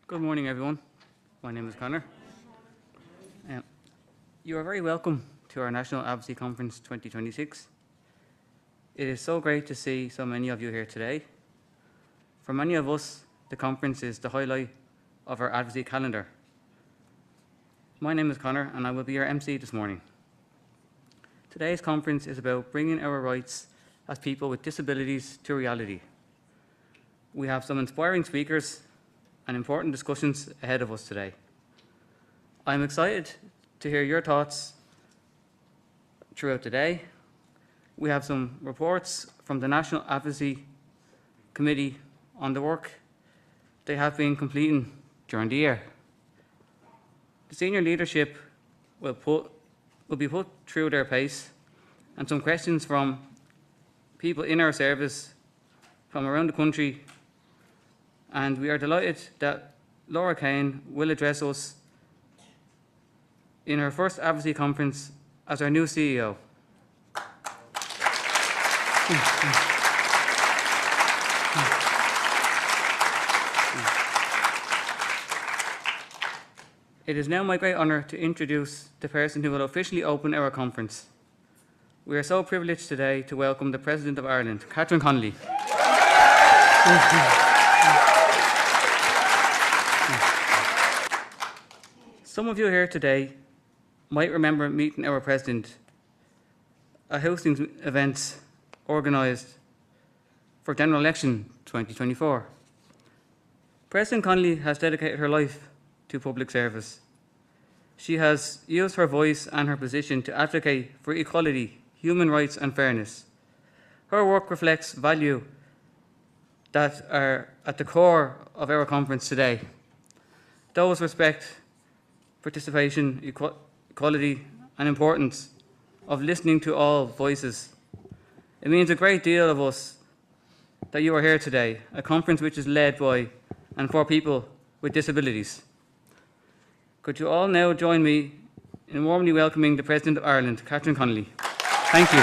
Good morning, everyone. My name is Connor. Um, you are very welcome to our National Advocacy Conference 2026. It is so great to see so many of you here today. For many of us, the conference is the highlight of our advocacy calendar. My name is Connor, and I will be your MC this morning. Today's conference is about bringing our rights as people with disabilities to reality. We have some inspiring speakers and important discussions ahead of us today. I'm excited to hear your thoughts throughout the day. We have some reports from the National Advocacy Committee on the work they have been completing during the year. The senior leadership will be put through their pace, and some questions from people in our service from around the country, and we are delighted that Laura Kane will address us in her first advocacy conference as our new CEO. It is now my great honour to introduce the person who will officially open our conference. We are so privileged today to welcome the President of Ireland, Catherine Connolly. Some of you here today might remember meeting our President at hosting events organised for General Election 2024. President Connolly has dedicated her life to public service. She has used her voice and her position to advocate for equality, human rights and fairness. Her work reflects values that are at the core of our conference today. Those respect, participation, equality and importance of listening to all voices. It means a great deal of us that you are here today, a conference which is led by and for people with disabilities. Could you all now join me in warmly welcoming the President of Ireland, Catherine Connolly. Thank you.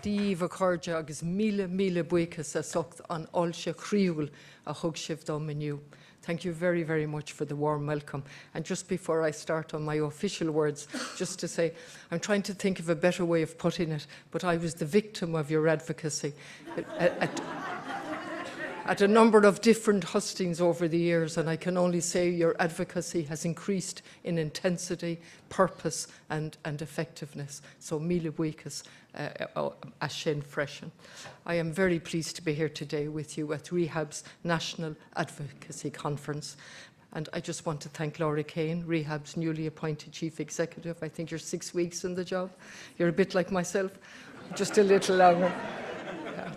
Díomh Córja agus míle buchas a socht an Olsha Chriúil a thug sibh dom inniu. Thank you very, very much for the warm welcome. And just before I start on my official words, just to say, I'm trying to think of a better way of putting it, but I was the victim of your advocacy at a number of different hustings over the years, and I can only say your advocacy has increased in intensity, purpose and effectiveness. So míle buchas a sin freisin. I am very pleased to be here today with you at Rehab's National Advocacy Conference. And I just want to thank Laura Kane, Rehab's newly appointed Chief Executive. I think you're 6 weeks in the job. You're a bit like myself, just a little longer.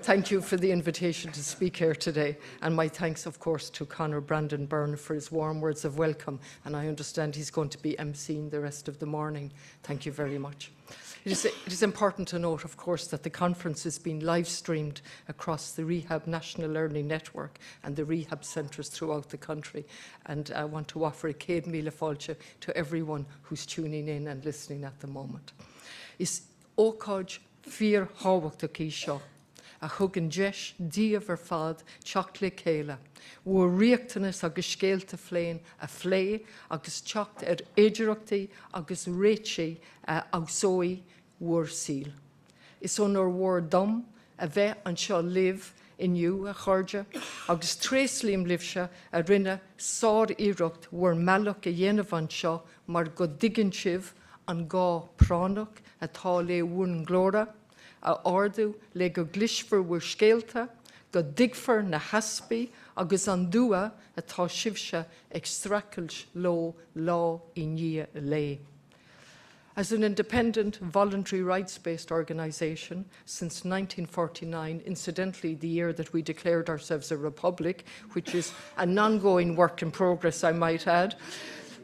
Thank you for the invitation to speak here today, and my thanks, of course, to Conor Brandon Byrne for his warm words of welcome, and I understand he's going to be emceeing the rest of the morning. Thank you very much. It is important to note, of course, that the conference is being live-streamed across the Rehab National Learning Network and the rehab centres throughout the country, and I want to offer a céad míle fáilte to everyone who's tuning in and listening at the moment. Is ócáid fíor hábhachtach seo a thugann deis díobh ar fad teacht le chéile. Bhuair riachtanas agus scéalta phléin a phlé agus teacht ar éideachtaí agus réití agsóí bhuair síl. Is ionóir bhuair dom a bheith anseo libh inniu a chuirde, agus tréaslím libhse a rinne sár iireacht bhuair meallach a dhéanamh anseo mar go dtigann sibh an gá pránach atá le bhuain glóra, a ardú le go glisfar bhuair scéalta, go digfar na haspaí agus an dua atá sibse ag stracailt lo lá I ndia lé. As an independent, voluntary rights-based organisation since 1949, incidentally the year that we declared ourselves a republic, which is an ongoing work in progress, I might add,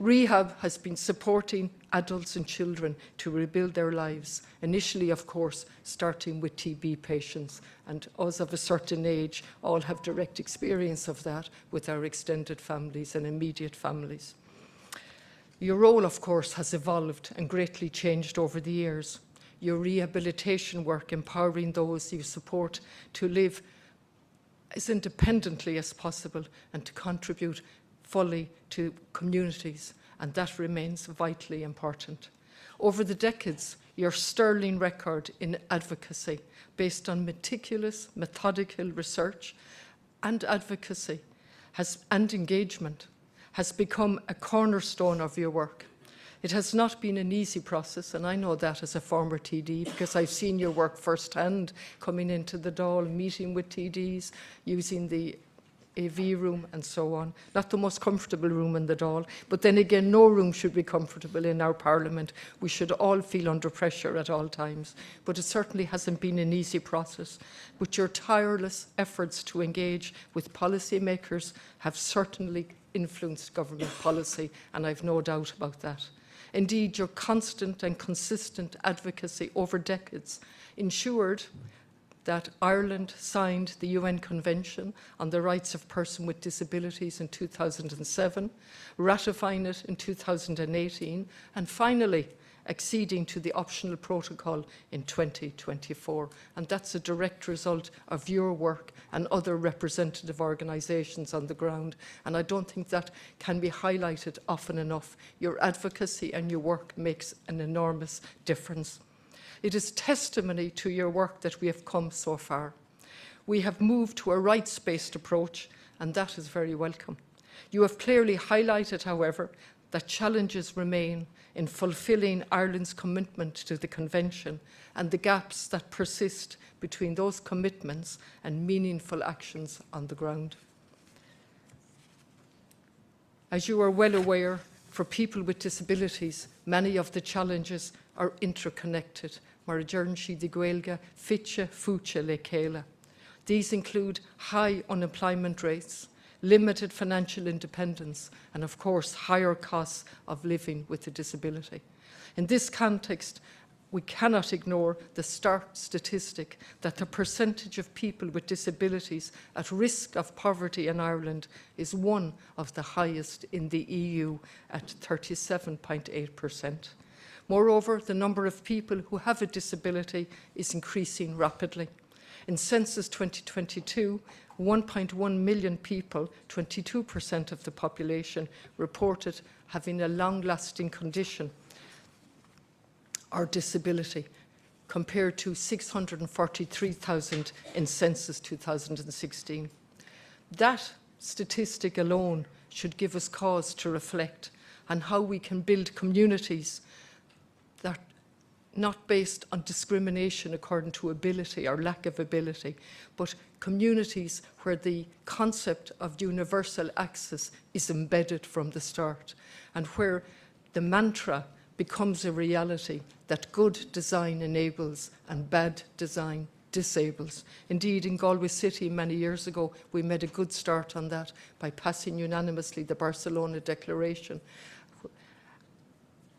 Rehab has been supporting adults and children to rebuild their lives, initially, of course, starting with TB patients. And us of a certain age all have direct experience of that with our extended families and immediate families. Your role, of course, has evolved and greatly changed over the years. Your rehabilitation work, empowering those you support to live as independently as possible and to contribute fully to communities, and that remains vitally important. Over the decades, your sterling record in advocacy, based on meticulous, methodical research and advocacy and engagement, has become a cornerstone of your work. It has not been an easy process, and I know that as a former TD, because I've seen your work firsthand, coming into the Dáil, meeting with TDs, using the AV room and so on. Not the most comfortable room in the Dáil, but then again, no room should be comfortable in our Parliament. We should all feel under pressure at all times. But it certainly hasn't been an easy process. But your tireless efforts to engage with policymakers have certainly influenced government policy, and I've no doubt about that. Indeed, your constant and consistent advocacy over decades ensured that Ireland signed the UN Convention on the Rights of Persons with Disabilities in 2007, ratifying it in 2018, and finally acceding to the optional protocol in 2024. And that's a direct result of your work and other representative organisations on the ground. And I don't think that can be highlighted often enough. Your advocacy and your work makes an enormous difference. It is testimony to your work that we have come so far. We have moved to a rights-based approach, and that is very welcome. You have clearly highlighted, however, that challenges remain in fulfilling Ireland's commitment to the Convention and the gaps that persist between those commitments and meaningful actions on the ground. As you are well aware, for people with disabilities, many of the challenges are interconnected. Mar dhearn siad de Gaeilge, fitse, fuche le céile. These include high unemployment rates, limited financial independence, and of course, higher costs of living with a disability. In this context, we cannot ignore the stark statistic that the percentage of people with disabilities at risk of poverty in Ireland is one of the highest in the EU at 37.8%. Moreover, the number of people who have a disability is increasing rapidly. In Census 2022, 1.1 million people, 22% of the population, reported having a long-lasting condition or disability, compared to 643,000 in Census 2016. That statistic alone should give us cause to reflect on how we can build communities that are not based on discrimination according to ability or lack of ability, but communities where the concept of universal access is embedded from the start, and where the mantra becomes a reality that good design enables and bad design disables. Indeed, in Galway City many years ago, we made a good start on that by passing unanimously the Barcelona Declaration.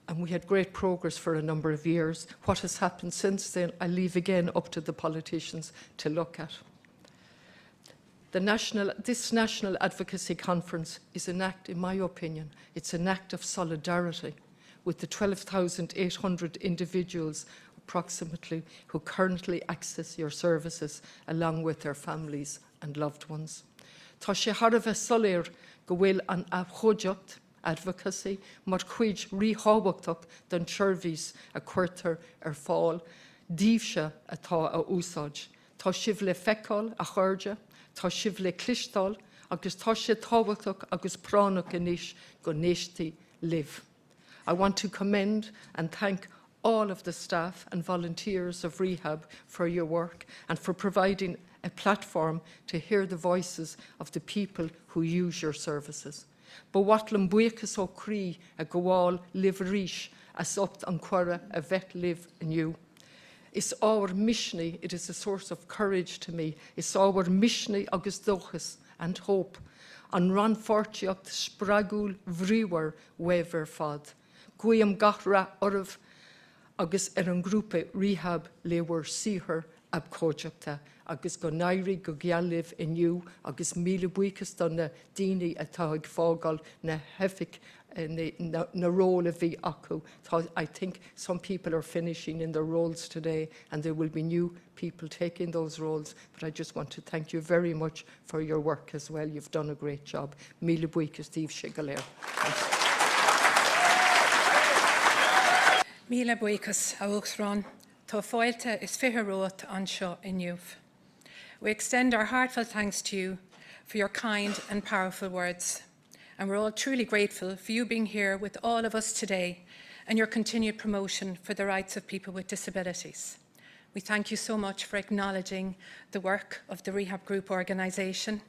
And we had great progress for a number of years. What has happened since then, I leave again up to the politicians to look at. This National Advocacy Conference is an act, in my opinion, it's an act of solidarity with the 12,800 individuals approximately who currently access your services, along with their families and loved ones. Tá sé thar bheith soléir go bhfuil an abhóideacht advocacy mar chuid ríthóbhachtach don tseirbhís a cuirtear ar fáil, díobse atá a úsáid. Tá sibh le feiceáil a chuirde, tá sibh le clisteáil, agus tá sé tábhachtach agus pránach aníis go néistí live. I want to commend and thank all of the staff and volunteers of Rehab for your work and for providing a platform to hear the voices of the people who use your services. But what buíochas ó crí a gháil live ríis as opt an cuara a vet live in you. It's our missionary, it is a source of courage to me. It's our missionary agus dóchas and hope. An ranfortiocht spragúil bhríomhar wever fad. Guim gachra orv agus an grúpa Rehab lewar sihar ab cóideachta agus go nairi go gealliv inniu agus míle buchas don na daoine atá ag fágáil na hefic na role of the acu. So I think some people are finishing in their roles today, and there will be new people taking those roles. But I just want to thank you very much for your work as well. You've done a great job. Míle buíochas Steve Shigaler. Míle buíochas a Uachtaráin. Tá fáilte is fiche rót anseo inniu. We extend our heartfelt thanks to you for your kind and powerful words. And we're all truly grateful for you being here with all of us today and your continued promotion for the rights of people with disabilities. We thank you so much for acknowledging the work of the Rehab Group organisation,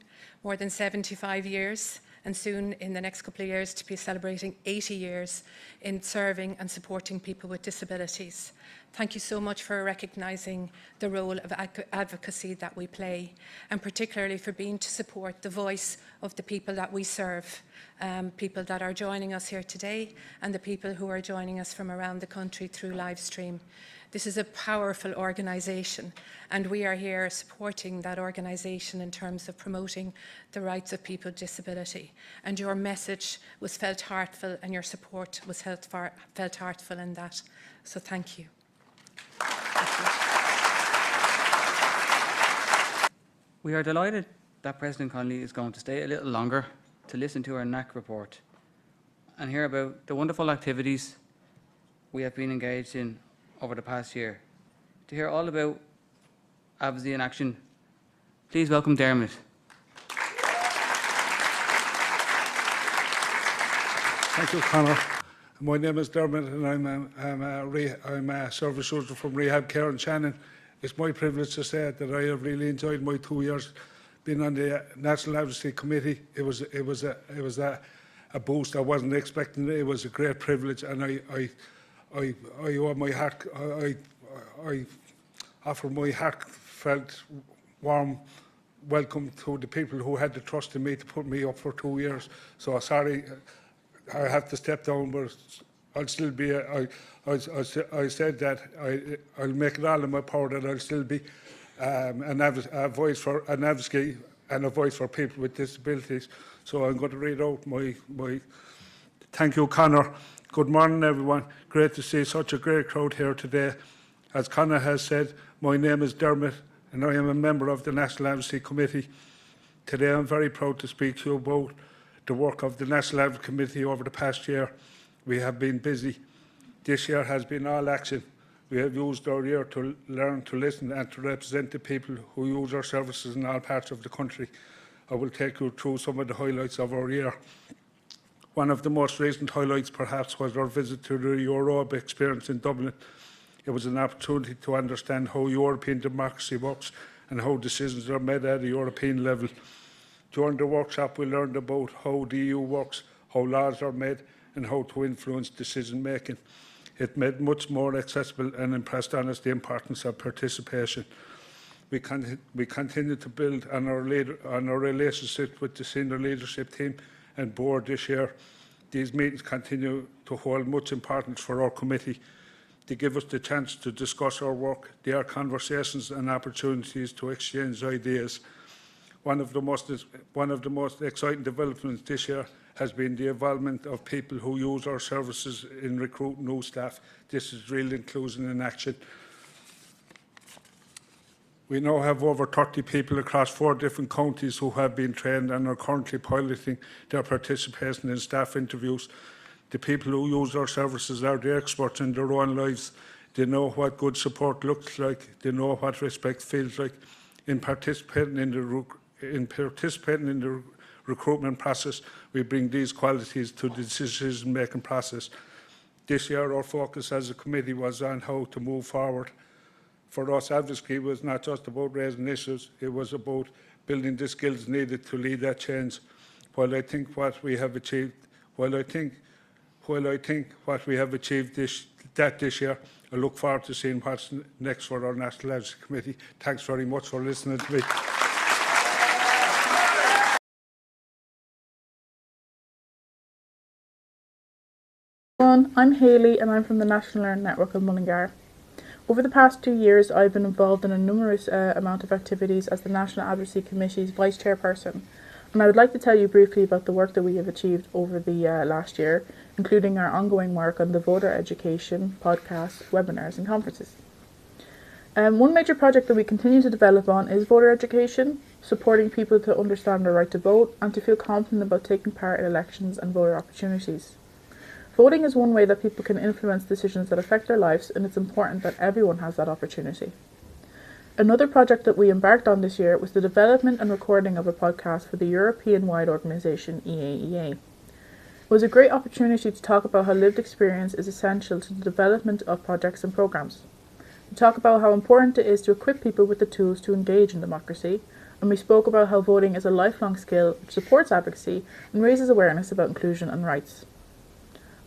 more than 75 years, and soon in the next couple of years to be celebrating 80 years in serving and supporting people with disabilities. Thank you so much for recognising the role of advocacy that we play, and particularly for being to support the voice of the people that we serve, people that are joining us here today and the people who are joining us from around the country through live stream. This is a powerful organisation, and we are here supporting that organisation in terms of promoting the rights of people with disability. And your message was felt heartfelt, and your support was felt heartfelt in that. So thank you. We are delighted that President Connolly is going to stay a little longer to listen to our NAC report and hear about the wonderful activities we have been engaged in over the past year. To hear all about advocacy in action, please welcome Dermot. Thank you, Conor. My name is Dermot, and I'm a service user from Rehab Care in Shannon. It's my privilege to say that I have really enjoyed my 2 years being on the National Advocacy Committee. It was a boost I wasn't expecting. It was a great privilege, and I owe my heart. I offer my heartfelt, warm welcome to the people who had the trust in me to put me up for 2 years. So sorry, I have to step down, but I'll still be. I said that I'll make it all in my power that I'll still be a voice for an advocate and a voice for people with disabilities. So I'm going to read out my. Thank you, Conor. Good morning, everyone. Great to see such a great crowd here today. As Conor has said, my name is Dermot, and I am a member of the National Advocacy Committee. Today, I'm very proud to speak to you about the work of the National Advocacy Committee over the past year. We have been busy. This year has been all action. We have used our year to learn, to listen and to represent the people who use our services in all parts of the country. I will take you through some of the highlights of our year. One of the most recent highlights perhaps was our visit to the Europe experience in Dublin. It was an opportunity to understand how European democracy works and how decisions are made at a European level. During the workshop, we learned about how the EU works, how laws are made, and how to influence decision making. It made much more accessible and impressed on us the importance of participation. We continue to build on our relationship with the senior leadership team and board this year. These meetings continue to hold much importance for our committee. They give us the chance to discuss our work. They are conversations and opportunities to exchange ideas. One of the most exciting developments this year has been the involvement of people who use our services in recruiting new staff. This is real inclusion in action. We now have over 30 people across 4 different counties who have been trained and are currently piloting their participation in staff interviews. The people who use our services are the experts in their own lives. They know what good support looks like. They know what respect feels like. In participating in the recruitment process, we bring these qualities to the decision-making process. This year, our focus as a committee was on how to move forward. For us, advocacy was not just about raising issues, it was about building the skills needed to lead that change. While I think what we have achieved this year, I look forward to seeing what's next for our National Advocacy Committee. Thanks very much for listening to me. I'm Hayley and I'm from the National Learning Network of Mullingar. Over the past 2 years, I've been involved in a numerous amount of activities as the National Advocacy Committee's Vice Chairperson. and I would like to tell you briefly about the work that we have achieved over the last year, including our ongoing work on the voter education, podcasts, webinars and conferences. One major project that we continue to develop on is voter education, supporting people to understand their right to vote and to feel confident about taking part in elections and voter opportunities. Voting is one way that people can influence decisions that affect their lives, and it's important that everyone has that opportunity. Another project that we embarked on this year was the development and recording of a podcast for the European-wide organisation EAEA. It was a great opportunity to talk about how lived experience is essential to the development of projects and programmes. We talk about how important it is to equip people with the tools to engage in democracy, and we spoke about how voting is a lifelong skill which supports advocacy and raises awareness about inclusion and rights.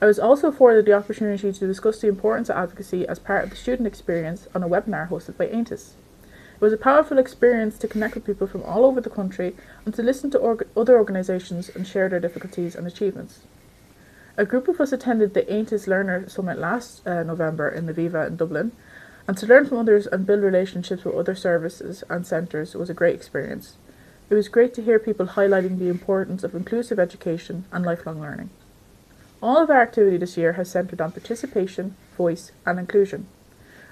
I was also afforded the opportunity to discuss the importance of advocacy as part of the student experience on a webinar hosted by Aintis. It was a powerful experience to connect with people from all over the country and to listen to other organisations and share their difficulties and achievements. A group of us attended the Aintis Learner Summit last November in the Viva in Dublin, and to learn from others and build relationships with other services and centres was a great experience. It was great to hear people highlighting the importance of inclusive education and lifelong learning. All of our activity this year has centred on participation, voice and inclusion.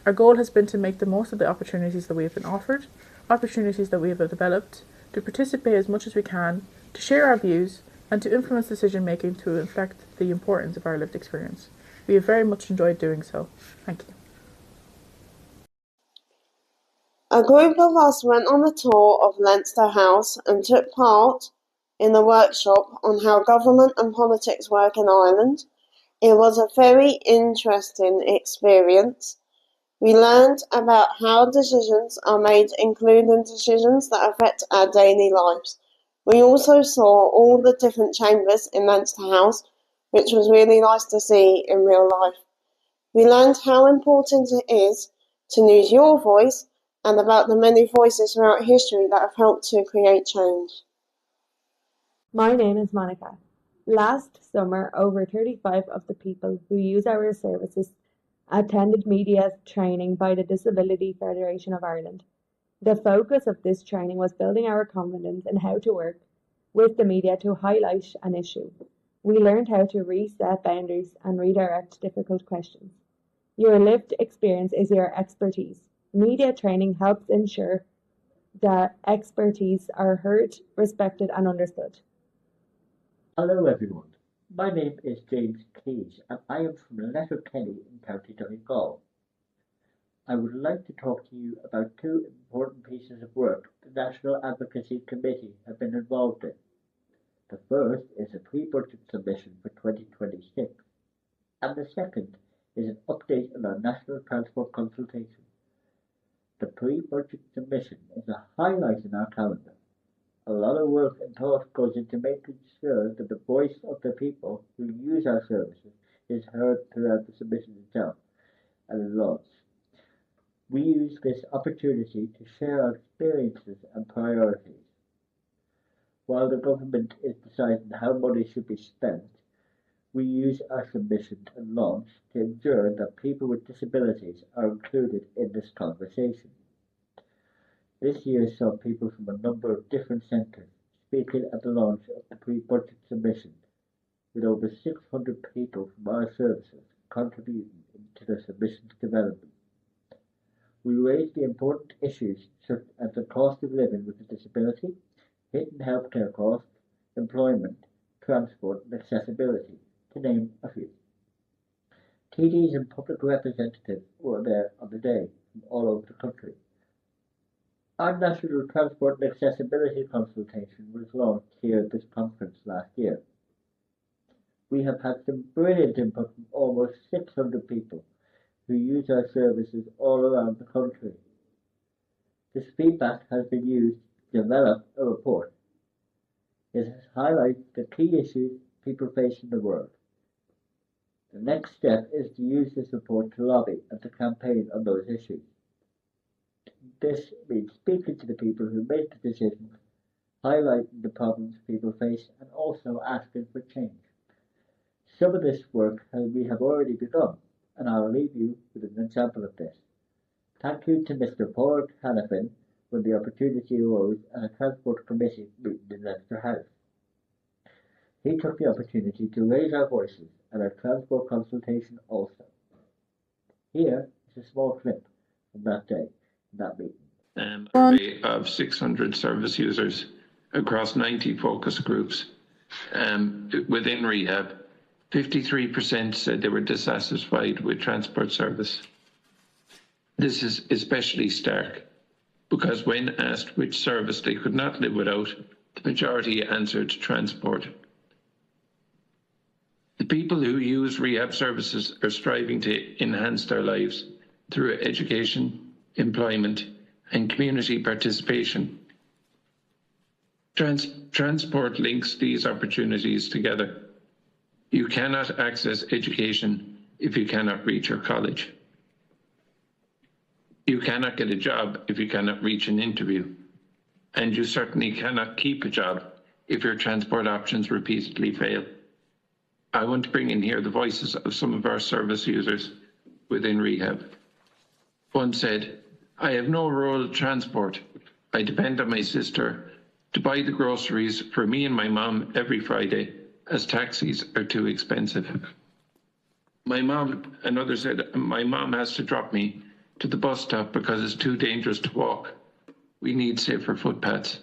Our goal has been to make the most of the opportunities that we have been offered, opportunities that we have developed, to participate as much as we can, to share our views and to influence decision making to reflect the importance of our lived experience. We have very much enjoyed doing so. Thank you. A group of us went on a tour of Leinster House and took part in a workshop on how government and politics work in Ireland. It was a very interesting experience. We learned about how decisions are made, including decisions that affect our daily lives. We also saw all the different chambers in Leinster House, which was really nice to see in real life. We learned how important it is to use your voice and about the many voices throughout history that have helped to create change. My name is Monica. Last summer, over 35 of the people who use our services attended media training by the Disability Federation of Ireland. The focus of this training was building our confidence in how to work with the media to highlight an issue. We learned how to reset boundaries and redirect difficult questions. Your lived experience is your expertise. Media training helps ensure that expertise are heard, respected and understood. Hello everyone, my name is James Cage and I am from Letterkenny in County Donegal. I would like to talk to you about two important pieces of work the National Advocacy Committee have been involved in. The first is a pre-budget submission for 2026 and the second is an update on our National Transport Consultation. The pre-budget submission is a highlight in our calendar. A lot of work and thought goes into making sure that the voice of the people who use our services is heard throughout the submission itself and in launch. We use this opportunity to share our experiences and priorities. While the government is deciding how money should be spent, we use our submission and launch to ensure that people with disabilities are included in this conversation. This year saw people from a number of different centres speaking at the launch of the pre-budget submission, with over 600 people from our services contributing to the submission's development. We raised the important issues such as the cost of living with a disability, hidden healthcare costs, employment, transport and accessibility, to name a few. TDs and public representatives were there on the day from all over the country. Our National Transport and Accessibility Consultation was launched here at this conference last year. We have had some brilliant input from almost 600 people who use our services all around the country. This feedback has been used to develop a report. It has highlighted the key issues people face in the world. The next step is to use this report to lobby and to campaign on those issues. This means speaking to the people who make the decisions, highlighting the problems people face, and also asking for change. Some of this work we have already begun, and I'll leave you with an example of this. Thank you to Mr. Paul Hanafin, when the opportunity arose at a Transport Committee meeting in Leinster House. He took the opportunity to raise our voices at our transport consultation also. Here is a small clip from that day, that meeting. Survey of 600 service users across 90 focus groups within rehab. 53% said they were dissatisfied with transport service. This is especially stark because when asked which service they could not live without, the majority answered transport. The people who use rehab services are striving to enhance their lives through education, employment, and community participation. Transport links these opportunities together. You cannot access education if you cannot reach your college. You cannot get a job if you cannot reach an interview. And you certainly cannot keep a job if your transport options repeatedly fail. I want to bring in here the voices of some of our service users within rehab. One said, "I have no rural transport. I depend on my sister to buy the groceries for me and my mom every Friday, as taxis are too expensive." Another said, "My mom has to drop me to the bus stop because it's too dangerous to walk. We need safer footpaths."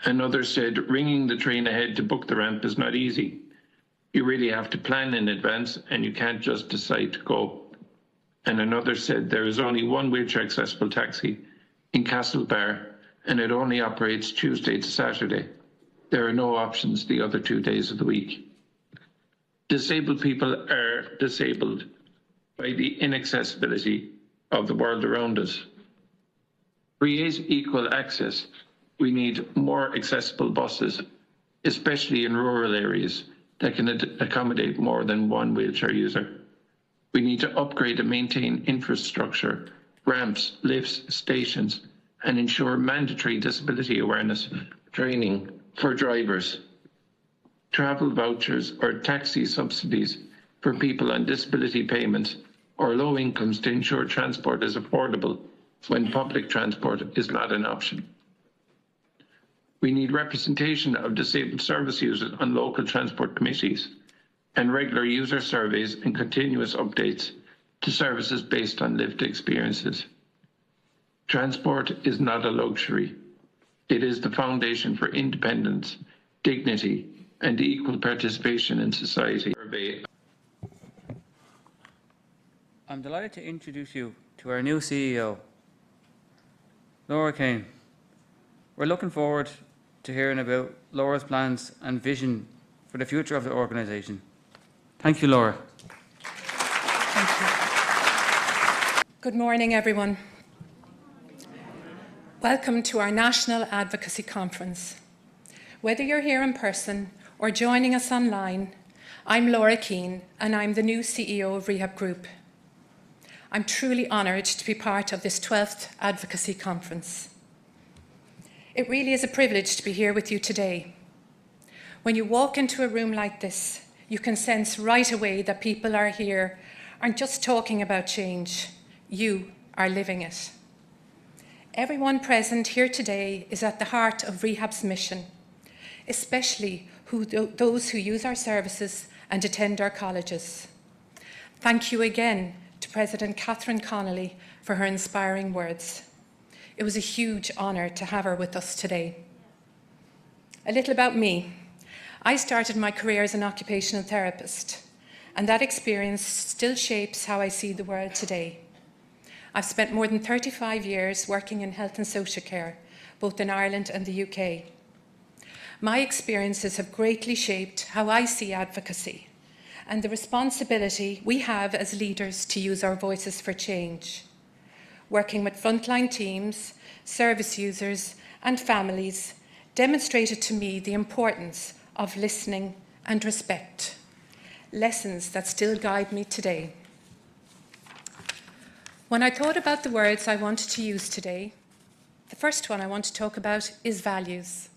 Another said, "Ringing the train ahead to book the ramp is not easy. You really have to plan in advance and you can't just decide to go." And another said, "There is only one wheelchair accessible taxi in Castlebar and it only operates Tuesday to Saturday. There are no options the other 2 days of the week." Disabled people are disabled by the inaccessibility of the world around us. To create equal access, we need more accessible buses, especially in rural areas that can accommodate more than one wheelchair user. We need to upgrade and maintain infrastructure, ramps, lifts, stations, and ensure mandatory disability awareness training for drivers. Travel vouchers or taxi subsidies for people on disability payments or low incomes to ensure transport is affordable when public transport is not an option. We need representation of disabled service users on local transport committees and regular user surveys and continuous updates to services based on lived experiences. Transport is not a luxury. It is the foundation for independence, dignity, and equal participation in society. I'm delighted to introduce you to our new CEO, Laura Kane. We're looking forward to hearing about Laura's plans and vision for the future of the organisation. Thank you, Laura. Thank you. Good morning, everyone. Welcome to our National Advocacy Conference. Whether you're here in person or joining us online, I'm Laura Keane and I'm the new CEO of Rehab Group. I'm truly honoured to be part of this 12th Advocacy Conference. It really is a privilege to be here with you today. When you walk into a room like this, you can sense right away that people are here aren't just talking about change, you are living it. Everyone present here today is at the heart of Rehab's mission, especially those who use our services and attend our colleges. Thank you again to President Catherine Connolly for her inspiring words. It was a huge honour to have her with us today. A little about me. I started my career as an occupational therapist, and that experience still shapes how I see the world today. I've spent more than 35 years working in health and social care, both in Ireland and the UK. My experiences have greatly shaped how I see advocacy and the responsibility we have as leaders to use our voices for change. Working with frontline teams, service users, and families demonstrated to me the importance of listening and respect, lessons that still guide me today. When I thought about the words I wanted to use today, the first one I want to talk about is values.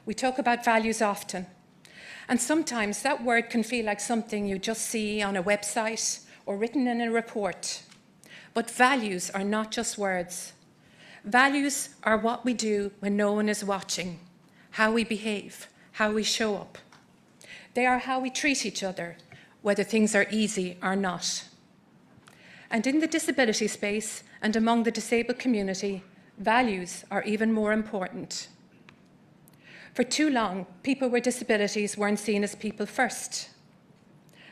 We talk about values often, and sometimes that word can feel like something you just see on a website or written in a report. But values are not just words. Values are what we do when no one is watching, how we behave, how we show up. They are how we treat each other, whether things are easy or not. And in the disability space and among the disabled community, values are even more important. For too long, people with disabilities weren't seen as people first.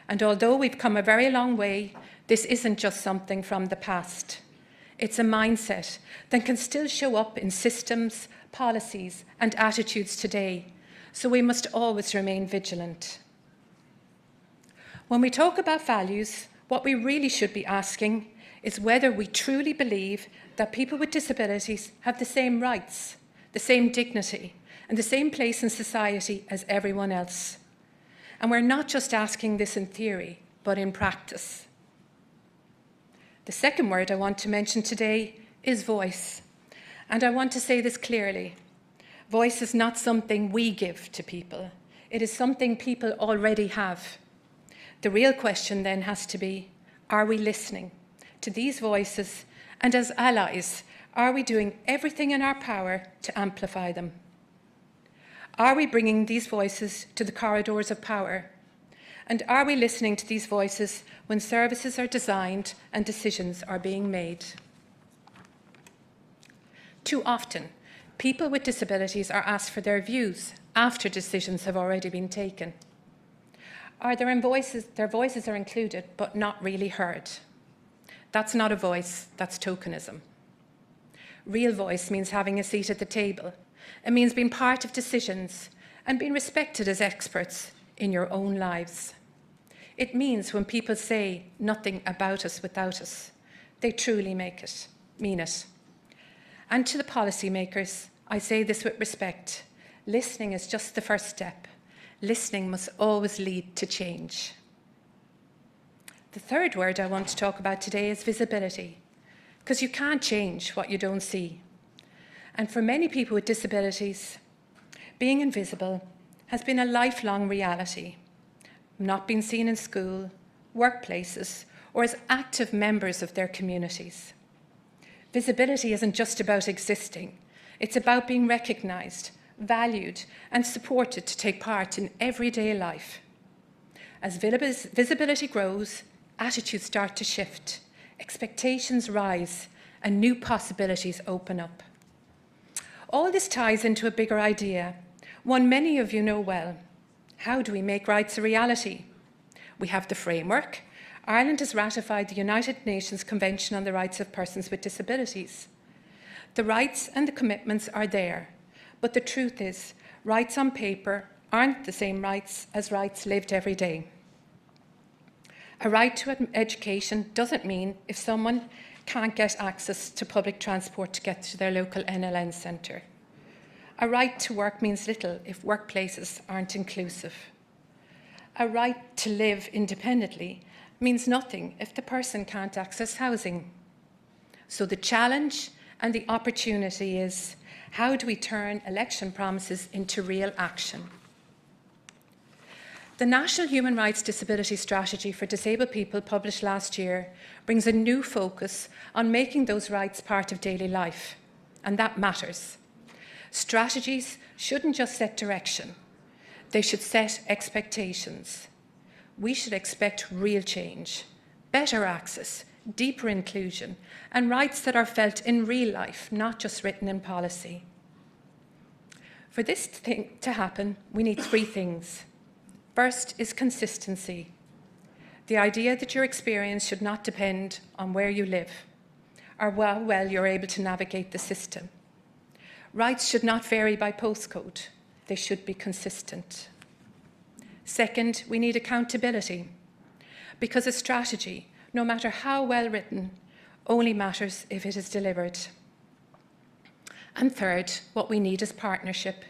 And although we've come a very long way, this isn't just something from the past. It's a mindset that can still show up in systems, policies, and attitudes today, so we must always remain vigilant. When we talk about values, what we really should be asking is whether we truly believe that people with disabilities have the same rights, the same dignity, and the same place in society as everyone else. And we're not just asking this in theory, but in practice. The second word I want to mention today is voice. And I want to say this clearly. Voice is not something we give to people. It is something people already have. The real question then has to be, are we listening to these voices? And as allies, are we doing everything in our power to amplify them? Are we bringing these voices to the corridors of power? And are we listening to these voices when services are designed and decisions are being made? Too often, people with disabilities are asked for their views after decisions have already been taken. Their voices are included but not really heard. That's not a voice, that's tokenism. Real voice means having a seat at the table. It means being part of decisions and being respected as experts in your own lives. It means when people say nothing about us without us, they truly mean it. And to the policymakers, I say this with respect. Listening is just the first step. Listening must always lead to change. The third word I want to talk about today is visibility, because you can't change what you don't see. And for many people with disabilities, being invisible has been a lifelong reality, not being seen in school, workplaces, or as active members of their communities. Visibility isn't just about existing, it's about being recognised, valued, and supported to take part in everyday life. As visibility grows, attitudes start to shift, expectations rise, and new possibilities open up. All this ties into a bigger idea, one many of you know well. How do we make rights a reality? We have the framework. Ireland has ratified the United Nations Convention on the Rights of Persons with Disabilities. The rights and the commitments are there, but the truth is, rights on paper aren't the same rights as rights lived every day. A right to education doesn't mean if someone can't get access to public transport to get to their local NLN centre. A right to work means little if workplaces aren't inclusive. A right to live independently means nothing if the person can't access housing. So the challenge and the opportunity is, how do we turn election promises into real action? The National Human Rights Disability Strategy for Disabled People, published last year, brings a new focus on making those rights part of daily life, and that matters. Strategies shouldn't just set direction, they should set expectations. We should expect real change, better access, deeper inclusion, and rights that are felt in real life, not just written in policy. For this to happen, we need three things. First is consistency. The idea that your experience should not depend on where you live or how well you're able to navigate the system. Rights should not vary by postcode. They should be consistent. Second, we need accountability, because a strategy, no matter how well written, only matters if it is delivered. And third, what we need is partnership.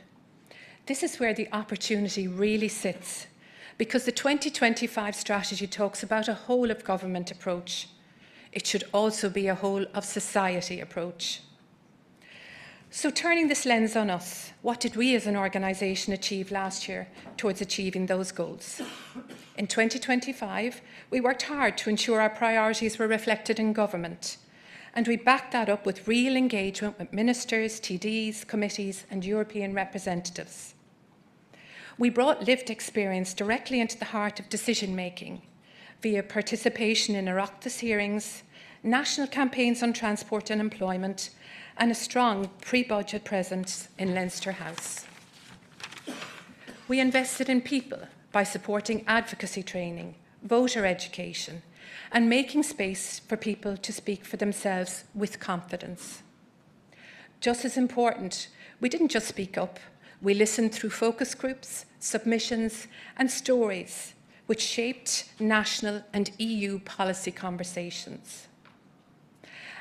This is where the opportunity really sits, because the 2025 strategy talks about a whole of government approach. It should also be a whole of society approach. So turning this lens on us, what did we as an organisation achieve last year towards achieving those goals? In 2025, we worked hard to ensure our priorities were reflected in government, And we backed that up with real engagement with ministers, TDs, committees and European representatives. We brought lived experience directly into the heart of decision-making via participation in Oireachtas hearings, national campaigns on transport and employment, and a strong pre-budget presence in Leinster House. We invested in people by supporting advocacy training, voter education, and making space for people to speak for themselves with confidence. Just as important, we didn't just speak up, we listened through focus groups, submissions, and stories which shaped national and EU policy conversations.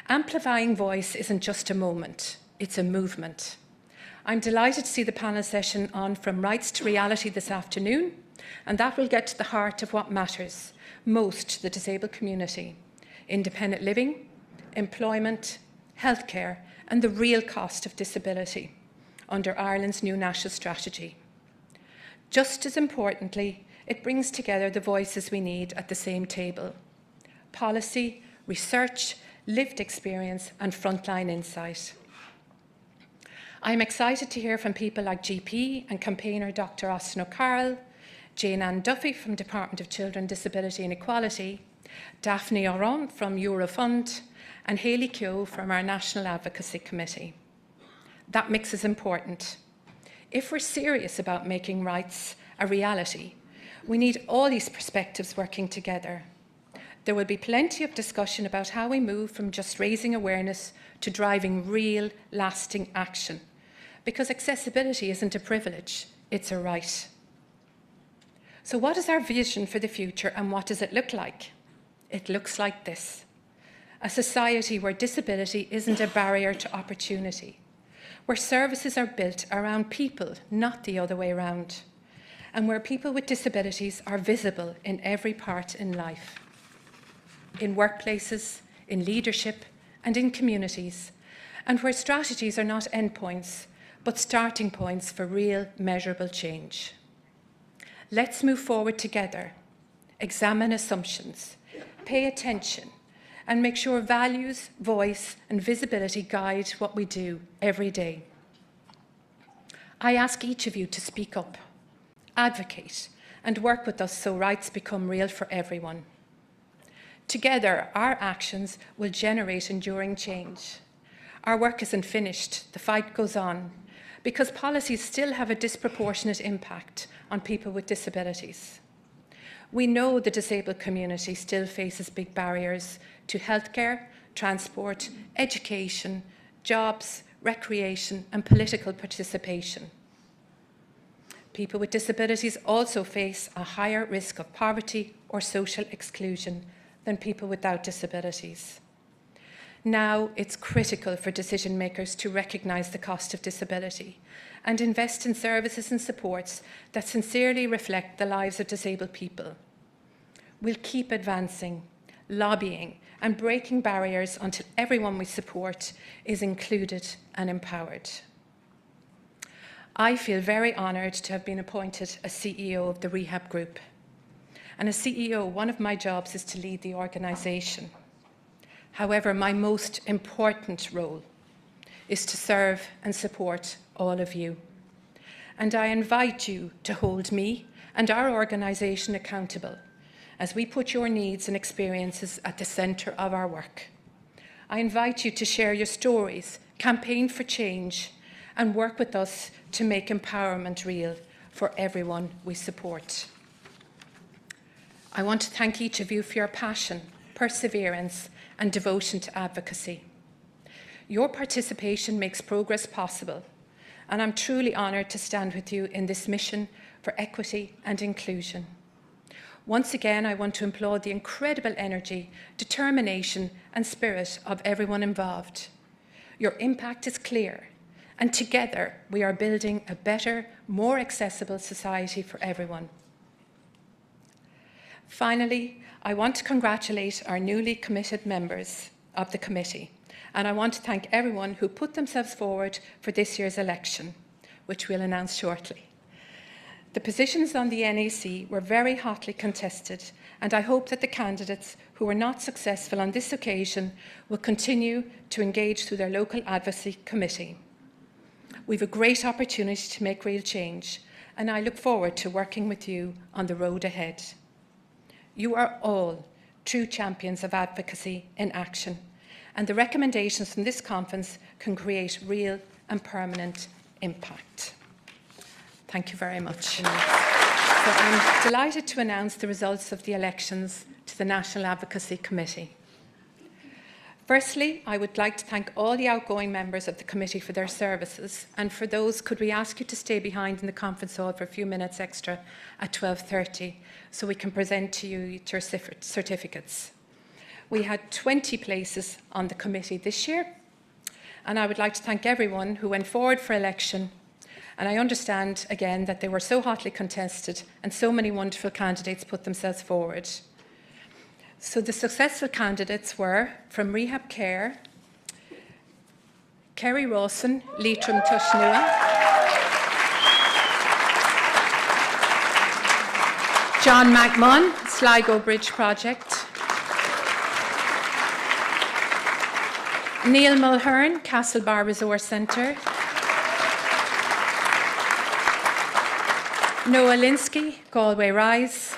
Amplifying voice isn't just a moment, it's a movement. I'm delighted to see the panel session on From Rights to Reality this afternoon, and that will get to the heart of what matters most to the disabled community: independent living, employment, healthcare, and the real cost of disability under Ireland's new national strategy. Just as importantly, it brings together the voices we need at the same table: policy, research, lived experience, and frontline insight. I'm excited to hear from people like GP and campaigner Dr. Austin O'Carroll, Jane Ann Duffy from Department of Children, Disability and Equality, Daphne Oron from Eurofund, and Hayley Keogh from our National Advocacy Committee. That mix is important. If we're serious about making rights a reality, we need all these perspectives working together. There will be plenty of discussion about how we move from just raising awareness to driving real, lasting action, because accessibility isn't a privilege, it's a right. So what is our vision for the future and what does it look like? It looks like this: a society where disability isn't a barrier to opportunity, where services are built around people, not the other way around, and where people with disabilities are visible in every part in life, in workplaces, in leadership, and in communities, and where strategies are not endpoints, but starting points for real, measurable change. Let's move forward together, examine assumptions, pay attention, and make sure values, voice, and visibility guide what we do every day. I ask each of you to speak up, advocate, and work with us so rights become real for everyone. Together, our actions will generate enduring change. Our work isn't finished, the fight goes on, because policies still have a disproportionate impact on people with disabilities. We know the disabled community still faces big barriers to healthcare, transport, education, jobs, recreation, and political participation. People with disabilities also face a higher risk of poverty or social exclusion than people without disabilities. Now it's critical for decision makers to recognise the cost of disability and invest in services and supports that sincerely reflect the lives of disabled people. We'll keep advancing, lobbying, and breaking barriers until everyone we support is included and empowered. I feel very honoured to have been appointed as CEO of the Rehab Group. And as CEO, one of my jobs is to lead the organisation. However, my most important role is to serve and support all of you. And I invite you to hold me and our organisation accountable as we put your needs and experiences at the centre of our work. I invite you to share your stories, campaign for change, and work with us to make empowerment real for everyone we support. I want to thank each of you for your passion, perseverance, and devotion to advocacy. Your participation makes progress possible, and I'm truly honoured to stand with you in this mission for equity and inclusion. Once again, I want to applaud the incredible energy, determination, and spirit of everyone involved. Your impact is clear, and together we are building a better, more accessible society for everyone. Finally, I want to congratulate our newly committed members of the committee, and I want to thank everyone who put themselves forward for this year's election, which we'll announce shortly. The positions on the NAC were very hotly contested, and I hope that the candidates who were not successful on this occasion will continue to engage through their local advocacy committee. We have a great opportunity to make real change, and I look forward to working with you on the road ahead. You are all true champions of advocacy in action, and the recommendations from this conference can create real and permanent impact. Thank you very much. So I'm delighted to announce the results of the elections to the National Advocacy Committee. Firstly, I would like to thank all the outgoing members of the committee for their services, and for those, could we ask you to stay behind in the conference hall for a few minutes extra at 12:30 so we can present to you your certificates. We had 20 places on the committee this year, and I would like to thank everyone who went forward for election. And I understand, again, that they were so hotly contested and so many wonderful candidates put themselves forward. So the successful candidates were, from Rehab Care, Kerry Rawson, Leitrim Tushnua, John McMahon, Sligo Bridge Project, Neil Mulhern, Castlebar Resource Centre, Noah Linsky, Galway Rise,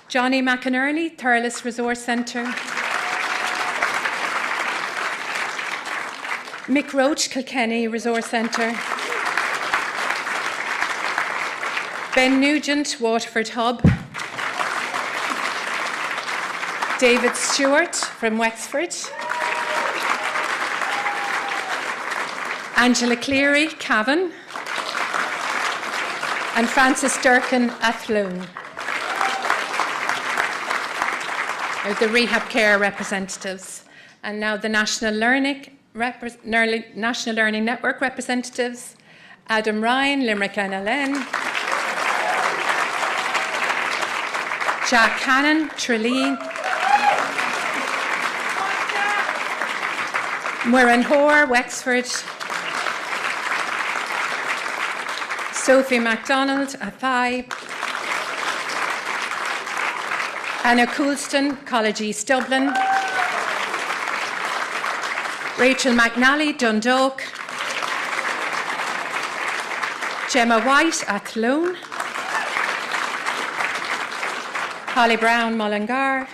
Johnny McInerney, Thurles Resource Centre, Mick Roach, Kilkenny Resource Centre, Ben Nugent, Waterford Hub, David Stewart from Wexford, Angela Cleary, Cavan, and Francis Durkin, Athlone. The Rehab Care representatives. And now the National Learning Network representatives, Adam Ryan, Limerick NLN, Jack Cannon, Tralee, Muireann Hoare, Wexford, Sophie MacDonald, Athy, Anna Coulston, College East Dublin, Rachel McNally, Dundalk, Gemma White, Athlone, Holly Brown, Mullingar,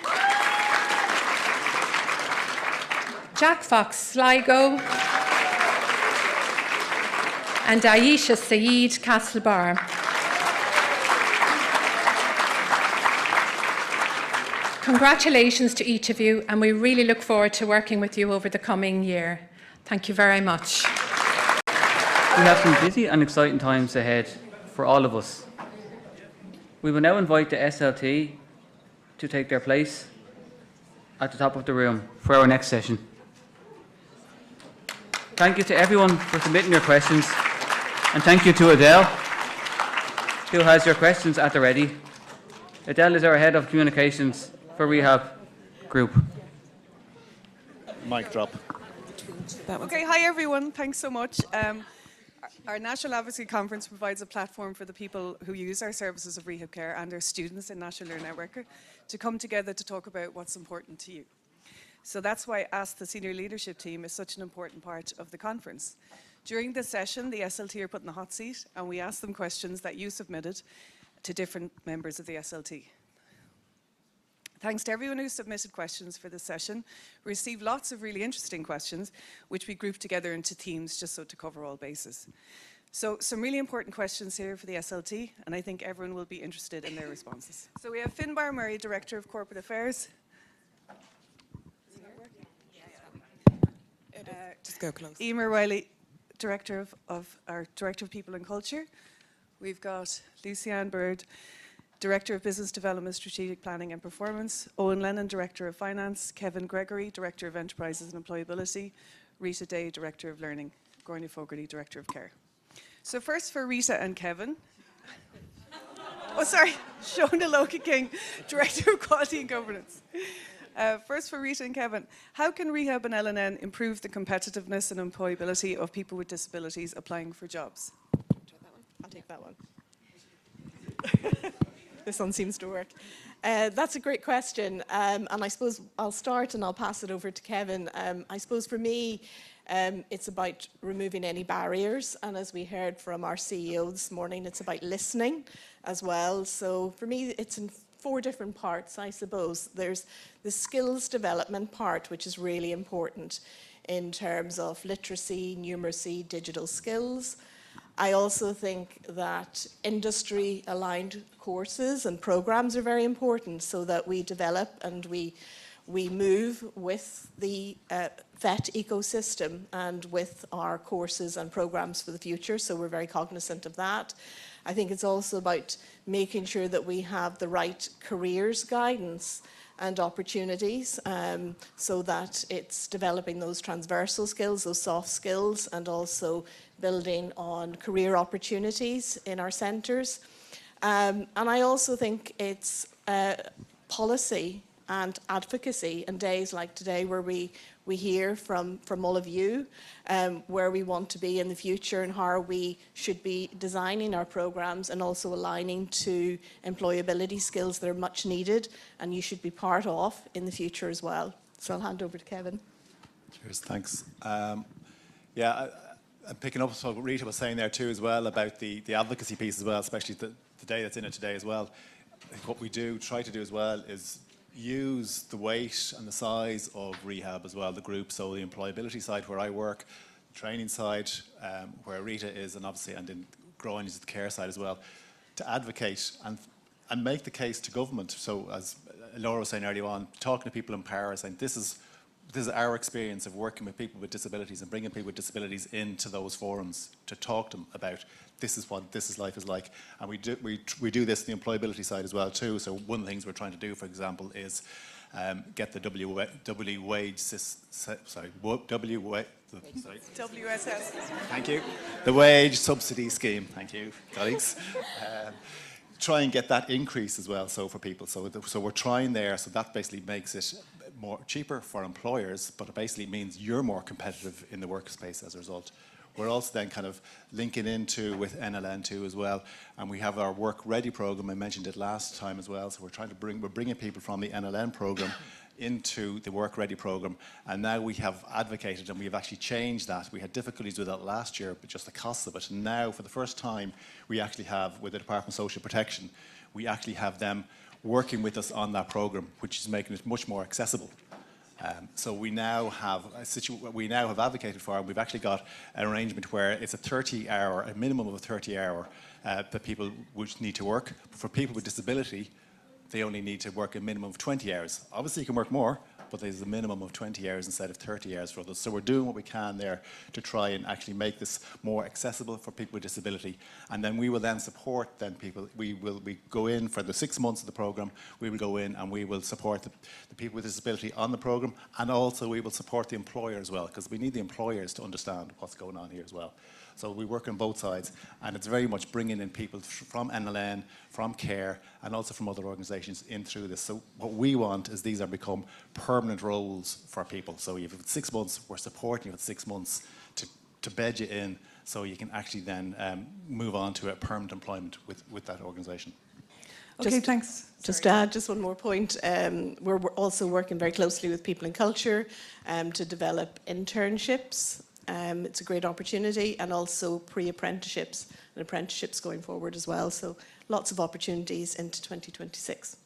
Jack Fox, Sligo, and Aisha Saeed, Castlebar. Congratulations to each of you, and we really look forward to working with you over the coming year. Thank you very much. We have some busy and exciting times ahead for all of us. We will now invite the SLT to take their place at the top of the room for our next session. Thank you to everyone for submitting your questions, and thank you to Adele, who has your questions at the ready. Adele is our Head of Communications for Rehab Group. Mic drop. Okay, hi everyone, thanks so much. Our National Advocacy Conference provides a platform for the people who use our services of Rehab Care and our students in National Learning Network to come together to talk about what's important to you. So that's why Ask the Senior Leadership Team is such an important part of the conference. During this session, the SLT are put in the hot seat and we ask them questions that you submitted to different members of the SLT. Thanks to everyone who submitted questions for this session. We received lots of really interesting questions, which we grouped together into teams just so to cover all bases. So some really important questions here for the SLT, and I think everyone will be interested in their responses. So we have Finbar Murray, Director of Corporate Affairs. Just go close. Emer Riley, Director of People and Culture. We've got Lucianne Bird, Director of Business Development, Strategic Planning and Performance, Owen Lennon, Director of Finance, Kevin Gregory, Director of Enterprises and Employability, Rita Day, Director of Learning, Gorny Fogarty, Director of Care. So first for Rita and Kevin. Oh, sorry, Shona Loki King, Director of Quality and Governance. First for Rita and Kevin, how can Rehab and LNN improve the competitiveness and employability of people with disabilities applying for jobs? I'll take that one. This one seems to work. That's a great question. And I suppose I'll start and I'll pass it over to Kevin. I suppose for me, it's about removing any barriers. And as we heard from our CEO this morning, it's about listening as well. So for me, it's in 4 different parts, I suppose. There's the skills development part, which is really important in terms of literacy, numeracy, digital skills. I also think that industry-aligned courses and programs are very important so that we develop and we move with the VET ecosystem and with our courses and programs for the future, so we're very cognizant of that. I think it's also about making sure that we have the right careers guidance and opportunities so that it's developing those transversal skills, those soft skills, and also building on career opportunities in our centres. And I also think it's policy and advocacy, and days like today where we hear from all of you where we want to be in the future and how we should be designing our programmes and also aligning to employability skills that are much needed and you should be part of in the future as well. So I'll hand over to Kevin. Cheers, thanks. I'm picking up what Rita was saying there too as well about the advocacy piece as well, especially the day that's in it today as well. I think what we try to do as well is use the weight and the size of Rehab as well, the group, so the employability side where I work, the training side where Rita is, and obviously and in growing is the care side as well, to advocate and make the case to government. So as Laura was saying earlier on, talking to people in power, saying this is our experience of working with people with disabilities and bringing people with disabilities into those forums to talk to them about this is what this life is like. And we do this in the employability side as well too. So one of the things we're trying to do, for example, is get the WSS. Thank you. The wage subsidy scheme. Thank you, colleagues. Try and get that increase as well. So for people, so we're trying there. So that basically makes it more cheaper for employers, but it basically means you're more competitive in the workspace as a result. We're also then kind of linking into with NLN2 as well, and we have our Work Ready program. I mentioned it last time as well. So we're bringing people from the NLN program into the Work Ready program, and now we have advocated and we have actually changed that. We had difficulties with that last year, but just the cost of it. And now, for the first time, we actually have with the Department of Social Protection, we actually have them working with us on that program, which is making it much more accessible. So we now have advocated for, and we've actually got an arrangement where it's a minimum of a 30-hour that people would need to work. But for people with disability, they only need to work a minimum of 20 hours. Obviously, you can work more, but there's a minimum of 20 hours instead of 30 hours for others. So we're doing what we can there to try and actually make this more accessible for people with disability. And then we will then support people. We go in for the 6 months of the programme. We will go in and we will support the people with disability on the programme, and also we will support the employer as well, because we need the employers to understand what's going on here as well. So we work on both sides, and it's very much bringing in people from NLN, from CARE, and also from other organisations in through this. So what we want is these are become permanent roles for people. So you've 6 months, we're supporting you for 6 months to bed you in, so you can actually then move on to a permanent employment with that organisation. Okay, thanks. Just to add just one more point, we're also working very closely with People in Culture to develop internships. It's a great opportunity, and also pre-apprenticeships and apprenticeships going forward as well. So lots of opportunities into 2026.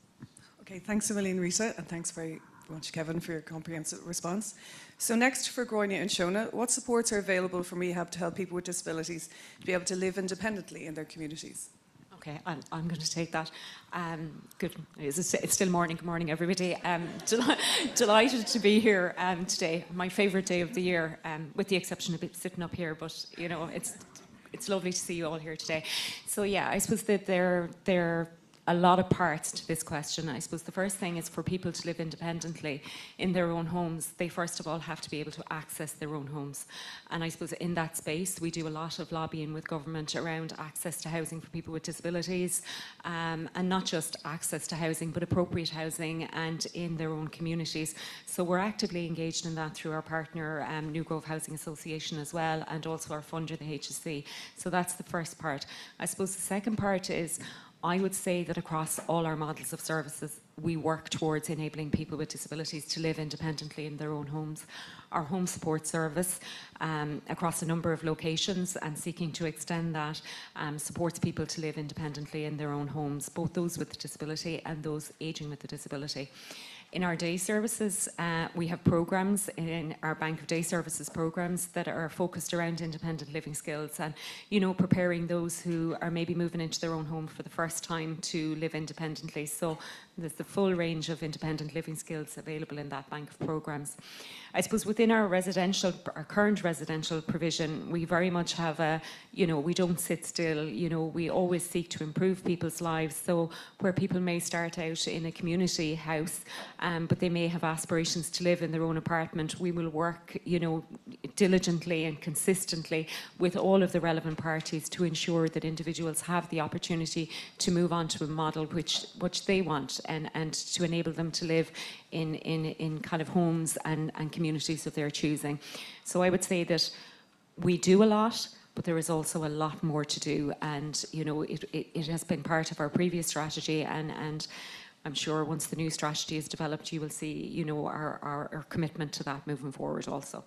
Okay, thanks a million, Rita, and thanks very much, Kevin, for your comprehensive response. So next for Gráinne and Shona, what supports are available from Rehab to help people with disabilities to be able to live independently in their communities? Okay, I'm going to take that. Good. It's still morning. Good morning, everybody. Delighted to be here today. My favourite day of the year, with the exception of sitting up here. But you know, it's lovely to see you all here today. So yeah, I suppose that there are a lot of parts to this question. I suppose the first thing is for people to live independently in their own homes. They first of all have to be able to access their own homes. And I suppose in that space, we do a lot of lobbying with government around access to housing for people with disabilities, and not just access to housing, but appropriate housing and in their own communities. So we're actively engaged in that through our partner, New Grove Housing Association as well, and also our funder, the HSC. So that's the first part. I suppose the second part is, I would say that across all our models of services, we work towards enabling people with disabilities to live independently in their own homes. Our home support service, across a number of locations and seeking to extend that, supports people to live independently in their own homes, both those with disability and those ageing with a disability. In our day services, we have programs in our Bank of Day Services programs that are focused around independent living skills and, you know, preparing those who are maybe moving into their own home for the first time to live independently. So there's the full range of independent living skills available in that bank of programs. I suppose within our current residential provision, we very much have a, you know, we don't sit still, you know, we always seek to improve people's lives. So where people may start out in a community house, but they may have aspirations to live in their own apartment, we will work, you know, diligently and consistently with all of the relevant parties to ensure that individuals have the opportunity to move on to a model which they want, and to enable them to live in kind of homes and communities of their choosing. So I would say that we do a lot, but there is also a lot more to do. And, you know, it has been part of our previous strategy, and I'm sure once the new strategy is developed, you will see, you know, our commitment to that moving forward also.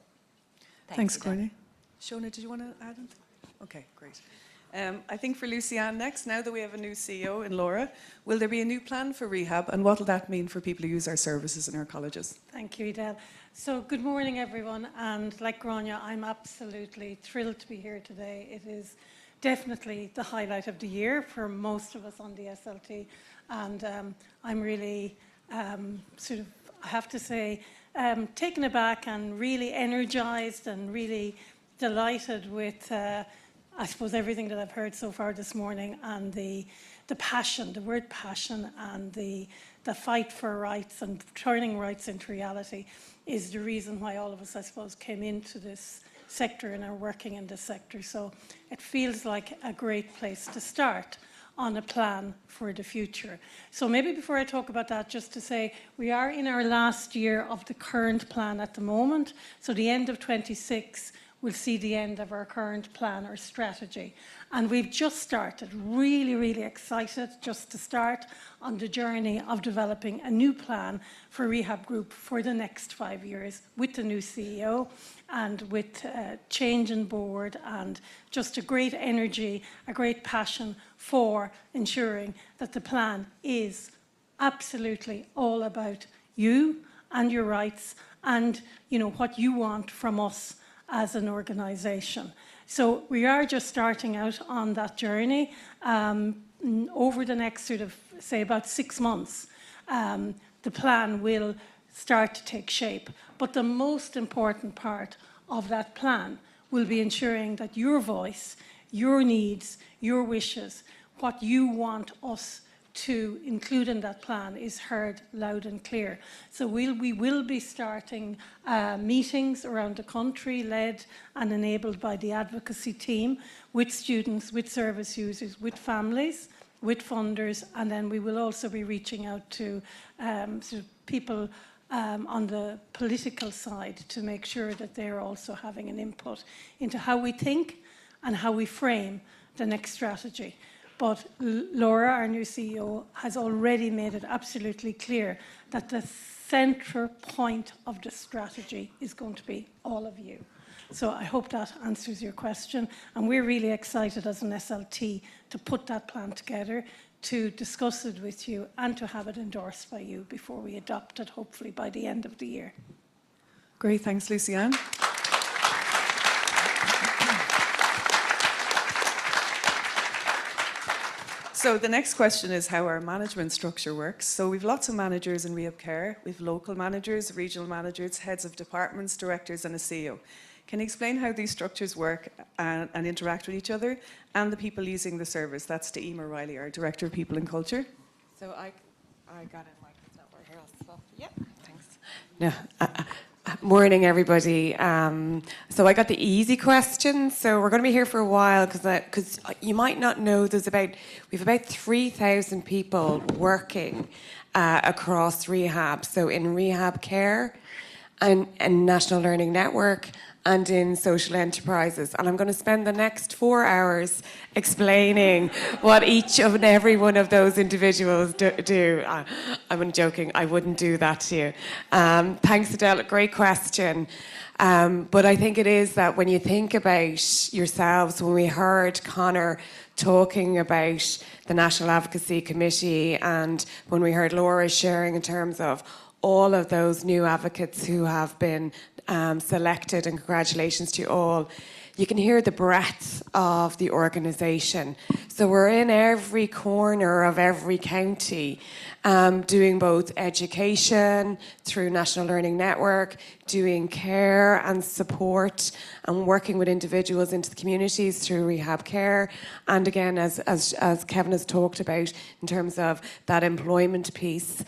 Thanks, Courtney. Shona, did you want to add anything? Okay, great. I think for Lucy-Anne next, now that we have a new CEO in Laura, will there be a new plan for rehab, and what will that mean for people who use our services in our colleges? Thank you, Edel. So good morning, everyone, and like Grania, I'm absolutely thrilled to be here today. It is definitely the highlight of the year for most of us on the SLT, and I'm really sort of, I have to say, taken aback and really energised and really delighted with I suppose everything that I've heard so far this morning, and the passion, the word passion, and the fight for rights and turning rights into reality is the reason why all of us, I suppose, came into this sector and are working in this sector. So it feels like a great place to start on a plan for the future. So maybe before I talk about that, just to say we are in our last year of the current plan at the moment. So the end of 26 we'll see the end of our current plan or strategy. And we've just started, really, really excited just to start on the journey of developing a new plan for Rehab Group for the next 5 years with the new CEO and with change in board and just a great energy, a great passion for ensuring that the plan is absolutely all about you and your rights and, you know, what you want from us as an organisation. So we are just starting out on that journey. Over the next sort of, say, about 6 months, the plan will start to take shape. But the most important part of that plan will be ensuring that your voice, your needs, your wishes, what you want us to include in that plan is heard loud and clear. So we will be starting meetings around the country led and enabled by the advocacy team with students, with service users, with families, with funders, and then we will also be reaching out to sort of people on the political side to make sure that they're also having an input into how we think and how we frame the next strategy. But Laura, our new CEO, has already made it absolutely clear that the central point of the strategy is going to be all of you. So I hope that answers your question. And we're really excited as an SLT to put that plan together, to discuss it with you and to have it endorsed by you before we adopt it, hopefully by the end of the year. Great, thanks, Lucy-Anne. So the next question is how our management structure works. So we've lots of managers in Rehab Care. We've local managers, regional managers, heads of departments, directors and a CEO. Can you explain how these structures work and interact with each other and the people using the service? That's to Emer Riley, our Director of People and Culture. So I got it, Mike. It's not right here. So, yeah, thanks. No, morning, everybody. So I got the easy question. So we're going to be here for a while because you might not know we've about 3,000 people working across rehab. So in rehab care and National Learning Network and in social enterprises. And I'm going to spend the next 4 hours explaining what each and every one of those individuals do. I'm joking, I wouldn't do that to you. Thanks, Adele, great question. But I think it is that when you think about yourselves, when we heard Conor talking about the National Advocacy Committee and when we heard Laura sharing in terms of all of those new advocates who have been selected, and congratulations to you all. You can hear the breadth of the organisation. So we're in every corner of every county, doing both education through National Learning Network, doing care and support, and working with individuals into the communities through rehab care. And again, as Kevin has talked about, in terms of that employment piece,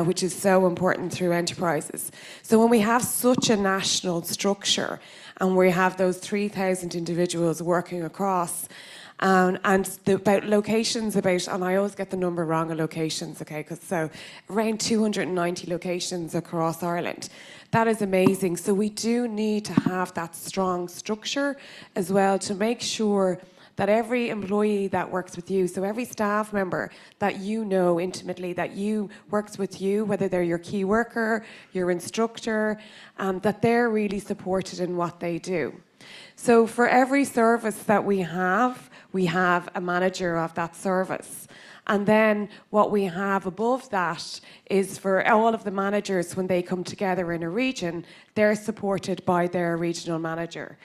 which is so important through enterprises. So when we have such a national structure, and we have those 3,000 individuals working across, about locations, and I always get the number wrong of locations, okay, so around 290 locations across Ireland. That is amazing. So we do need to have that strong structure as well to make sure that every employee that works with you, so every staff member that you know intimately, that works with you, whether they're your key worker, your instructor, that they're really supported in what they do. So for every service that we have a manager of that service. And then what we have above that is for all of the managers, when they come together in a region, they're supported by their regional manager.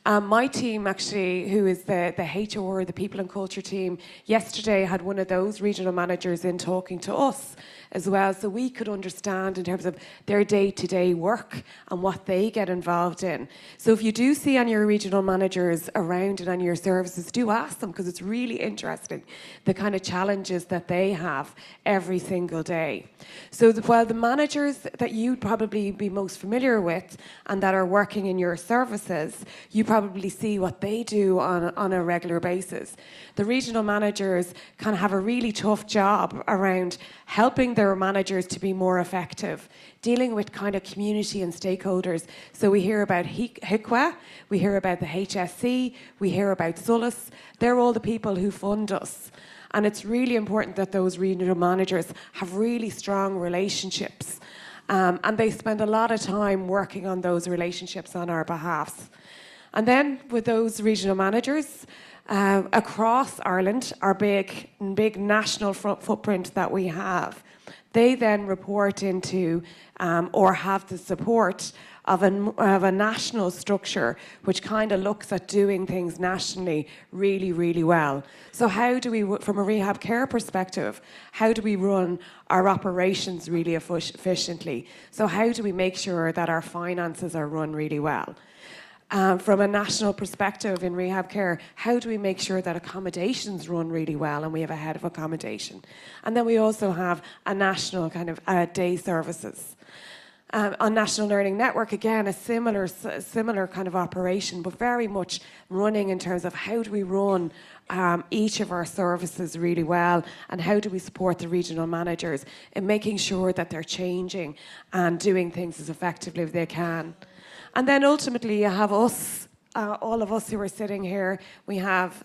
My team, actually, who is the HR, the People and Culture team, yesterday had one of those regional managers in talking to us as well, so we could understand in terms of their day-to-day work and what they get involved in. So if you do see any of your regional managers around and on your services, do ask them, because it's really interesting, the kind of challenges that they have every single day. So while the managers that you'd probably be most familiar with and that are working in your services, you probably see what they do on a regular basis. The regional managers kind of have a really tough job around helping their managers to be more effective, dealing with kind of community and stakeholders. So we hear about HICWA, we hear about the HSC, we hear about SOLAS. They're all the people who fund us. And it's really important that those regional managers have really strong relationships. And they spend a lot of time working on those relationships on our behalf. And then with those regional managers, across Ireland, our big national footprint that we have, they then report into or have the support of a national structure which kind of looks at doing things nationally really, really well. So how do we, from a rehab care perspective, how do we run our operations really efficiently? So how do we make sure that our finances are run really well? From a national perspective in rehab care, how do we make sure that accommodations run really well and we have a head of accommodation? And then we also have a national kind of day services. On National Learning Network, again, a similar kind of operation, but very much running in terms of how do we run each of our services really well, and how do we support the regional managers in making sure that they're changing and doing things as effectively as they can. And then ultimately you have us, all of us who are sitting here. We have,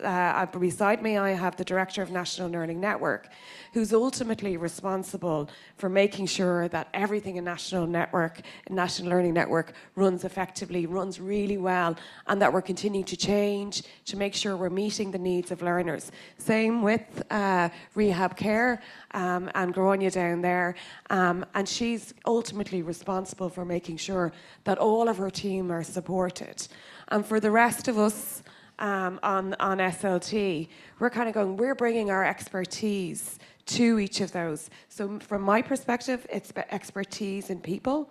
beside me, I have the Director of National Learning Network, who's ultimately responsible for making sure that everything in National Learning Network runs effectively, runs really well, and that we're continuing to change to make sure we're meeting the needs of learners. Same with rehab care and Gráinne down there. And she's ultimately responsible for making sure that all of her team are supported. And for the rest of us on SLT, we're kind of going, we're bringing our expertise to each of those. So from my perspective, it's expertise in people.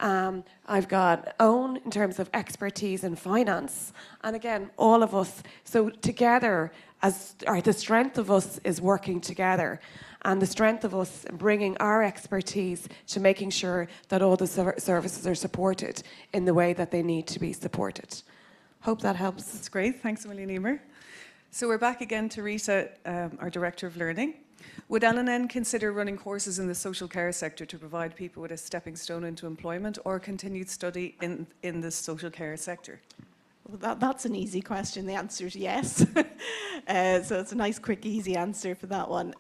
I've got Owen in terms of expertise in finance. And again, all of us, so together, the strength of us is working together. And the strength of us bringing our expertise to making sure that all the services are supported in the way that they need to be supported. Hope that helps. That's great. Thanks a million, Emer. So we're back again to Rita, our Director of Learning. Would LNN consider running courses in the social care sector to provide people with a stepping stone into employment or continued study in the social care sector? Well, that's an easy question. The answer is yes. So it's a nice, quick, easy answer for that one.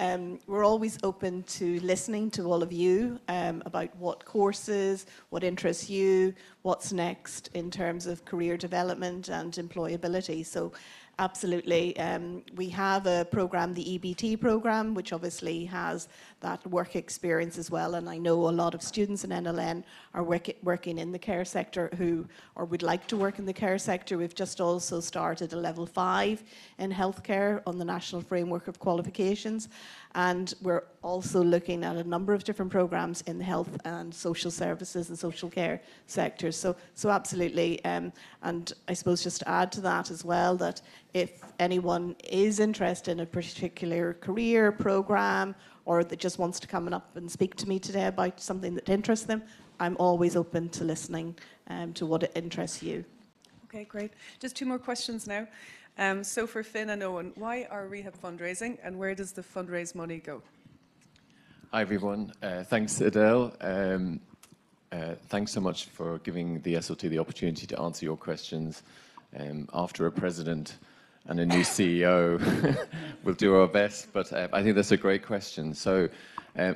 We're always open to listening to all of you about what courses, what interests you, what's next in terms of career development and employability. So absolutely. We have a program, the EBT program, which obviously has that work experience as well. And I know a lot of students in NLN are working in the care sector who would like to work in the care sector. We've just also started a level 5 in healthcare on the National Framework of Qualifications. And we're also looking at a number of different programs in the health and social services and social care sectors. So absolutely. And I suppose just to add to that as well, that if anyone is interested in a particular career program or that just wants to come up and speak to me today about something that interests them, I'm always open to listening to what interests you. Okay, great. Just 2 more questions now. So for Finn and Owen, why are rehab fundraising and where does the fundraise money go? Hi everyone, thanks Adele. Thanks so much for giving the SLT the opportunity to answer your questions. After a president and a new CEO, we'll do our best, but I think that's a great question. So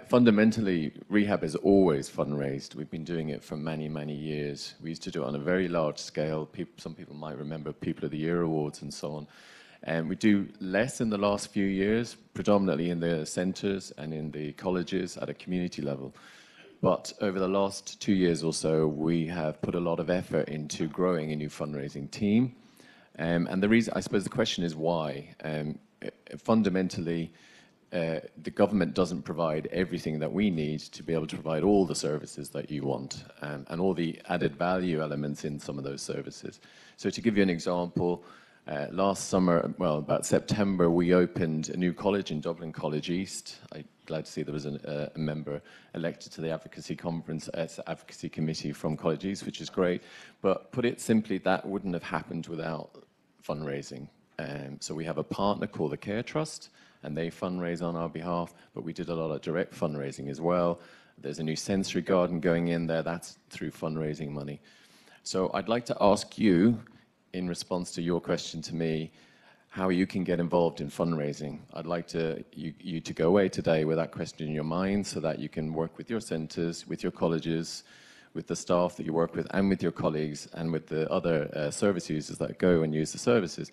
fundamentally, rehab is always fundraised. We've been doing it for many, many years. We used to do it on a very large scale. Some people might remember People of the Year awards and so on. And we do less in the last few years, predominantly in the centres and in the colleges at a community level. But over the last 2 years or so, we have put a lot of effort into growing a new fundraising team. And the reason, I suppose the question is why. Fundamentally, the government doesn't provide everything that we need to be able to provide all the services that you want and all the added value elements in some of those services. So to give you an example, last summer, well, about September, we opened a new college in Dublin College East. I'm glad to see there was a member elected to the advocacy conference, advocacy committee from College East, which is great. But put it simply, that wouldn't have happened without fundraising. So we have a partner called the Care Trust, and they fundraise on our behalf, but we did a lot of direct fundraising as well. There's a new sensory garden going in there, that's through fundraising money. So I'd like to ask you, in response to your question to me, how you can get involved in fundraising. I'd like you to go away today with that question in your mind so that you can work with your centres, with your colleges, with the staff that you work with, and with your colleagues, and with the other service users that go and use the services.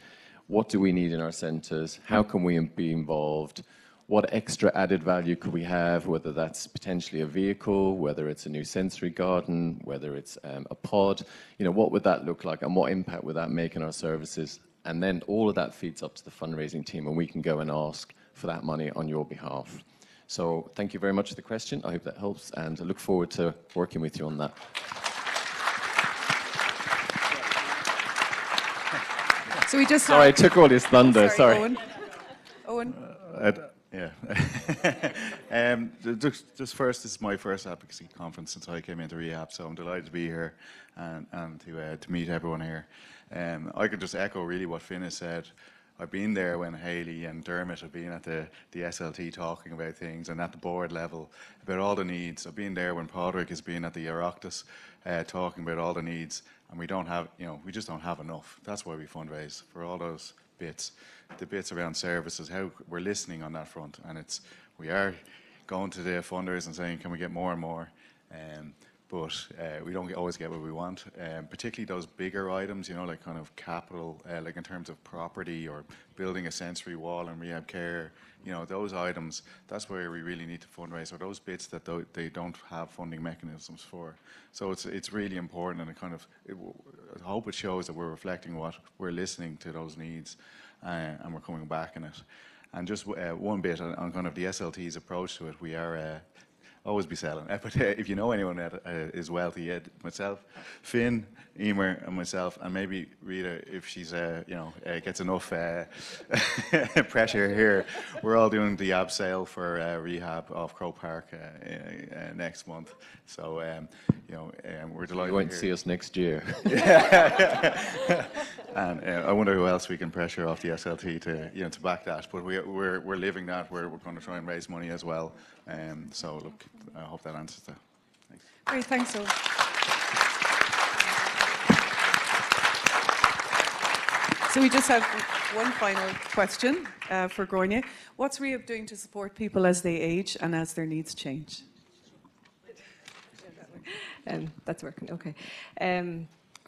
What do we need in our centres? How can we be involved? What extra added value could we have, whether that's potentially a vehicle, whether it's a new sensory garden, whether it's a pod? You know, what would that look like and what impact would that make in our services? And then all of that feeds up to the fundraising team and we can go and ask for that money on your behalf. So thank you very much for the question. I hope that helps and I look forward to working with you on that. So we just Sorry, I took all his thunder. Sorry. Owen. Yeah. Just first, this is my first advocacy conference since I came into rehab, so I'm delighted to be here and to meet everyone here. I could just echo really what Finn has said. I've been there when Hayley and Dermot have been at the SLT talking about things and at the board level about all the needs. I've been there when Padraig has been at the Oireachtas talking about all the needs, and we don't have, we just don't have enough. That's why we fundraise for all those bits, the bits around services, how we're listening on that front, and we are going to the funders and saying, can we get more and more? But we don't always get what we want, particularly those bigger items, like kind of capital, like in terms of property or building a sensory wall in rehab care, those items, that's where we really need to fundraise, or those bits that they don't have funding mechanisms for. So it's really important, and I hope it shows that we're reflecting what we're listening to those needs, and we're coming back in it. And just one bit on kind of the SLT's approach to it, we are always be selling. But if you know anyone that is wealthy, myself, Finn, Emer, and myself, and maybe Rita, if she's gets enough pressure here, we're all doing the ab sale for rehab off Crow Park next month. So we're delighted. You won't see us next year. And I wonder who else we can pressure off the SLT to back that. But we're living that. We're going to try and raise money as well. So look, I hope that answers that. Thanks. Great, thanks, Owen. So we just have one final question for Gráinne. What's Rehab doing to support people as they age and as their needs change? That's working, okay.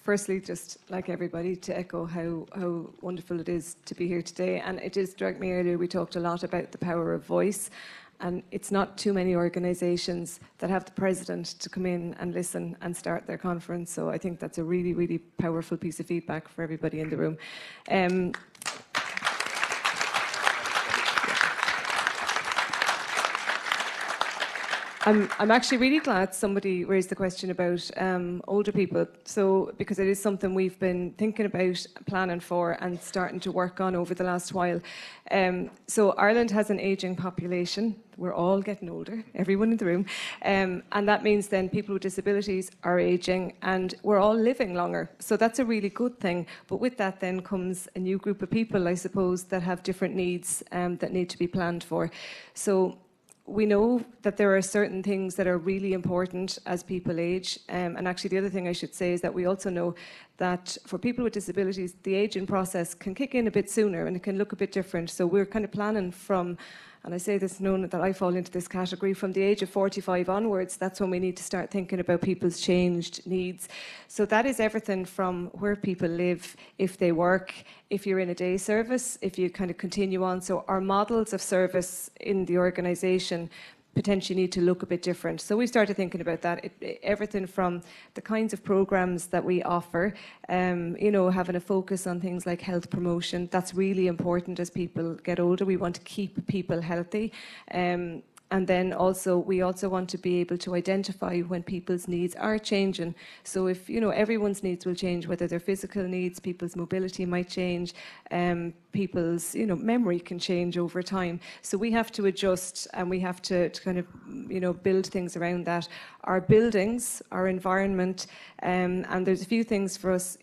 Firstly, just like everybody, to echo how wonderful it is to be here today. And it is struck me earlier, we talked a lot about the power of voice. And it's not too many organisations that have the president to come in and listen and start their conference. So I think that's a really, really powerful piece of feedback for everybody in the room. I'm actually really glad somebody raised the question about older people. So, because it is something we've been thinking about, planning for, and starting to work on over the last while. So, Ireland has an ageing population. We're all getting older, everyone in the room. And that means then people with disabilities are ageing and we're all living longer. So that's a really good thing. But with that then comes a new group of people, I suppose, that have different needs that need to be planned for. So we know that there are certain things that are really important as people age. And actually the other thing I should say is that we also know that for people with disabilities, the ageing process can kick in a bit sooner and it can look a bit different. So we're kind of planning from, and I say this knowing that I fall into this category, from the age of 45 onwards, that's when we need to start thinking about people's changed needs. So that is everything from where people live, if they work, if you're in a day service, if you kind of continue on. So our models of service in the organisation potentially need to look a bit different. So we started thinking about that. Everything from the kinds of programs that we offer, having a focus on things like health promotion. That's really important as people get older. We want to keep people healthy. And then also, we also want to be able to identify when people's needs are changing. So if, everyone's needs will change, whether they're physical needs, people's mobility might change, people's, memory can change over time. So we have to adjust and we have to kind of, build things around that. Our buildings, our environment, and there's a few things for us,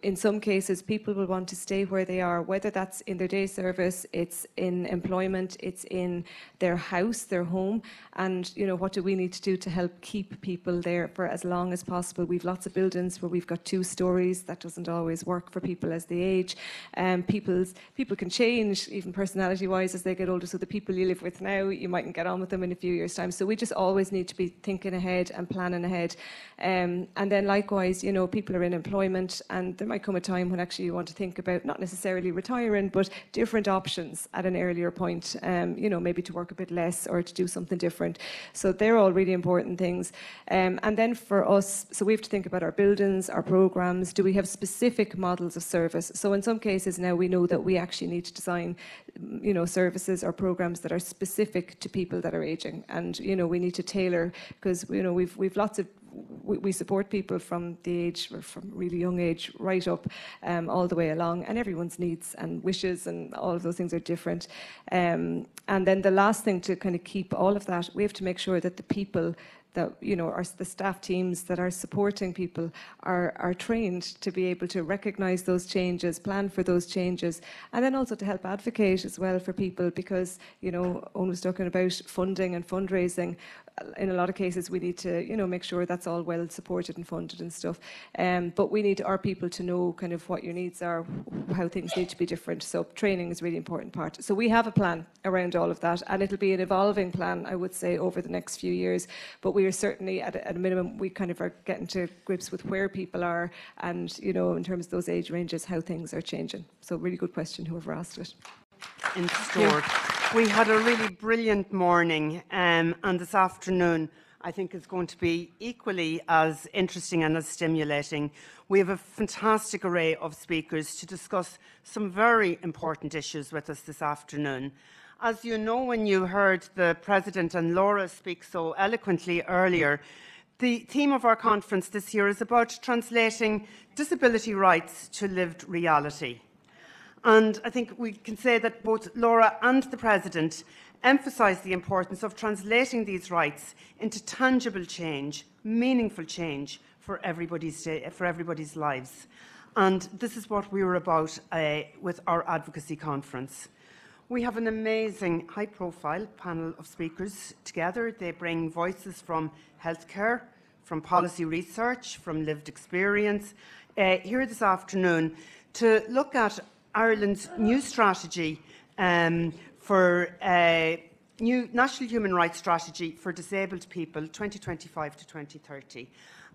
in some cases, people will want to stay where they are, whether that's in their day service, it's in employment, it's in their house, their home, and, what do we need to do to help keep people there for as long as possible? We've lots of buildings where we've got 2 stories. That doesn't always work for people as they age. People can change, even personality-wise, as they get older. So the people you live with now, you mightn't get on with them in a few years' time. So we just always need to be thinking ahead and planning ahead. And then likewise, people are in employment, and there might come a time when actually you want to think about not necessarily retiring, but different options at an earlier point, maybe to work a bit less or to do something different. So they're all really important things. And then for us, so we have to think about our buildings, our programs. Do we have specific models of service? So in some cases now we know that we actually need to design, services or programs that are specific to people that are aging. And, we need to tailor, because, we've lots of, we support people from the age, or from really young age, right up all the way along, and everyone's needs and wishes and all of those things are different. And then the last thing, to kind of keep all of that, we have to make sure that the people that, the staff teams that are supporting people are trained to be able to recognise those changes, plan for those changes, and then also to help advocate as well for people, because, Owen was talking about funding and fundraising. In a lot of cases, we need to, make sure that's all well supported and funded and stuff. But we need our people to know kind of what your needs are, how things need to be different. So training is a really important part. So we have a plan around all of that, and it'll be an evolving plan, I would say, over the next few years. But we are certainly, at a minimum, we kind of are getting to grips with where people are, and, in terms of those age ranges, how things are changing. So really good question, whoever asked it. In Stewart. We had a really brilliant morning, and this afternoon I think is going to be equally as interesting and as stimulating. We have a fantastic array of speakers to discuss some very important issues with us this afternoon. As you know, when you heard the President and Laura speak so eloquently earlier, the theme of our conference this year is about translating disability rights to lived reality. And I think we can say that both Laura and the President emphasise the importance of translating these rights into tangible change, meaningful change for everybody's lives. And this is what we were about with our advocacy conference. We have an amazing high-profile panel of speakers together. They bring voices from healthcare, from policy research, from lived experience, here this afternoon to look at Ireland's new strategy for new National Human Rights Strategy for Disabled People 2025 to 2030.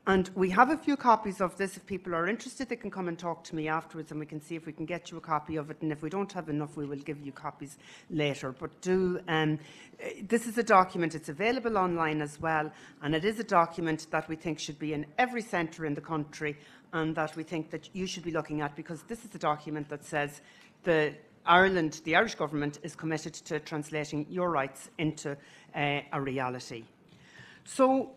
And we have a few copies of this. If people are interested, they can come and talk to me afterwards and we can see if we can get you a copy of it. And if we don't have enough, we will give you copies later. But this is a document, it's available online as well. And it is a document that we think should be in every centre in the country and that we think that you should be looking at, because this is a document that says the Irish government is committed to translating your rights into a reality. So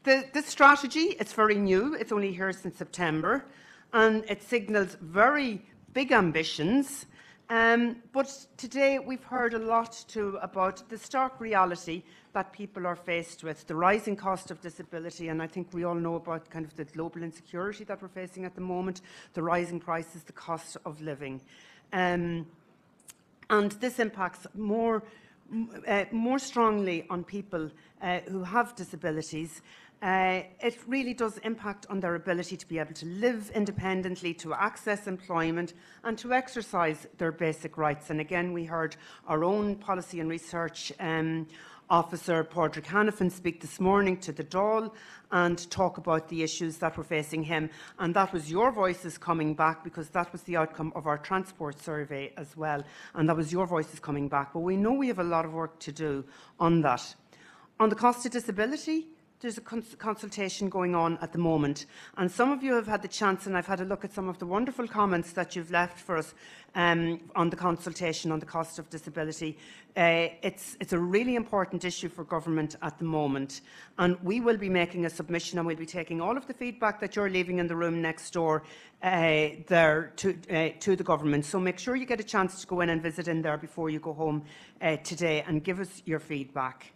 this strategy, it's very new, it's only here since September, and it signals very big ambitions. But today we've heard a lot too about the stark reality that people are faced with, the rising cost of disability, and I think we all know about kind of the global insecurity that we're facing at the moment, the rising prices, the cost of living. And this impacts more strongly on people who have disabilities. It really does impact on their ability to be able to live independently, to access employment and to exercise their basic rights. And again, we heard our own policy and research officer, Padraig Hanafin, speak this morning to the Dáil and talk about the issues that were facing him. And that was your voices coming back, because that was the outcome of our transport survey as well. And that was your voices coming back. But we know we have a lot of work to do on that. On the cost of disability, there's a consultation going on at the moment, and some of you have had the chance, and I've had a look at some of the wonderful comments that you've left for us on the consultation on the cost of disability. It's a really important issue for government at the moment, and we will be making a submission and we'll be taking all of the feedback that you're leaving in the room next door there to the government. So make sure you get a chance to go in and visit in there before you go home today and give us your feedback.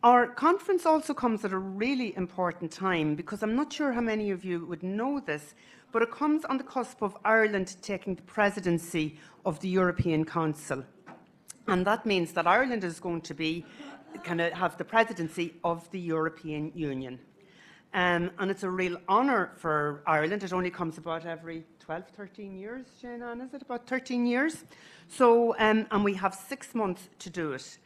Our conference also comes at a really important time, because I'm not sure how many of you would know this, but it comes on the cusp of Ireland taking the presidency of the European Council. And that means that Ireland is going to be have the presidency of the European Union. And it's a real honour for Ireland. It only comes about every 12, 13 years, Jane-Ann, is it? About 13 years. So, and we have 6 months to do it.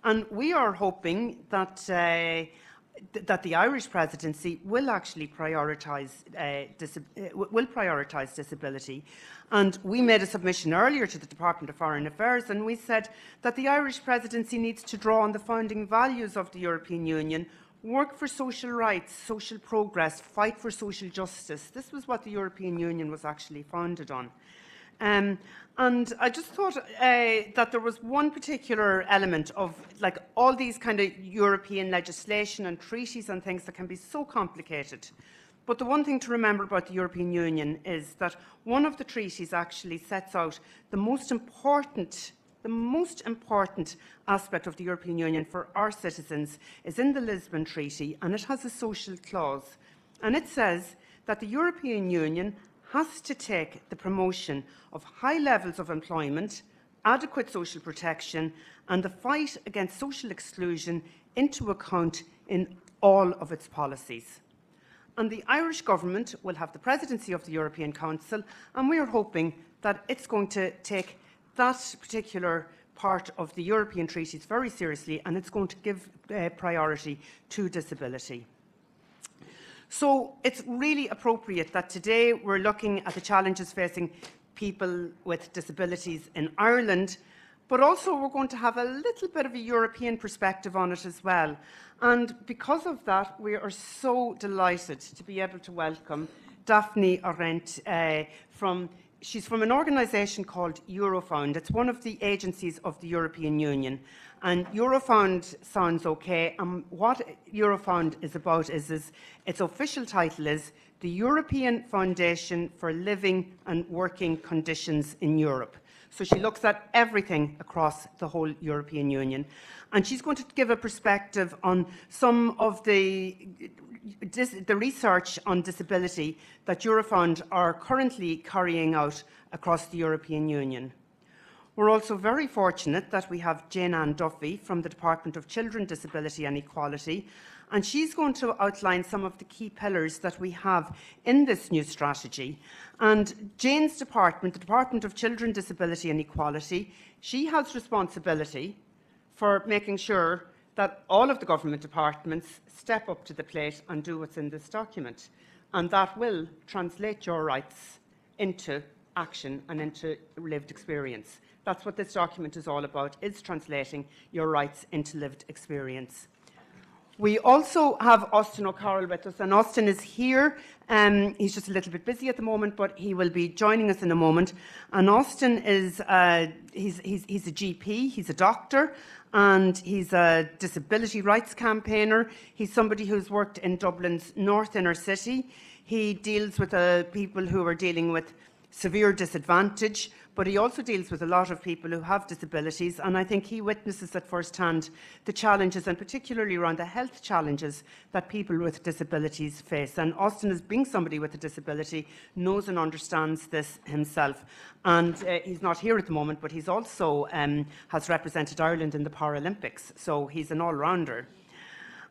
And we are hoping that the Irish presidency will actually prioritise disability. And we made a submission earlier to the Department of Foreign Affairs, and we said that the Irish presidency needs to draw on the founding values of the European Union, work for social rights, social progress, fight for social justice. This was what the European Union was actually founded on. And I just thought that there was one particular element of like all these kind of European legislation and treaties and things that can be so complicated. But the one thing to remember about the European Union is that one of the treaties actually sets out the most important aspect of the European Union for our citizens is in the Lisbon Treaty, and it has a social clause. And it says that the European Union has to take the promotion of high levels of employment, adequate social protection, and the fight against social exclusion into account in all of its policies. And the Irish government will have the presidency of the European Council, and we are hoping that it's going to take that particular part of the European treaties very seriously, and it's going to give priority to disability. So it's really appropriate that today we're looking at the challenges facing people with disabilities in Ireland, but also we're going to have a little bit of a European perspective on it as well. And because of that, we are so delighted to be able to welcome Daphne Arendt from she's from an organisation called Eurofound. It's one of the agencies of the European Union. And Eurofound sounds okay. What Eurofound is about is its official title is the European Foundation for Living and Working Conditions in Europe. So she looks at everything across the whole European Union. And she's going to give a perspective on some of the research on disability that Eurofound are currently carrying out across the European Union. We're also very fortunate that we have Jane Ann Duffy from the Department of Children, Disability and Equality, and she's going to outline some of the key pillars that we have in this new strategy. And Jane's department, the Department of Children, Disability and Equality, she has responsibility for making sure that all of the government departments step up to the plate and do what's in this document. And that will translate your rights into action and into lived experience. That's what this document is all about, is translating your rights into lived experience. We also have Austin O'Carroll with us, and Austin is here. He's just a little bit busy at the moment, but he will be joining us in a moment. And Austin is he's a GP, he's a doctor, and he's a disability rights campaigner. He's somebody who's worked in Dublin's North Inner City. He deals with people who are dealing with severe disadvantage, but he also deals with a lot of people who have disabilities, and I think he witnesses at first hand the challenges, and particularly around the health challenges that people with disabilities face. And Austin, as being somebody with a disability, knows and understands this himself. And he's not here at the moment, but he's also has represented Ireland in the Paralympics, so he's an all-rounder.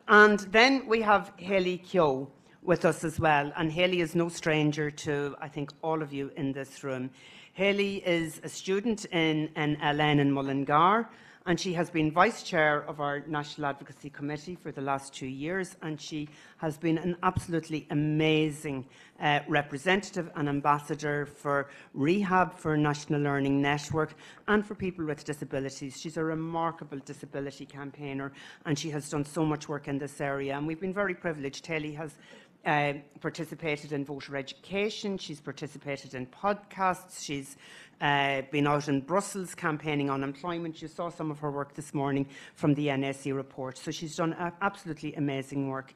And then we have Hayley Keogh with us as well, and Hayley is no stranger to, I think, all of you in this room. Hayley is a student in LN in Mullingar, and she has been Vice Chair of our National Advocacy Committee for the last 2 years, and she has been an absolutely amazing representative and ambassador for Rehab, for National Learning Network, and for people with disabilities. She's a remarkable disability campaigner, and she has done so much work in this area, and we've been very privileged. Hayley has participated in voter education, she's participated in podcasts, she's been out in Brussels campaigning on employment. You saw some of her work this morning from the NAC report, so she's done absolutely amazing work.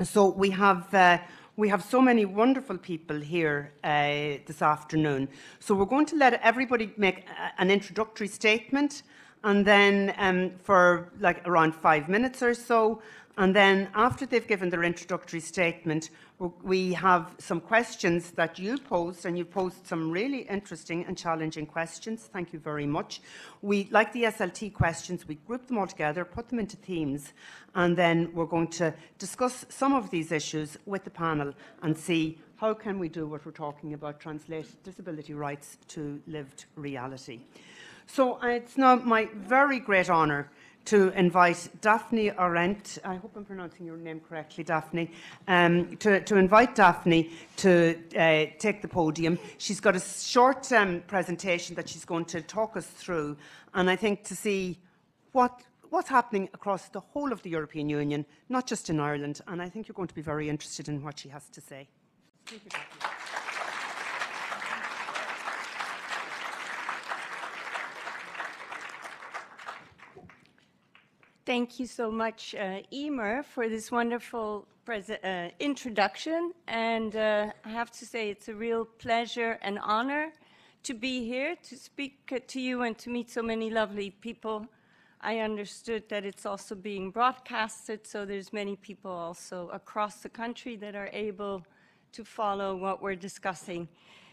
So we have so many wonderful people here this afternoon. So we're going to let everybody make an introductory statement, and then for like around 5 minutes or so. And then after they've given their introductory statement, we have some questions that you posed, and you posed some really interesting and challenging questions. Thank you very much. We, like the SLT questions, we grouped them all together, put them into themes, and then we're going to discuss some of these issues with the panel and see how can we do what we're talking about, translate disability rights to lived reality. So it's now my very great honour to invite Daphne Arendt, I hope I'm pronouncing your name correctly, Daphne, to invite Daphne to take the podium. She's got a short presentation that she's going to talk us through, and I think to see what's happening across the whole of the European Union, not just in Ireland, and I think you're going to be very interested in what she has to say. Thank you, Daphne. Thank you so much, Emer, for this wonderful introduction. And I have to say it's a real pleasure and honor to be here, to speak to you and to meet so many lovely people. I understood that it's also being broadcasted, so there's many people also across the country that are able to follow what we're discussing.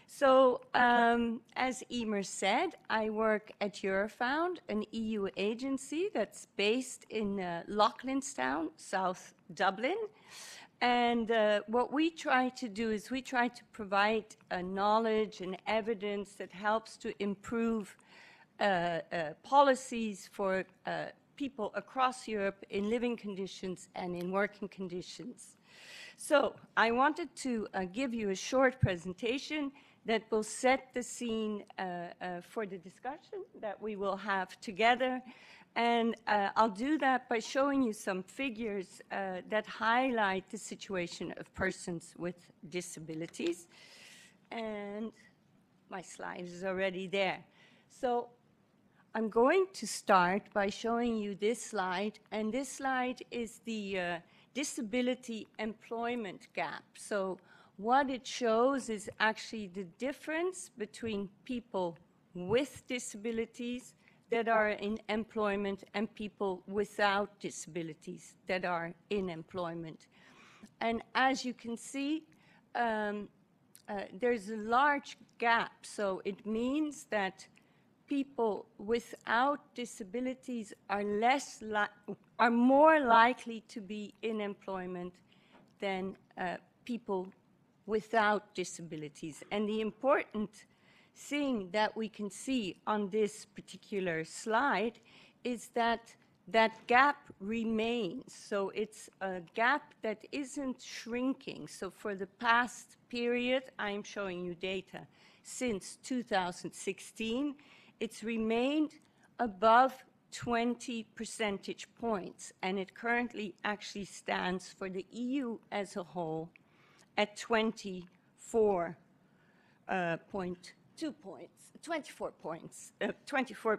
So, as Emer said, I work at Eurofound, an EU agency that's based in Loughlinstown, South Dublin. And what we try to do is we try to provide knowledge and evidence that helps to improve policies for people across Europe in living conditions and in working conditions. So, I wanted to give you a short presentation that will set the scene for the discussion that we will have together. And I'll do that by showing you some figures that highlight the situation of persons with disabilities. And my slide is already there. So I'm going to start by showing you this slide, and this slide is the disability employment gap. So what it shows is actually the difference between people with disabilities that are in employment and people without disabilities that are in employment. And as you can see, there's a large gap. So it means that people without disabilities are more likely to be in employment than people without disabilities. And the important thing that we can see on this particular slide is that that gap remains. So it's a gap that isn't shrinking. So for the past period, I'm showing you data since 2016, it's remained above 20 percentage points, and it currently actually stands for the EU as a whole at 24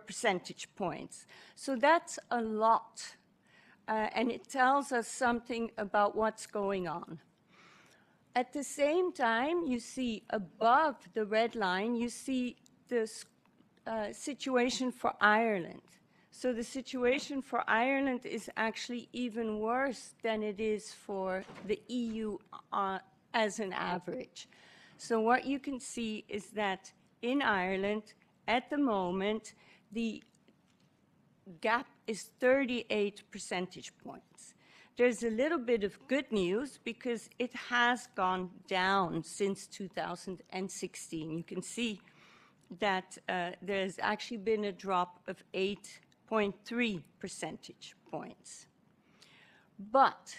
percentage points. So that's a lot, and it tells us something about what's going on. At the same time, you see above the red line, you see the situation for Ireland. So the situation for Ireland is actually even worse than it is for the EU as an average. So what you can see is that in Ireland, at the moment, the gap is 38 percentage points. There's a little bit of good news because it has gone down since 2016. You can see that there's actually been a drop of 8.3 percentage points. But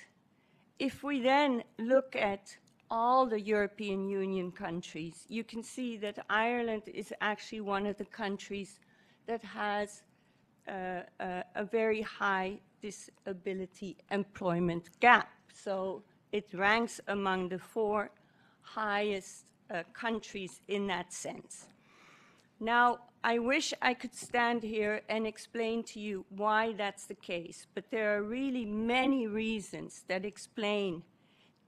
if we then look at all the European Union countries, you can see that Ireland is actually one of the countries that has a very high disability employment gap. So it ranks among the 4 highest countries in that sense. Now, I wish I could stand here and explain to you why that's the case, but there are really many reasons that explain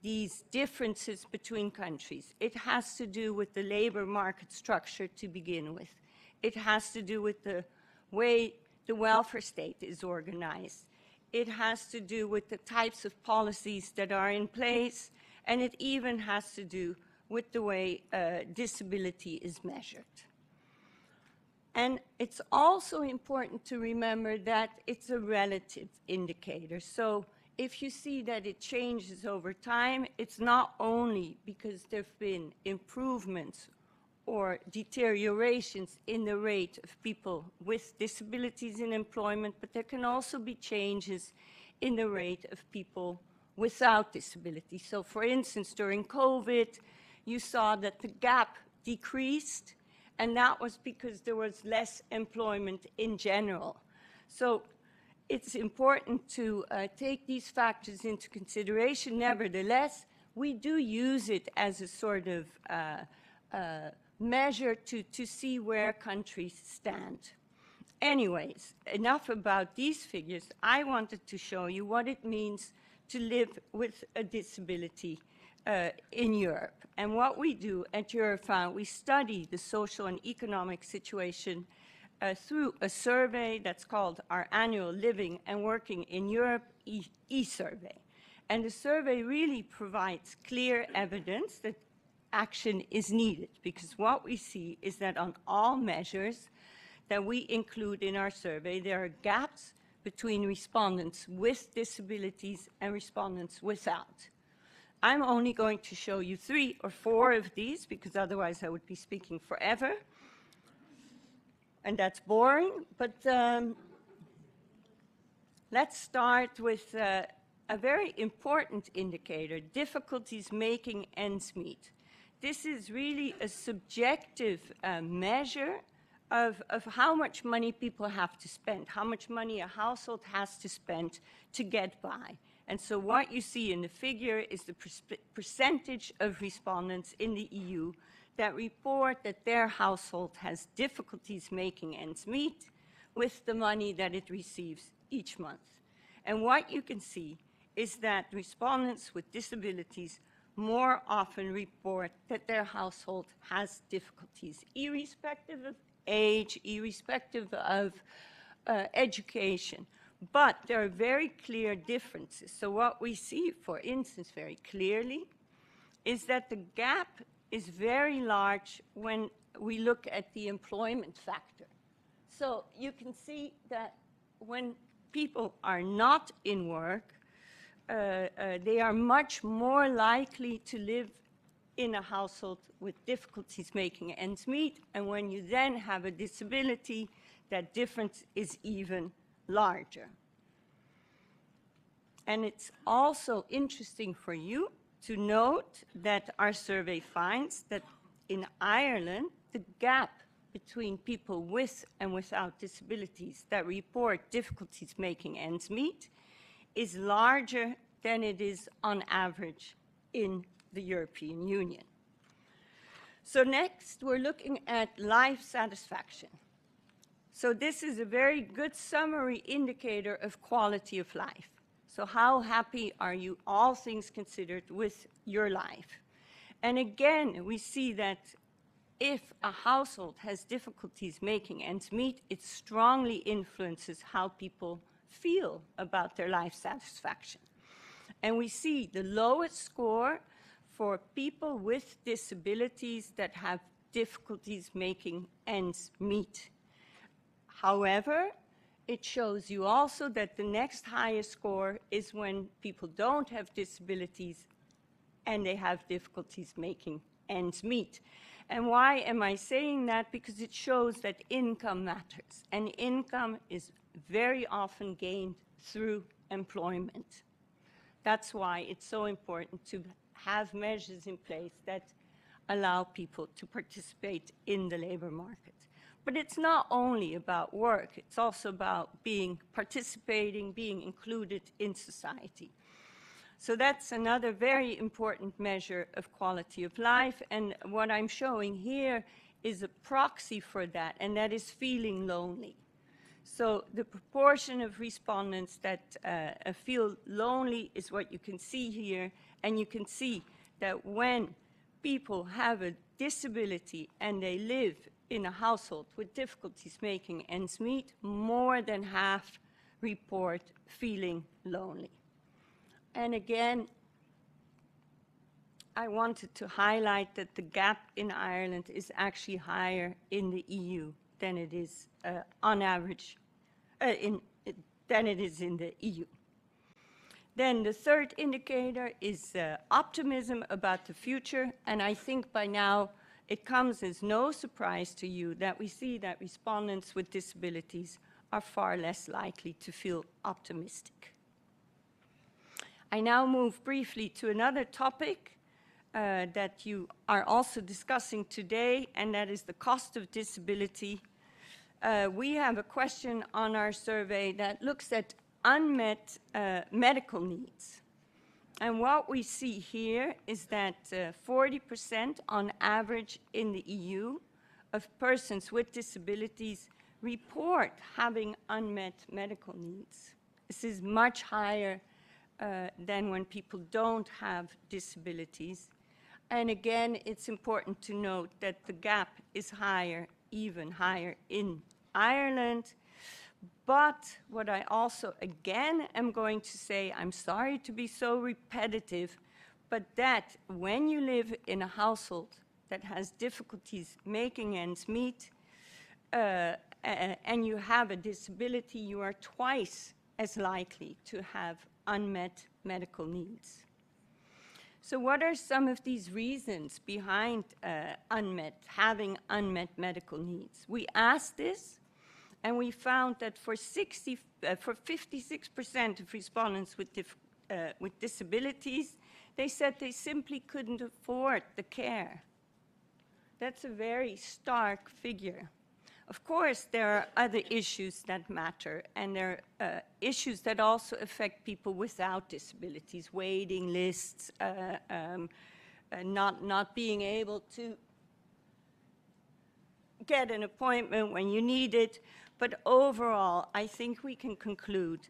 these differences between countries. It has to do with the labor market structure to begin with. It has to do with the way the welfare state is organized. It has to do with the types of policies that are in place, and it even has to do with the way disability is measured. And it's also important to remember that it's a relative indicator. So if you see that it changes over time, it's not only because there have been improvements or deteriorations in the rate of people with disabilities in employment, but there can also be changes in the rate of people without disabilities. So for instance, during COVID, you saw that the gap decreased, and that was because there was less employment in general. So it's important to take these factors into consideration. Nevertheless, we do use it as a sort of measure to see where countries stand. Anyways, enough about these figures. I wanted to show you what it means to live with a disability in Europe. And what we do at Eurofound, we study the social and economic situation through a survey that's called our annual Living and Working in Europe e-survey. And the survey really provides clear evidence that action is needed, because what we see is that on all measures that we include in our survey, there are gaps between respondents with disabilities and respondents without. I'm only going to show you 3 or 4 of these, because otherwise I would be speaking forever. And that's boring, but let's start with a very important indicator, difficulties making ends meet. This is really a subjective measure of how much money people have to spend, how much money a household has to spend to get by. And so what you see in the figure is the percentage of respondents in the EU that report that their household has difficulties making ends meet with the money that it receives each month. And what you can see is that respondents with disabilities more often report that their household has difficulties, irrespective of age, irrespective of education. But there are very clear differences. So what we see, for instance, very clearly, is that the gap is very large when we look at the employment factor. So you can see that when people are not in work, they are much more likely to live in a household with difficulties making ends meet, and when you then have a disability, that difference is even larger. And it's also interesting for you to note that our survey finds that in Ireland, the gap between people with and without disabilities that report difficulties making ends meet is larger than it is on average in the European Union. So next, we're looking at life satisfaction. So this is a very good summary indicator of quality of life. So how happy are you, all things considered, with your life? And again, we see that if a household has difficulties making ends meet, it strongly influences how people feel about their life satisfaction. And we see the lowest score for people with disabilities that have difficulties making ends meet. However, it shows you also that the next highest score is when people don't have disabilities and they have difficulties making ends meet. And why am I saying that? Because it shows that income matters, and income is very often gained through employment. That's why it's so important to have measures in place that allow people to participate in the labor market. But it's not only about work, it's also about participating, being included in society. So that's another very important measure of quality of life, and what I'm showing here is a proxy for that, and that is feeling lonely. So the proportion of respondents that feel lonely is what you can see here, and you can see that when people have a disability and they live in a household with difficulties making ends meet, more than half report feeling lonely. And again, I wanted to highlight that the gap in Ireland is actually higher in the EU than it is on average, than it is in the EU. Then the third indicator is optimism about the future, and I think by now it comes as no surprise to you that we see that respondents with disabilities are far less likely to feel optimistic. I now move briefly to another topic that you are also discussing today, and that is the cost of disability. We have a question on our survey that looks at unmet medical needs. And what we see here is that 40% on average in the EU of persons with disabilities report having unmet medical needs. This is much higher than when people don't have disabilities. And again, it's important to note that the gap is higher, even higher in Ireland. But what I also, again, am going to say, I'm sorry to be so repetitive, but that when you live in a household that has difficulties making ends meet, and you have a disability, you are twice as likely to have unmet medical needs. So what are some of these reasons behind having unmet medical needs? We asked this, and we found that for 56% of respondents with disabilities, they said they simply couldn't afford the care. That's a very stark figure. Of course, there are other issues that matter, and there are issues that also affect people without disabilities, waiting lists, not being able to get an appointment when you need it. But overall, I think we can conclude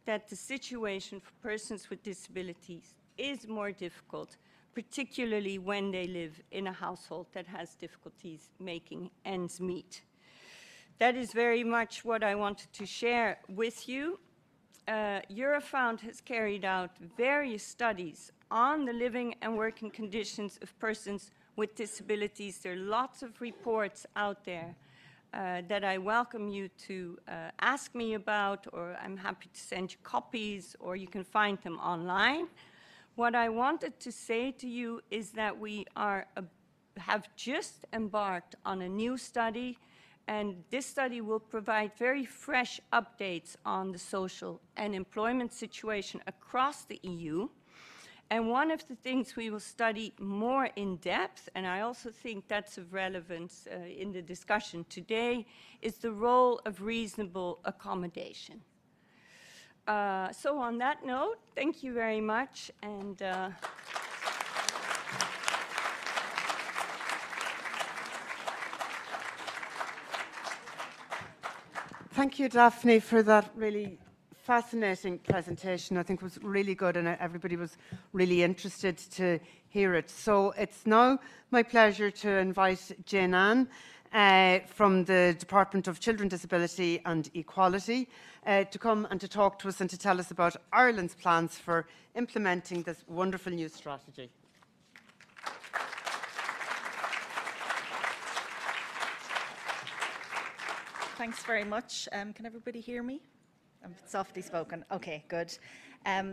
that the situation for persons with disabilities is more difficult, particularly when they live in a household that has difficulties making ends meet. That is very much what I wanted to share with you. Eurofound has carried out various studies on the living and working conditions of persons with disabilities. There are lots of reports out there that I welcome you to ask me about, or I'm happy to send you copies, or you can find them online. What I wanted to say to you is that we have just embarked on a new study, and this study will provide very fresh updates on the social and employment situation across the EU. And one of the things we will study more in depth, and I also think that's of relevance in the discussion today, is the role of reasonable accommodation. So on that note, thank you very much. And Thank you, Daphne, for that really fascinating presentation. I think it was really good, and everybody was really interested to hear it. So it's now my pleasure to invite Jane Ann from the Department of Children, Disability and Equality to come and to talk to us and to tell us about Ireland's plans for implementing this wonderful new strategy. Thanks very much. Can everybody hear me? I'm softly spoken. Okay, good.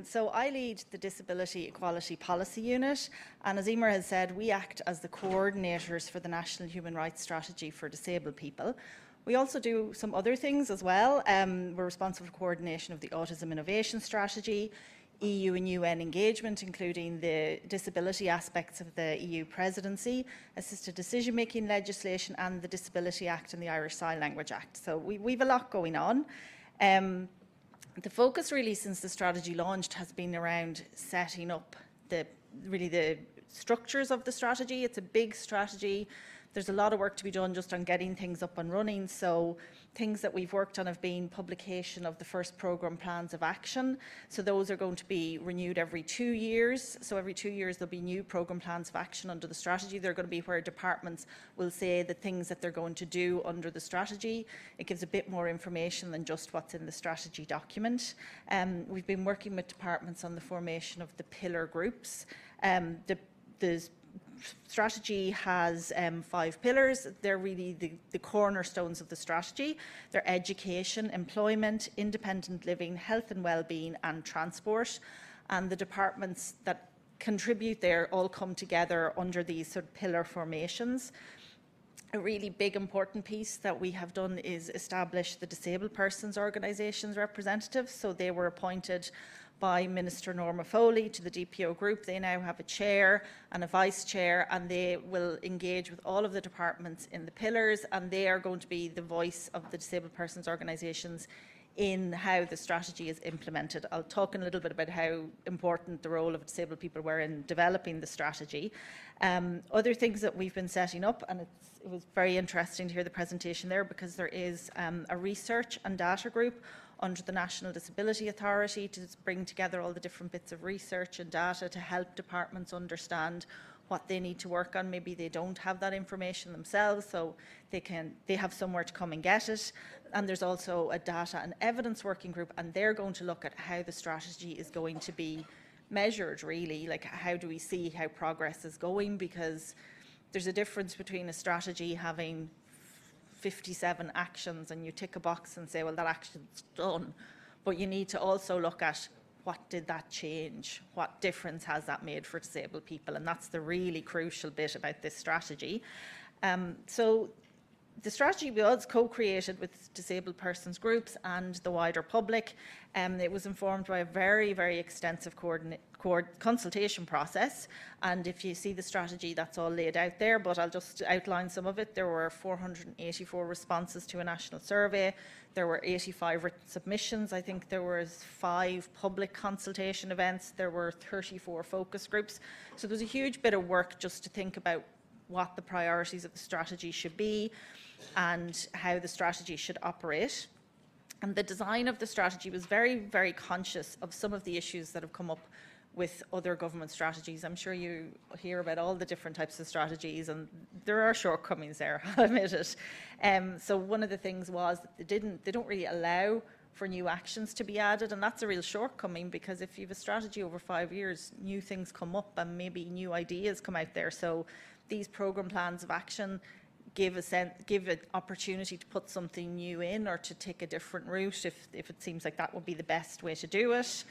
So I lead the Disability Equality Policy Unit, and as Emer has said, we act as the coordinators for the National Human Rights Strategy for Disabled People. We also do some other things as well. We're responsible for coordination of the Autism Innovation Strategy, EU and UN engagement, including the disability aspects of the EU presidency, assisted decision-making legislation, and the Disability Act and the Irish Sign Language Act. So we've a lot going on. The focus really since the strategy launched has been around setting up the structures of the strategy. It's a big strategy. There's a lot of work to be done just on getting things up and running. So things that we've worked on have been publication of the first programme plans of action. So those are going to be renewed every 2 years. So every 2 years there'll be new programme plans of action under the strategy. They're going to be where departments will say the things that they're going to do under the strategy. It gives a bit more information than just what's in the strategy document. We've been working with departments on the formation of the pillar groups. The strategy has 5 pillars. They're really the cornerstones of the strategy. They're education, employment, independent living, health and well-being, and transport. And the departments that contribute there all come together under these sort of pillar formations. A really big important piece that we have done is establish the disabled persons organisations representatives. So they were appointed by Minister Norma Foley to the DPO group. They now have a chair and a vice chair, and they will engage with all of the departments in the pillars, and they are going to be the voice of the disabled persons organisations in how the strategy is implemented. I'll talk a little bit about how important the role of disabled people were in developing the strategy. Other things that we've been setting up, and it was very interesting to hear the presentation there, because there is a research and data group under the National Disability Authority to bring together all the different bits of research and data to help departments understand what they need to work on. Maybe they don't have that information themselves, so they have somewhere to come and get it. And there's also a data and evidence working group, and they're going to look at how the strategy is going to be measured, really. Like, how do we see how progress is going? Because there's a difference between a strategy having 57 actions and you tick a box and say, well, that action's done. But you need to also look at what did that change? What difference has that made for disabled people? And that's the really crucial bit about this strategy. So the strategy was co-created with disabled persons groups and the wider public. It was informed by a very, very extensive consultation process. And if you see the strategy, that's all laid out there, but I'll just outline some of it. There were 484 responses to a national survey. There were 85 written submissions. I think there was 5 public consultation events. There were 34 focus groups. So there was a huge bit of work just to think about what the priorities of the strategy should be and how the strategy should operate. And the design of the strategy was very, very conscious of some of the issues that have come up with other government strategies. I'm sure you hear about all the different types of strategies, and there are shortcomings there, I'll admit it. So one of the things was that they don't really allow for new actions to be added, and that's a real shortcoming, because if you have a strategy over 5 years, new things come up and maybe new ideas come out there. So these programme plans of action give an opportunity to put something new in or to take a different route if it seems like that would be the best way to do it.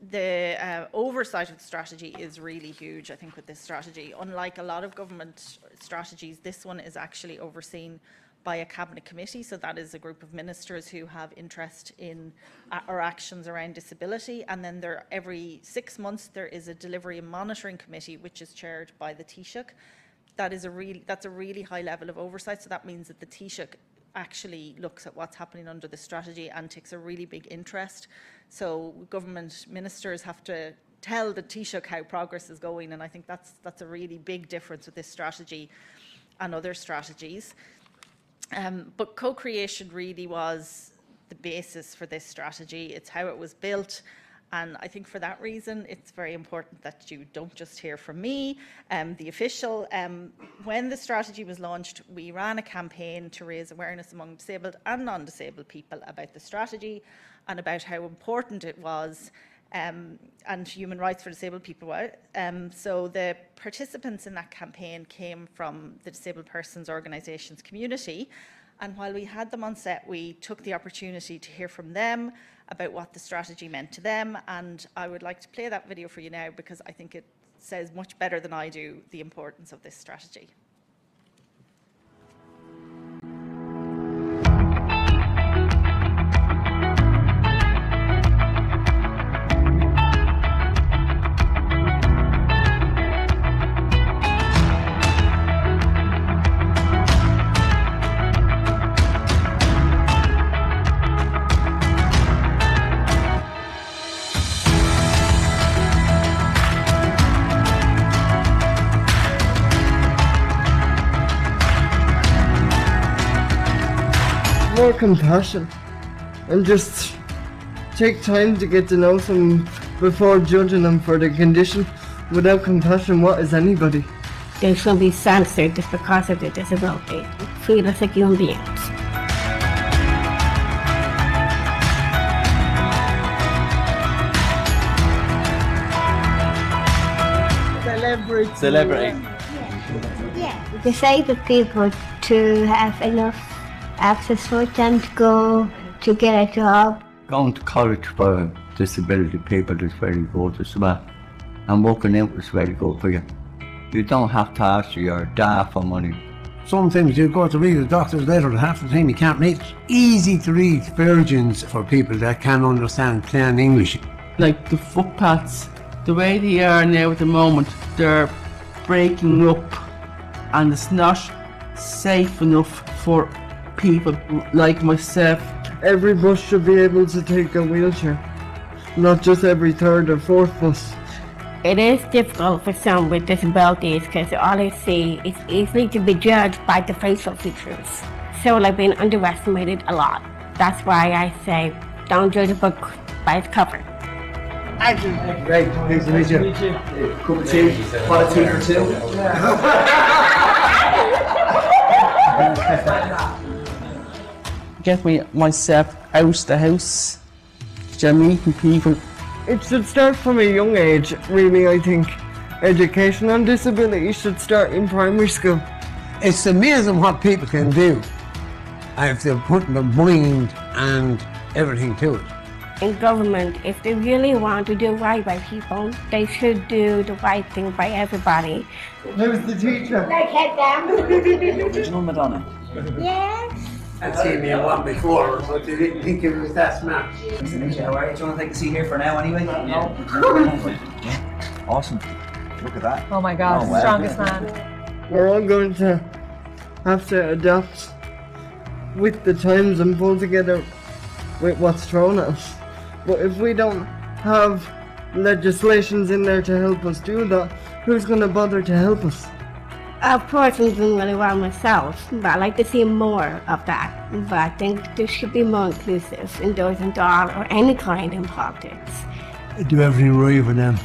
The oversight of the strategy is really huge, I think, with this strategy. Unlike a lot of government strategies, this one is actually overseen by a cabinet committee. So that is a group of ministers who have interest in our actions around disability. And then every 6 months, there is a delivery and monitoring committee, which is chaired by the Taoiseach. That's a really high level of oversight. So that means that the Taoiseach actually looks at what's happening under the strategy and takes a really big interest. So government ministers have to tell the Taoiseach how progress is going, and I think that's a really big difference with this strategy and other strategies. But co-creation really was the basis for this strategy. It's how it was built. And I think for that reason, it's very important that you don't just hear from me, the official. When the strategy was launched, we ran a campaign to raise awareness among disabled and non-disabled people about the strategy and about how important it was, and human rights for disabled people. So the participants in that campaign came from the disabled persons organisations community. And while we had them on set, we took the opportunity to hear from them about what the strategy meant to them. And I would like to play that video for you now, because I think it says much better than I do the importance of this strategy. More compassion and just take time to get to know someone before judging them for their condition. Without compassion, what is anybody? They shouldn't be censored just because of their disability. Treat us like human beings. Celebrity. Yeah. Disabled people to have enough access for them to go to get a job. Going to college for disability people is very good as well, and working out is very good for you. You don't have to ask your dad for money. Some things you go to read the doctor's letter, half the time you can't read. Easy to read versions for people that can understand plain English. Like the footpaths, the way they are now at the moment, they're breaking up, and it's not safe enough for people like myself. Every bus should be able to take a wheelchair, not just every third or fourth bus. It is difficult for some with disabilities because all they see is easily to be judged by the facial features. So they've been underestimated a lot. That's why I say don't judge a book by its cover. Great, nice to meet you. Cup of tea, pot of tea for two. Get myself out the house, to meeting people. It should start from a young age, really, I think. Education on disability should start in primary school. It's amazing what people can do if they're putting their mind and everything to it. In government, if they really want to do right by people, they should do the right thing by everybody. Who's the teacher? Like head down. Original Madonna. Yes. I'd seen me one before, but they didn't think it was that smart. Nice to meet you. How are you? Do you want to take a seat here for now anyway? No. Yeah. Awesome. Look at that. Oh my God, wow. strongest man. We're all going to have to adapt with the times and pull together with what's thrown at us. But if we don't have legislations in there to help us do that, who's going to bother to help us? Of course, I'm doing really well myself, but I'd like to see more of that. But I think there should be more inclusive in those and all or any kind in politics. Do everything right for them.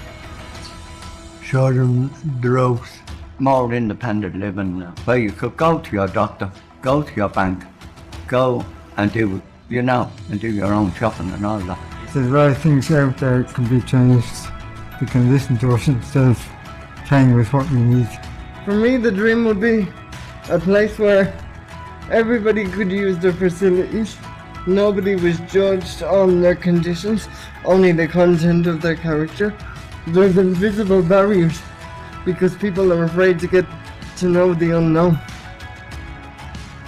Show them the ropes. More independent living, where you could go to your doctor, go to your bank, go and do, and do your own shopping and all that. There's a lot of things out there that can be changed. We can listen to us instead of playing with what we need. For me, the dream would be a place where everybody could use their facilities. Nobody was judged on their conditions, only the content of their character. There's invisible barriers because people are afraid to get to know the unknown.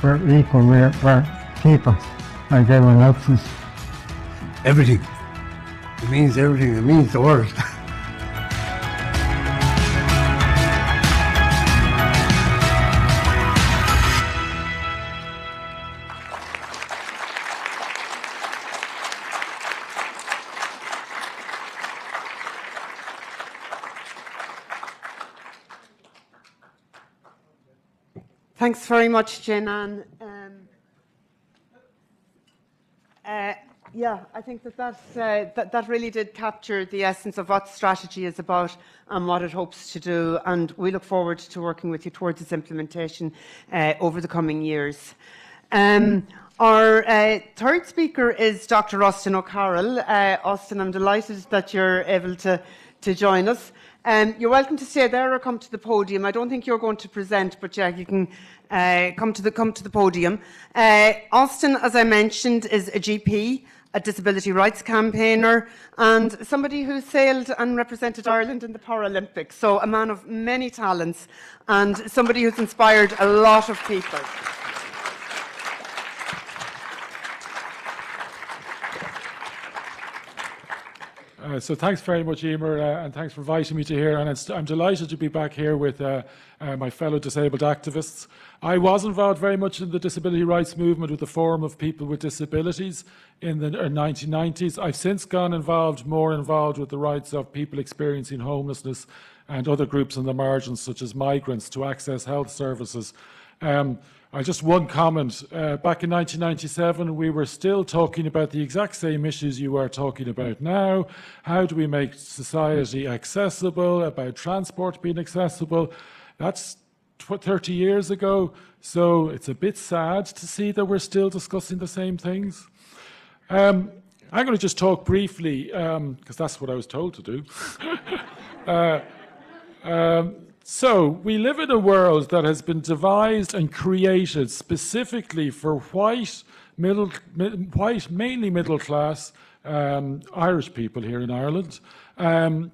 We're equal, we're people, like everyone else is. Everything. It means everything. It means the world. Thanks very much, Jenan. Yeah, I think that really did capture the essence of what strategy is about and what it hopes to do, and we look forward to working with you towards its implementation over the coming years. Our third speaker is Dr. Austin O'Carroll. Austin, I'm delighted that you're able to join us. You're welcome to stay there or come to the podium. I don't think you're going to present, but yeah, you can come to the podium. Austin, as I mentioned, is a GP, a disability rights campaigner, and somebody who sailed and represented Ireland in the Paralympics. So a man of many talents and somebody who's inspired a lot of people. So thanks very much, Emer, and thanks for inviting me to here. And I'm delighted to be back here with my fellow disabled activists. I was involved very much in the disability rights movement with the Forum of People with Disabilities in the 1990s. I've since gone more involved with the rights of people experiencing homelessness and other groups on the margins, such as migrants, to access health services. Just one comment. Back in 1997, we were still talking about the exact same issues you are talking about now. How do we make society accessible, about transport being accessible? That's 30 years ago, so it's a bit sad to see that we're still discussing the same things. I'm going to just talk briefly, because that's what I was told to do. So we live in a world that has been devised and created specifically for white, mainly middle class Irish people here in Ireland, and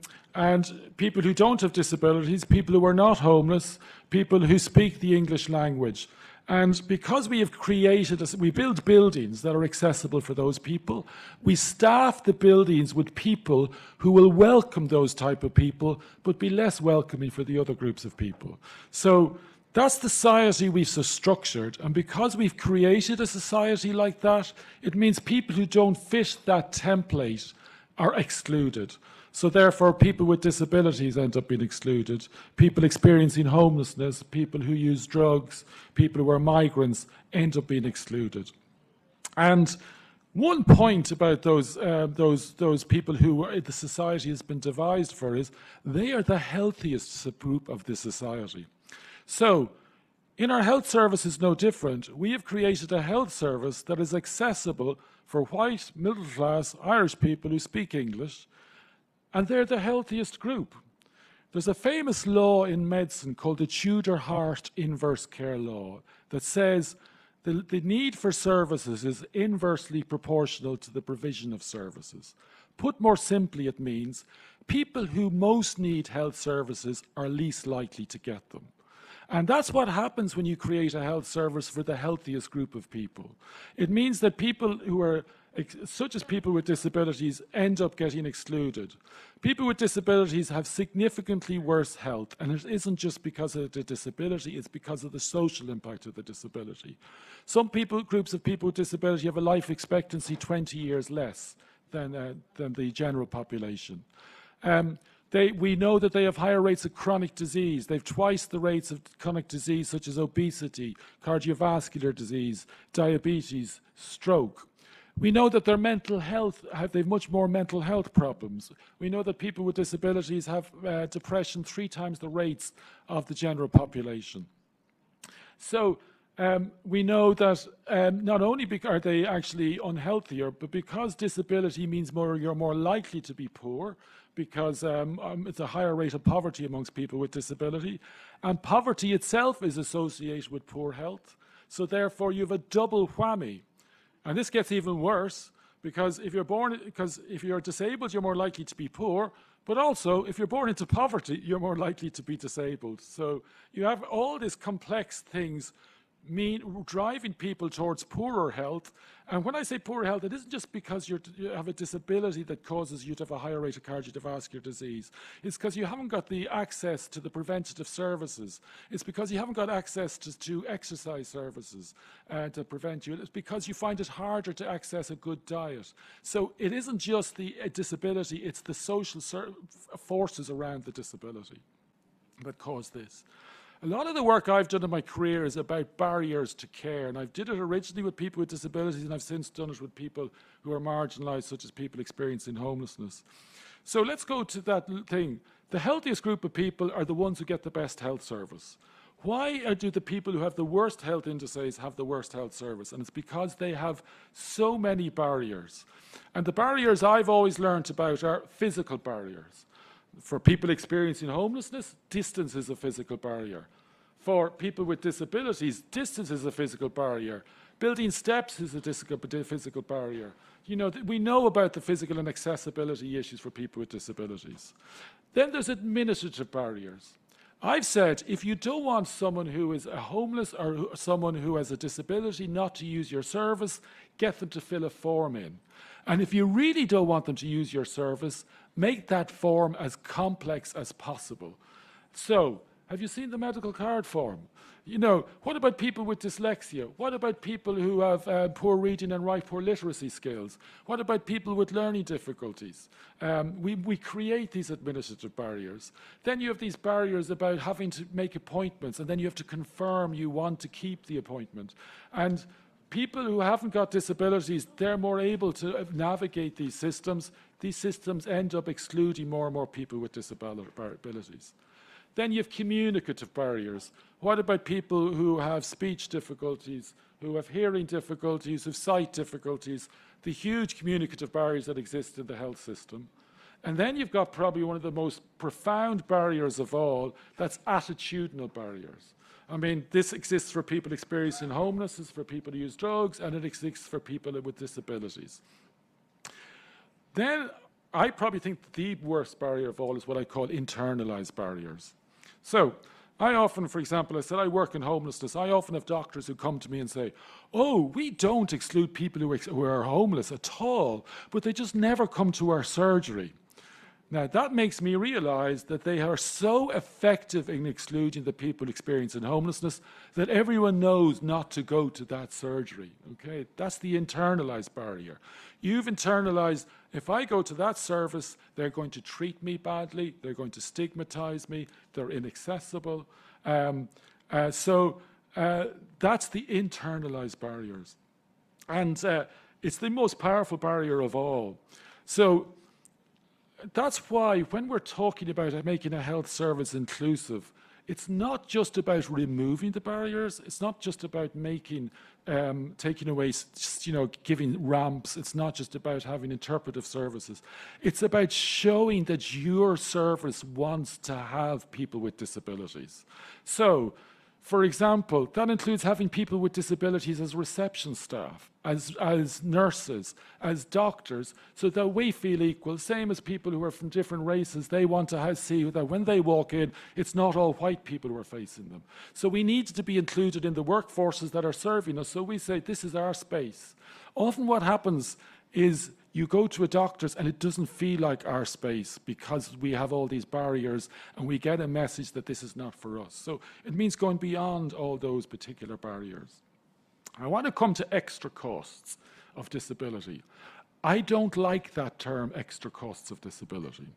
people who don't have disabilities, people who are not homeless, people who speak the English language. And because we have created, we build buildings that are accessible for those people, we staff the buildings with people who will welcome those type of people, but be less welcoming for the other groups of people. So that's the society we've so structured. And because we've created a society like that, it means people who don't fit that template are excluded. So therefore, people with disabilities end up being excluded. People experiencing homelessness, people who use drugs, people who are migrants end up being excluded. And one point about those people who the society has been devised for is they are the healthiest group of the society. So in our health service is no different. We have created a health service that is accessible for white, middle-class Irish people who speak English, and they're the healthiest group. There's a famous law in medicine called the Tudor-Hart inverse care law that says the need for services is inversely proportional to the provision of services. Put more simply, it means people who most need health services are least likely to get them. And that's what happens when you create a health service for the healthiest group of people. It means that people who are such as people with disabilities end up getting excluded. People with disabilities have significantly worse health, and it isn't just because of the disability, it's because of the social impact of the disability. Some groups of people with disability have a life expectancy 20 years less than the general population. We know that they have higher rates of chronic disease. They've twice the rates of chronic disease such as obesity, cardiovascular disease, diabetes, stroke. We know that their mental health, they've much more mental health problems. We know that people with disabilities have depression 3 times the rates of the general population. So we know that not only are they actually unhealthier, but because disability means you're more likely to be poor, because it's a higher rate of poverty amongst people with disability. And poverty itself is associated with poor health. So therefore, you have a double whammy. And this gets even worse, because if you're disabled, you're more likely to be poor. But also, if you're born into poverty, you're more likely to be disabled. So you have all these complex things driving people towards poorer health. And when I say poorer health, it isn't just because you have a disability that causes you to have a higher rate of cardiovascular disease. It's because you haven't got the access to the preventative services. It's because you haven't got access to exercise services to prevent you. It's because you find it harder to access a good diet. So it isn't just the disability, it's the social forces around the disability that cause this. A lot of the work I've done in my career is about barriers to care, and I did it originally with people with disabilities, and I've since done it with people who are marginalised, such as people experiencing homelessness. So let's go to that thing. The healthiest group of people are the ones who get the best health service. Why do the people who have the worst health indices have the worst health service? And it's because they have so many barriers. And the barriers I've always learned about are physical barriers. For people experiencing homelessness, distance is a physical barrier. For people with disabilities, distance is a physical barrier. Building steps is a physical barrier. You know, we know about the physical and accessibility issues for people with disabilities. Then there's administrative barriers. I've said, if you don't want someone who is homeless or someone who has a disability not to use your service, get them to fill a form in. And if you really don't want them to use your service, make that form as complex as possible. So, have you seen the medical card form? You know, what about people with dyslexia? What about people who have poor reading and poor literacy skills? What about people with learning difficulties? We create these administrative barriers. Then you have these barriers about having to make appointments, and then you have to confirm you want to keep the appointment. And people who haven't got disabilities, they're more able to navigate these systems. These systems end up excluding more and more people with disabilities. Then you have communicative barriers. What about people who have speech difficulties, who have hearing difficulties, who have sight difficulties, the huge communicative barriers that exist in the health system? And then you've got probably one of the most profound barriers of all, that's attitudinal barriers. I mean, this exists for people experiencing homelessness, for people who use drugs, and it exists for people with disabilities. Then I probably think the worst barrier of all is what I call internalized barriers. So I often, for example, I said I work in homelessness. I often have doctors who come to me and say, oh, we don't exclude people who are homeless at all, but they just never come to our surgery. Now, that makes me realize that they are so effective in excluding the people experiencing homelessness that everyone knows not to go to that surgery. Okay, that's the internalized barrier. You've internalized, if I go to that service, they're going to treat me badly, they're going to stigmatize me, they're inaccessible. That's the internalized barriers. And it's the most powerful barrier of all. So that's why when we're talking about making a health service inclusive, it's not just about removing the barriers. It's not just about making, taking away, giving ramps. It's not just about having interpretive services. It's about showing that your service wants to have people with disabilities. So, for example, that includes having people with disabilities as reception staff, as nurses, as doctors, so that we feel equal. Same as people who are from different races, they want to see that when they walk in, it's not all white people who are facing them. So we need to be included in the workforces that are serving us. So we say, this is our space. Often what happens is you go to a doctor's and it doesn't feel like our space because we have all these barriers and we get a message that this is not for us. So it means going beyond all those particular barriers. I want to come to extra costs of disability. I don't like that term, extra costs of disability.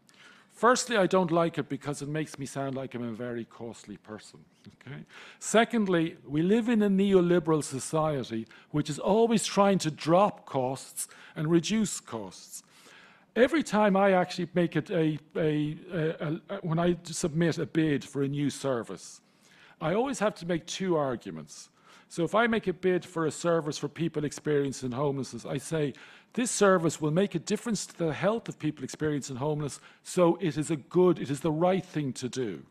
Firstly, I don't like it because it makes me sound like I'm a very costly person. Okay? Secondly, we live in a neoliberal society which is always trying to drop costs and reduce costs. Every time I actually make it when I submit a bid for a new service, I always have to make two arguments. So if I make a bid for a service for people experiencing homelessness, I say, this service will make a difference to the health of people experiencing homelessness, so it is the right thing to do.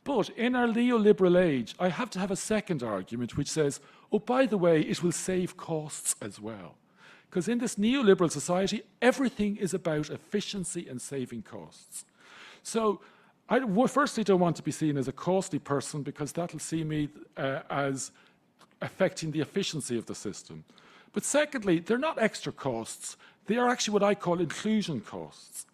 But in our neoliberal age, I have to have a second argument which says, oh, by the way, it will save costs as well. Because in this neoliberal society, everything is about efficiency and saving costs. So I firstly don't want to be seen as a costly person because that'll see me as affecting the efficiency of the system. But secondly, they're not extra costs. They are actually what I call inclusion costs.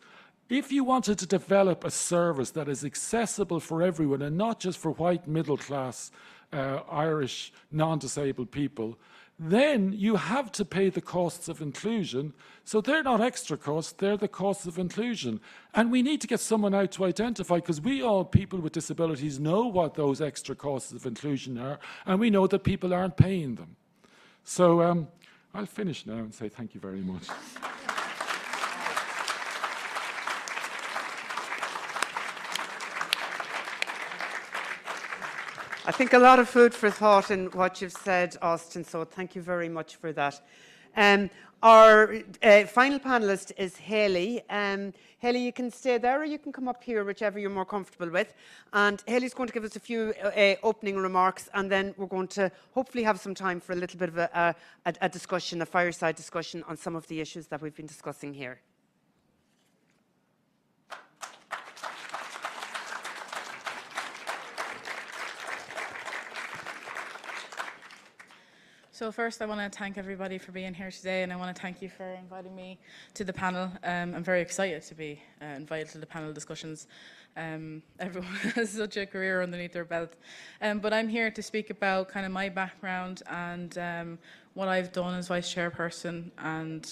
If you wanted to develop a service that is accessible for everyone and not just for white middle-class Irish non-disabled people, then you have to pay the costs of inclusion. So they're not extra costs, they're the costs of inclusion. And we need to get someone out to identify, because we all, people with disabilities, know what those extra costs of inclusion are, and we know that people aren't paying them. So I'll finish now and say thank you very much. I think a lot of food for thought in what you've said, Austin, so thank you very much for that. Our final panellist is Hayley. Hayley, you can stay there or you can come up here, whichever you're more comfortable with. And Hayley's going to give us a few opening remarks, and then we're going to hopefully have some time for a little bit of a discussion, a fireside discussion on some of the issues that we've been discussing here. So first, I want to thank everybody for being here today, and I want to thank you for inviting me to the panel. I'm very excited to be invited to the panel discussions. Everyone has such a career underneath their belt. But I'm here to speak about kind of my background and what I've done as vice chairperson and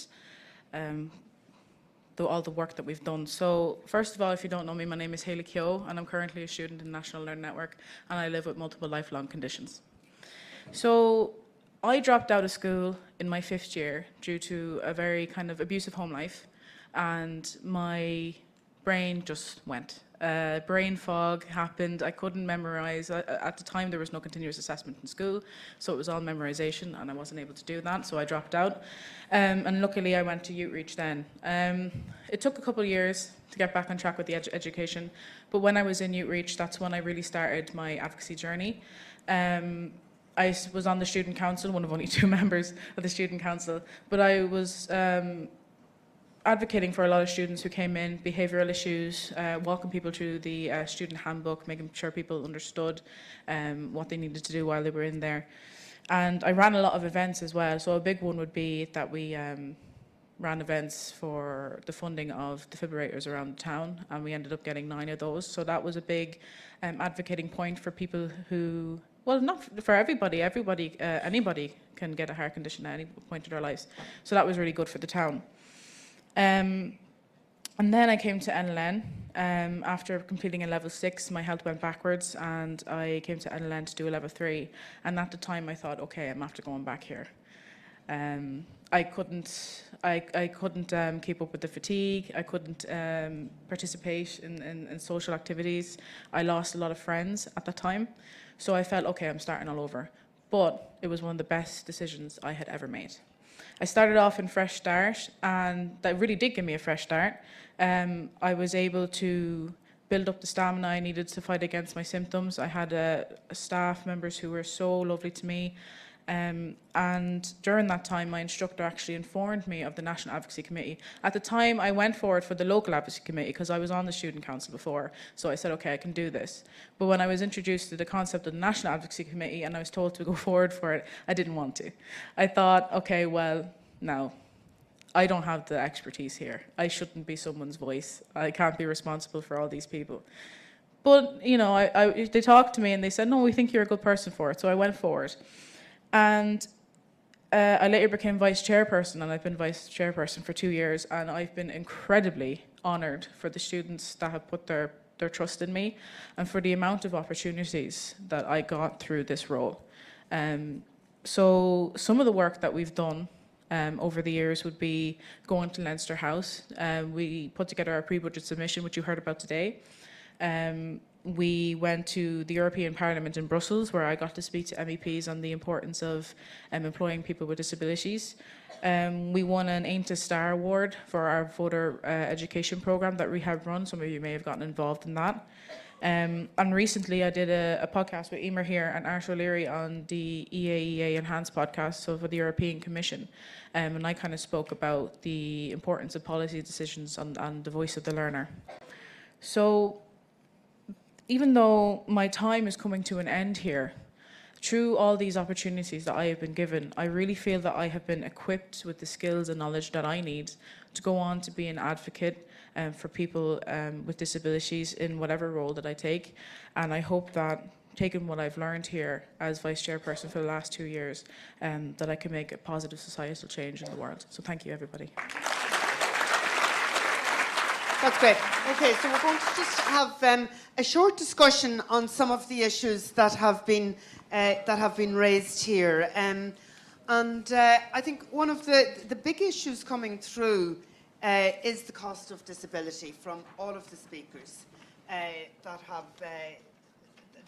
all the work that we've done. So first of all, if you don't know me, my name is Hayley Keogh, and I'm currently a student in the National Learning Network, and I live with multiple lifelong conditions. So I dropped out of school in my 5th year due to a very kind of abusive home life, and my brain just went. Brain fog happened. I couldn't memorize. At the time, there was no continuous assessment in school, so it was all memorization, and I wasn't able to do that, so I dropped out. And luckily, I went to Outreach then. It took a couple of years to get back on track with the education, but when I was in Outreach, that's when I really started my advocacy journey. I was on the student council, one of only 2 members of the student council, but I was advocating for a lot of students who came in, behavioural issues, walking people through the student handbook, making sure people understood what they needed to do while they were in there. And I ran a lot of events as well, so a big one would be that we ran events for the funding of defibrillators around the town, and we ended up getting 9 of those. So that was a big advocating point for people who, well, not for everybody. Anybody can get a heart condition at any point in their lives. So that was really good for the town. And then I came to NLN. After completing a level 6, my health went backwards, and I came to NLN to do a level 3. And at the time, I thought, okay, I'm after going back here. I couldn't keep up with the fatigue. I couldn't participate in social activities. I lost a lot of friends at that time. So I felt, okay, I'm starting all over. But it was one of the best decisions I had ever made. I started off in Fresh Start, and that really did give me a fresh start. I was able to build up the stamina I needed to fight against my symptoms. I had staff members who were so lovely to me. And during that time, my instructor actually informed me of the National Advocacy Committee. At the time, I went forward for the local advocacy committee because I was on the student council before. So I said, okay, I can do this. But when I was introduced to the concept of the National Advocacy Committee and I was told to go forward for it, I didn't want to. I thought, okay, well, no, I don't have the expertise here. I shouldn't be someone's voice. I can't be responsible for all these people. But, you know, they talked to me and they said, no, we think you're a good person for it. So I went forward. And I later became vice chairperson, and I've been vice chairperson for 2 years, and I've been incredibly honoured for the students that have put their trust in me and for the amount of opportunities that I got through this role. So some of the work that we've done over the years would be going to Leinster House. We put together our pre-budget submission, which you heard about today. We went to the European Parliament in Brussels, where I got to speak to MEPs on the importance of employing people with disabilities. We won an Ain't Star Award for our voter education programme that Rehab run. Some of you may have gotten involved in that. And recently I did a podcast with Emer here and Art O'Leary on the EAEA Enhanced podcast, so for the European Commission. And I kind of spoke about the importance of policy decisions on the voice of the learner. So even though my time is coming to an end here, through all these opportunities that I have been given, I really feel that I have been equipped with the skills and knowledge that I need to go on to be an advocate for people with disabilities in whatever role that I take. And I hope that, taking what I've learned here as Vice Chairperson for the last 2 years, that I can make a positive societal change in the world. So thank you, everybody. That's great. Okay, so we're going to just have a short discussion on some of the issues that have been raised here. And I think one of the big issues coming through is the cost of disability from all of the speakers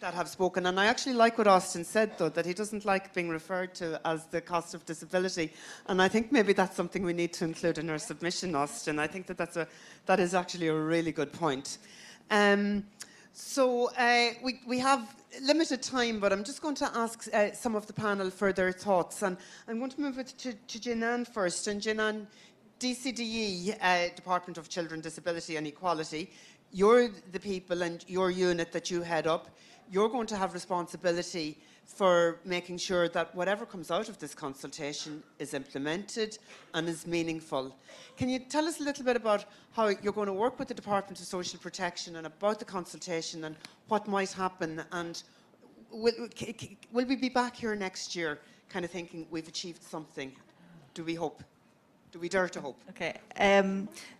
that have spoken. And I actually like what Austin said, though, that he doesn't like being referred to as the cost of disability. And I think maybe that's something we need to include in our submission, Austin. I think that is actually a really good point. So we have limited time, but I'm just going to ask some of the panel for their thoughts. And I'm going to move it to Jinan first. And Jinan, DCDE, Department of Children, Disability and Equality, you're the people and your unit that you head up. You're going to have responsibility for making sure that whatever comes out of this consultation is implemented and is meaningful. Can you tell us a little bit about how you're going to work with the Department of Social Protection and about the consultation and what might happen? And will we be back here next year kind of thinking we've achieved something? Do we hope? Do we dare to hope? Okay,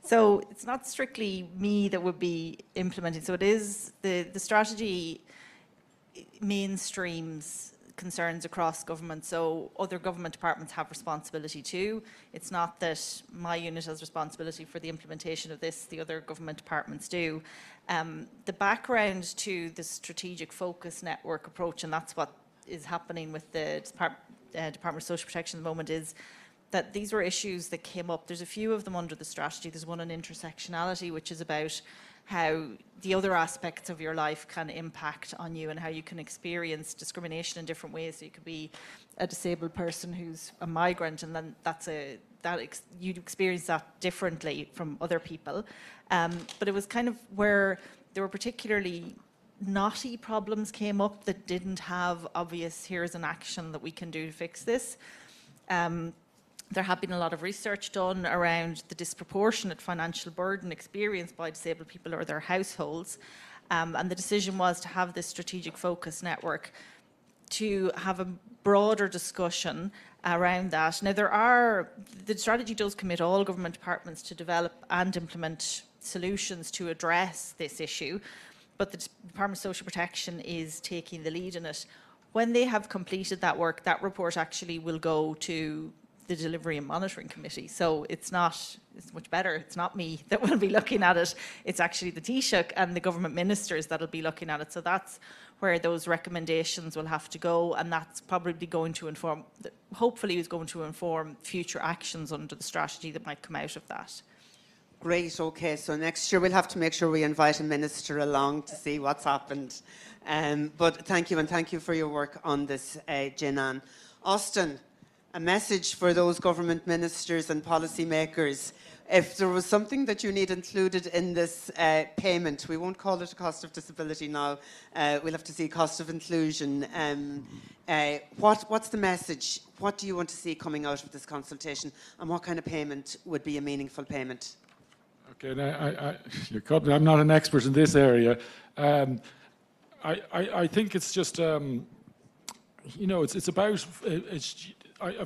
so it's not strictly me that would be implementing. So it is the strategy mainstreams concerns across government. So other government departments have responsibility too. It's not that my unit has responsibility for the implementation of this, the other government departments do. The background to the strategic focus network approach, and that's what is happening with the Department of Social Protection at the moment, is that these were issues that came up. There's a few of them under the strategy. There's one on intersectionality, which is about how the other aspects of your life can impact on you and how you can experience discrimination in different ways. So you could be a disabled person who's a migrant, and then you'd experience that differently from other people. But it was kind of where there were particularly knotty problems came up that didn't have obvious, here's an action that we can do to fix this. There have been a lot of research done around the disproportionate financial burden experienced by disabled people or their households. And the decision was to have this strategic focus network to have a broader discussion around that. Now, the strategy does commit all government departments to develop and implement solutions to address this issue, but the Department of Social Protection is taking the lead in it. When they have completed that work, that report actually will go to the Delivery and Monitoring Committee. So it's much better. It's not me that will be looking at it. It's actually the Taoiseach and the government ministers that will be looking at it. So that's where those recommendations will have to go, and that's probably going to inform, hopefully is going to inform future actions under the strategy that might come out of that. Great, okay, so next year we'll have to make sure we invite a minister along to see what's happened. But thank you, and thank you for your work on this, Jinan. Austin, a message for those government ministers and policymakers. If there was something that you need included in this payment, we won't call it a cost of disability now, we'll have to see cost of inclusion. What's the message? What do you want to see coming out of this consultation, and what kind of payment would be a meaningful payment? Okay, now you're caught me. I'm not an expert in this area. I think it's just, it's about,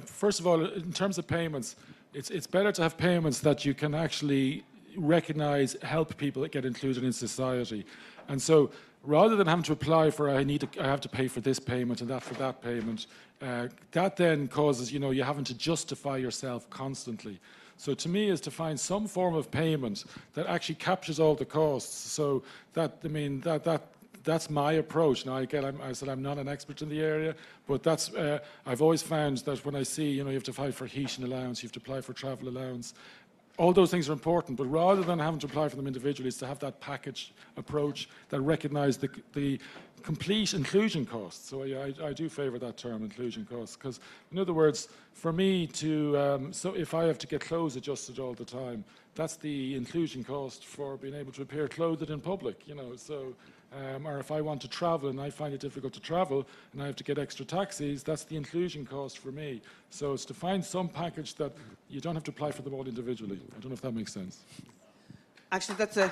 first of all, in terms of payments, it's better to have payments that you can actually recognise, help people get included in society. And so rather than having to apply for, I have to pay for this payment and that for that payment, that then causes, you having to justify yourself constantly. So to me is to find some form of payment that actually captures all the costs. So that's my approach. Now, again, I said I'm not an expert in the area, but that's I've always found that when I see, you have to apply for heating allowance, you have to apply for travel allowance, all those things are important, but rather than having to apply for them individually, is to have that package approach that recognise the complete inclusion costs. So I do favour that term, inclusion costs, because in other words, for me to, so if I have to get clothes adjusted all the time, that's the inclusion cost for being able to appear clothed in public, so. Or if I want to travel and I find it difficult to travel and I have to get extra taxis, that's the inclusion cost for me. So it's to find some package that you don't have to apply for them all individually. I don't know if that makes sense. Actually, that's a...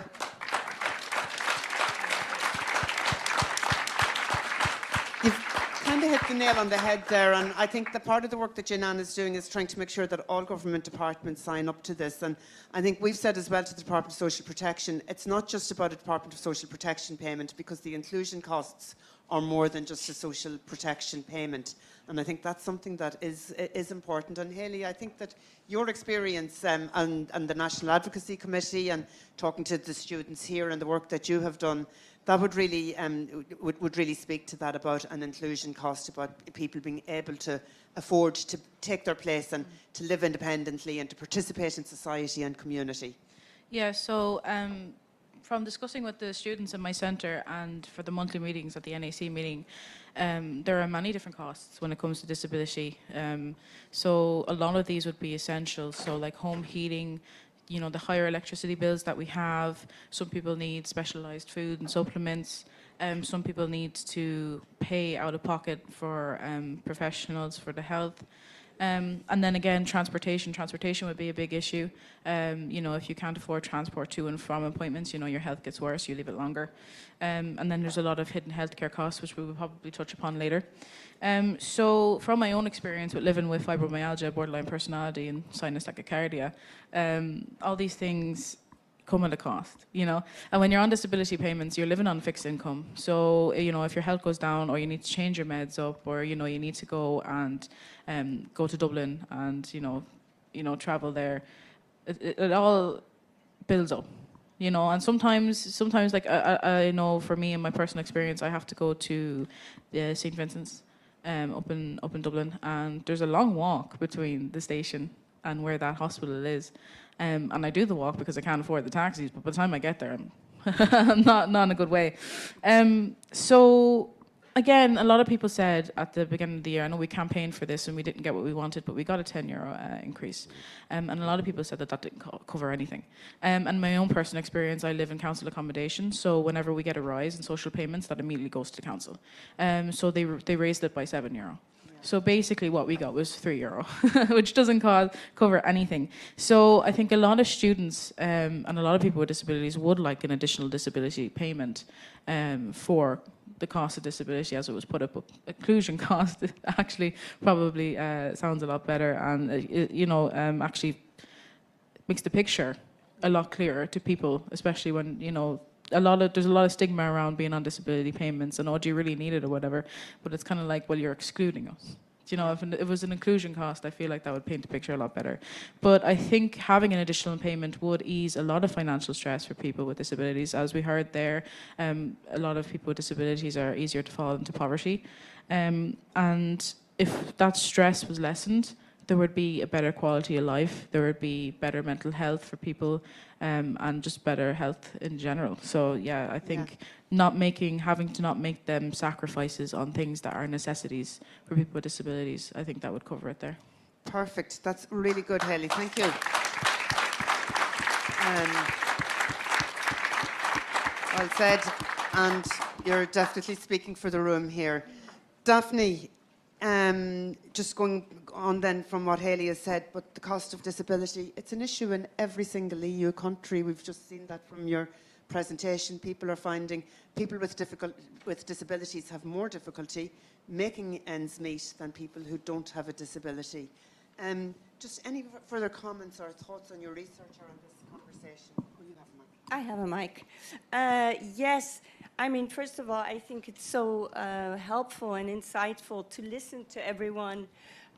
You've kind of hit the nail on the head there, and I think that part of the work that Jinan is doing is trying to make sure that all government departments sign up to this. And I think we've said as well to the Department of Social Protection, it's not just about a Department of Social Protection payment, because the inclusion costs are more than just a social protection payment. And I think that's something that is important. And Hayley, I think that your experience and the National Advocacy Committee and talking to the students here and the work that you have done, that would really would really speak to that about an inclusion cost, about people being able to afford to take their place and to live independently and to participate in society and community. Yeah, so from discussing with the students in my centre and for the monthly meetings at the NAC meeting, there are many different costs when it comes to disability. So a lot of these would be essential. So like home heating, the higher electricity bills that we have. Some people need specialised food and supplements. Some people need to pay out of pocket for professionals for the health. And then again, transportation. Transportation would be a big issue. If you can't afford transport to and from appointments, your health gets worse, you leave it longer. And then there's a lot of hidden healthcare costs, which we will probably touch upon later. So from my own experience with living with fibromyalgia, borderline personality, and sinus tachycardia, all these things come at a cost, And when you're on disability payments, you're living on fixed income. So, if your health goes down or you need to change your meds up or, you need to go and go to Dublin and, travel there, it all builds up, And sometimes like I know for me in my personal experience, I have to go to the St. Vincent's up in Dublin, and there's a long walk between the station and where that hospital is. And I do the walk because I can't afford the taxis, but by the time I get there, I'm not in a good way. So again, a lot of people said at the beginning of the year, I know we campaigned for this and we didn't get what we wanted, but we got a €10 increase. And a lot of people said that didn't cover anything. And my own personal experience, I live in council accommodation, so whenever we get a rise in social payments, that immediately goes to the council. So they raised it by €7. So basically what we got was €3, which doesn't cover anything. So I think a lot of students and a lot of people with disabilities would like an additional disability payment for the cost of disability as it was put up. But inclusion cost actually probably sounds a lot better and, actually makes the picture a lot clearer to people, especially when, there's a lot of stigma around being on disability payments and, do you really need it or whatever? But it's kind of like, well, you're excluding us. If it was an inclusion cost, I feel like that would paint the picture a lot better. But I think having an additional payment would ease a lot of financial stress for people with disabilities. As we heard there, a lot of people with disabilities are easier to fall into poverty. And if that stress was lessened, there would be a better quality of life, there would be better mental health for people, and just better health in general. So yeah, I think having to not make them sacrifices on things that are necessities for people with disabilities, I think that would cover it there. Perfect. That's really good, Hayley. Thank you. Well said, and you're definitely speaking for the room here. Daphne, just going on then from what Hayley has said, but the cost of disability, it's an issue in every single EU country. We've just seen that from your presentation. People are finding people with disabilities have more difficulty making ends meet than people who don't have a disability. Just any further comments or thoughts on your research or on this conversation? I have a mic. Yes, I mean, first of all, I think it's so helpful and insightful to listen to everyone.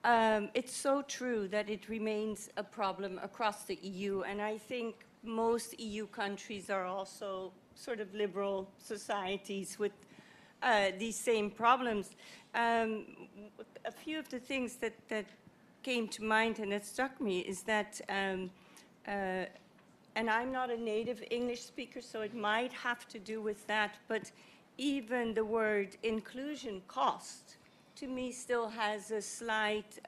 It's so true that it remains a problem across the EU, and I think most EU countries are also sort of liberal societies with these same problems. A few of the things that came to mind and that struck me is that and I'm not a native English speaker, so it might have to do with that, but even the word inclusion cost, to me, still has a slight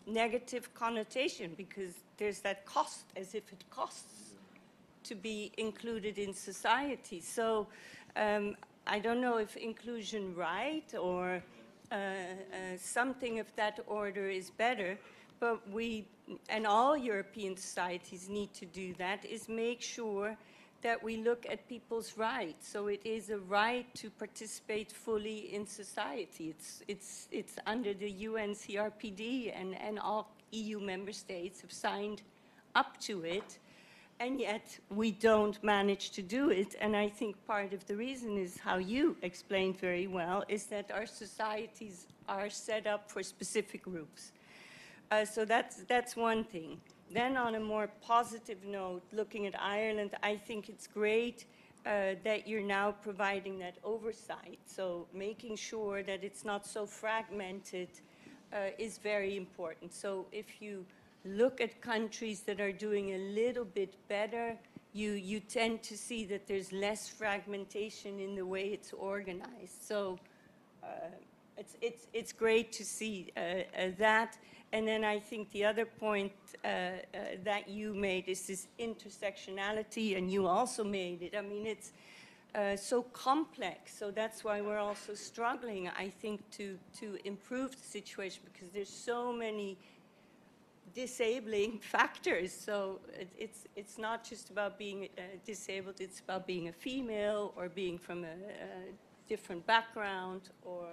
negative connotation, because there's that cost, as if it costs to be included in society. So I don't know if inclusion right or something of that order is better, but we, and all European societies need to do that, is make sure that we look at people's rights. So it is a right to participate fully in society. It's under the UN CRPD, and all EU member states have signed up to it, and yet we don't manage to do it. And I think part of the reason is how you explained very well, is that our societies are set up for specific groups. So that's one thing. Then on a more positive note, looking at Ireland, I think it's great that you're now providing that oversight. So making sure that it's not so fragmented is very important. So if you look at countries that are doing a little bit better, you tend to see that there's less fragmentation in the way it's organized. So it's great to see that. And then I think the other point that you made is this intersectionality, and you also made it. I mean, it's so complex, so that's why we're also struggling, I think, to improve the situation, because there's so many disabling factors. So it's not just about being disabled, it's about being a female or being from a different background or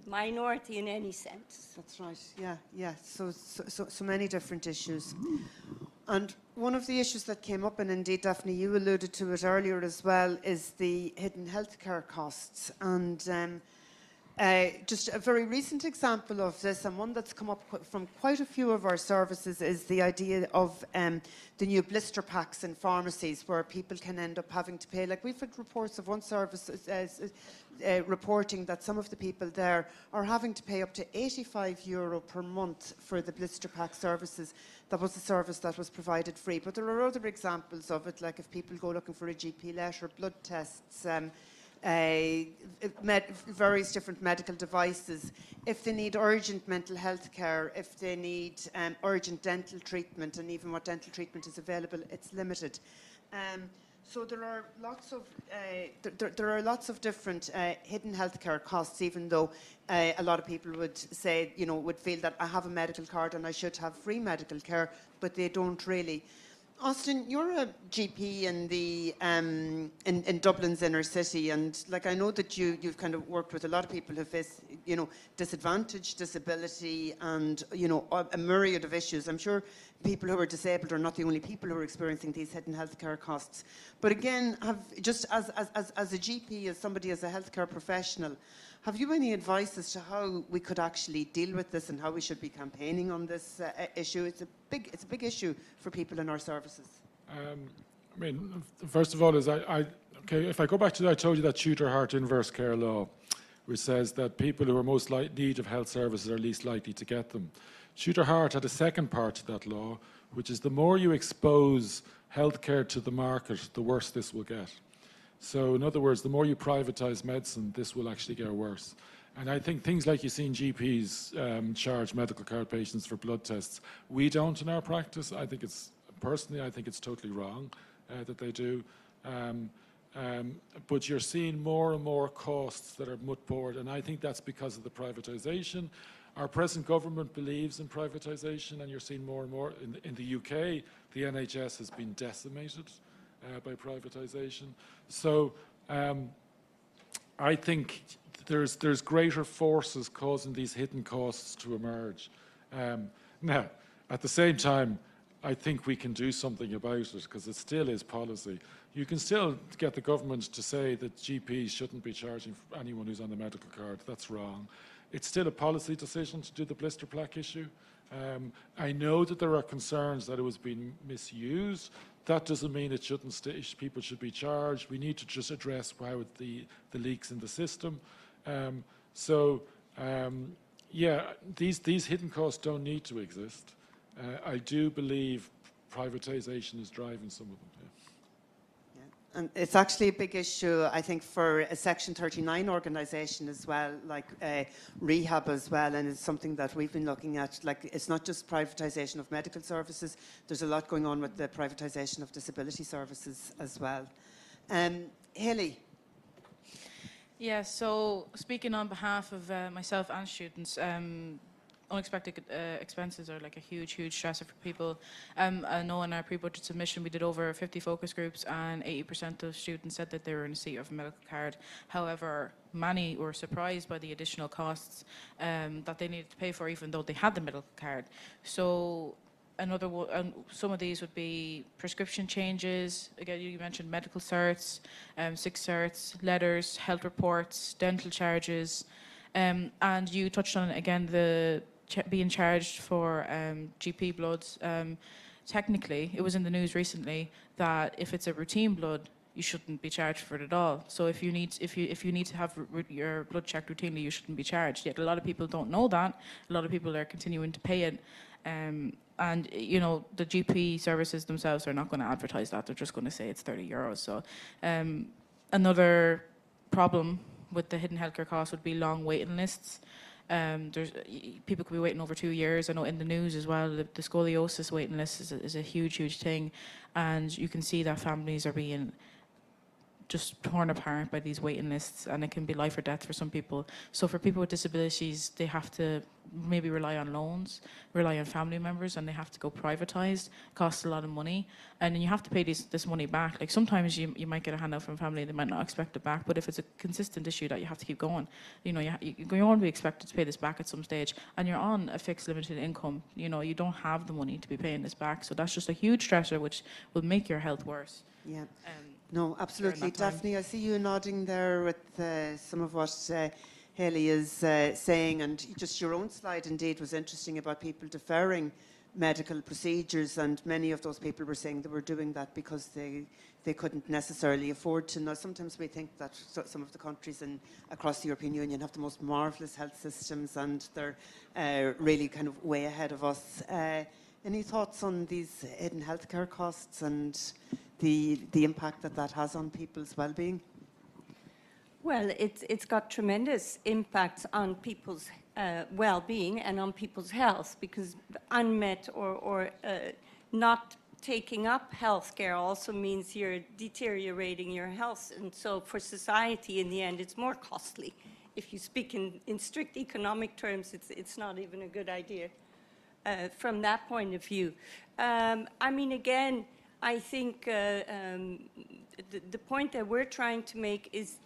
minority in any sense. That's right, yeah. So many different issues. And one of the issues that came up, and indeed, Daphne, you alluded to it earlier as well, is the hidden healthcare costs. And just a very recent example of this, and one that's come up from quite a few of our services, is the idea of the new blister packs in pharmacies, where people can end up having to pay. Like, we've had reports of one service reporting that some of the people there are having to pay up to €85 per month for the blister pack services. That was a service that was provided free. But there are other examples of it, like if people go looking for a GP letter, blood tests, various different medical devices, if they need urgent mental health care, if they need urgent dental treatment, and even what dental treatment is available, it's limited. So there are lots of different hidden healthcare costs, even though a lot of people would say, would feel that I have a medical card and I should have free medical care, but they don't really. Austin, you're a GP in Dublin's inner city, and I know that you've kind of worked with a lot of people who face, disadvantage, disability, and a myriad of issues. I'm sure people who are disabled are not the only people who are experiencing these hidden healthcare costs. But again, just as a GP, as somebody, as a healthcare professional, have you any advice as to how we could actually deal with this and how we should be campaigning on this issue? It's a big issue for people in our services. I mean, first of all, if I go back to I told you that Tudor-Hart inverse care law, which says that people who are most in need of health services are least likely to get them. Tudor-Hart had a second part to that law, which is the more you expose healthcare to the market, the worse this will get. So in other words, the more you privatise medicine, this will actually get worse. And I think things like you've seen GPs charge medical card patients for blood tests. We don't in our practice. I think it's totally wrong that they do. But you're seeing more and more costs that are put forward, and I think that's because of the privatisation. Our present government believes in privatisation, and you're seeing more and more. In the UK, the NHS has been decimated by privatisation. So I think there's greater forces causing these hidden costs to emerge. Now, at the same time, I think we can do something about it because it still is policy. You can still get the government to say that GPs shouldn't be charging anyone who's on the medical card. That's wrong. It's still a policy decision to do the blister plaque issue. I know that there are concerns that it was being misused. That doesn't mean it shouldn't people should be charged. We need to just address why the leaks in the system. Yeah, these hidden costs don't need to exist. I do believe privatisation is driving some of them. Yeah. And it's actually a big issue, I think, for a Section 39 organisation as well, like rehab as well, and it's something that we've been looking at. Like, it's not just privatisation of medical services, there's a lot going on with the privatisation of disability services as well. Hayley. Yeah, so speaking on behalf of myself and students, unexpected expenses are like a huge stressor for people. I know in our pre-budget submission we did over 50 focus groups and 80% of students said that they were in receipt of a medical card. However, many were surprised by the additional costs that they needed to pay for even though they had the medical card. So some of these would be prescription changes. Again, you mentioned medical certs, sick certs, letters, health reports, dental charges, and you touched on again being charged for GP bloods. Technically, it was in the news recently that if it's a routine blood, you shouldn't be charged for it at all. So if you need to have your blood checked routinely, you shouldn't be charged. Yet a lot of people don't know that. A lot of people are continuing to pay it. And you know, the GP services themselves are not going to advertise that. They're just going to say it's €30. So another problem with the hidden healthcare costs would be long waiting lists. People could be waiting over 2 years. I know in the news as well, the scoliosis waiting list is a huge thing, and you can see that families are being just torn apart by these waiting lists, and it can be life or death for some people. So for people with disabilities, they have to maybe rely on loans, rely on family members, and they have to go privatised. It costs a lot of money, and then you have to pay this money back. Like sometimes you might get a handout from family, they might not expect it back, but if it's a consistent issue that you have to keep going, you know, you're going to be expected to pay this back at some stage, and you're on a fixed limited income. You know, you don't have the money to be paying this back, so that's just a huge stressor which will make your health worse. Yeah. No, absolutely. Daphne, I see you nodding there with some of what Hayley is saying, and just your own slide indeed was interesting about people deferring medical procedures, and many of those people were saying they were doing that because they couldn't necessarily afford to. Now, sometimes we think that some of the countries across the European Union have the most marvellous health systems, and they're really kind of way ahead of us. Any thoughts on these hidden healthcare costs and the impact that has on people's well-being? Well, it's got tremendous impacts on people's well-being and on people's health, because unmet or not taking up healthcare also means you're deteriorating your health. And so for society, in the end, it's more costly. If you speak in strict economic terms, it's not even a good idea from that point of view. I mean, again, I think the point that we're trying to make is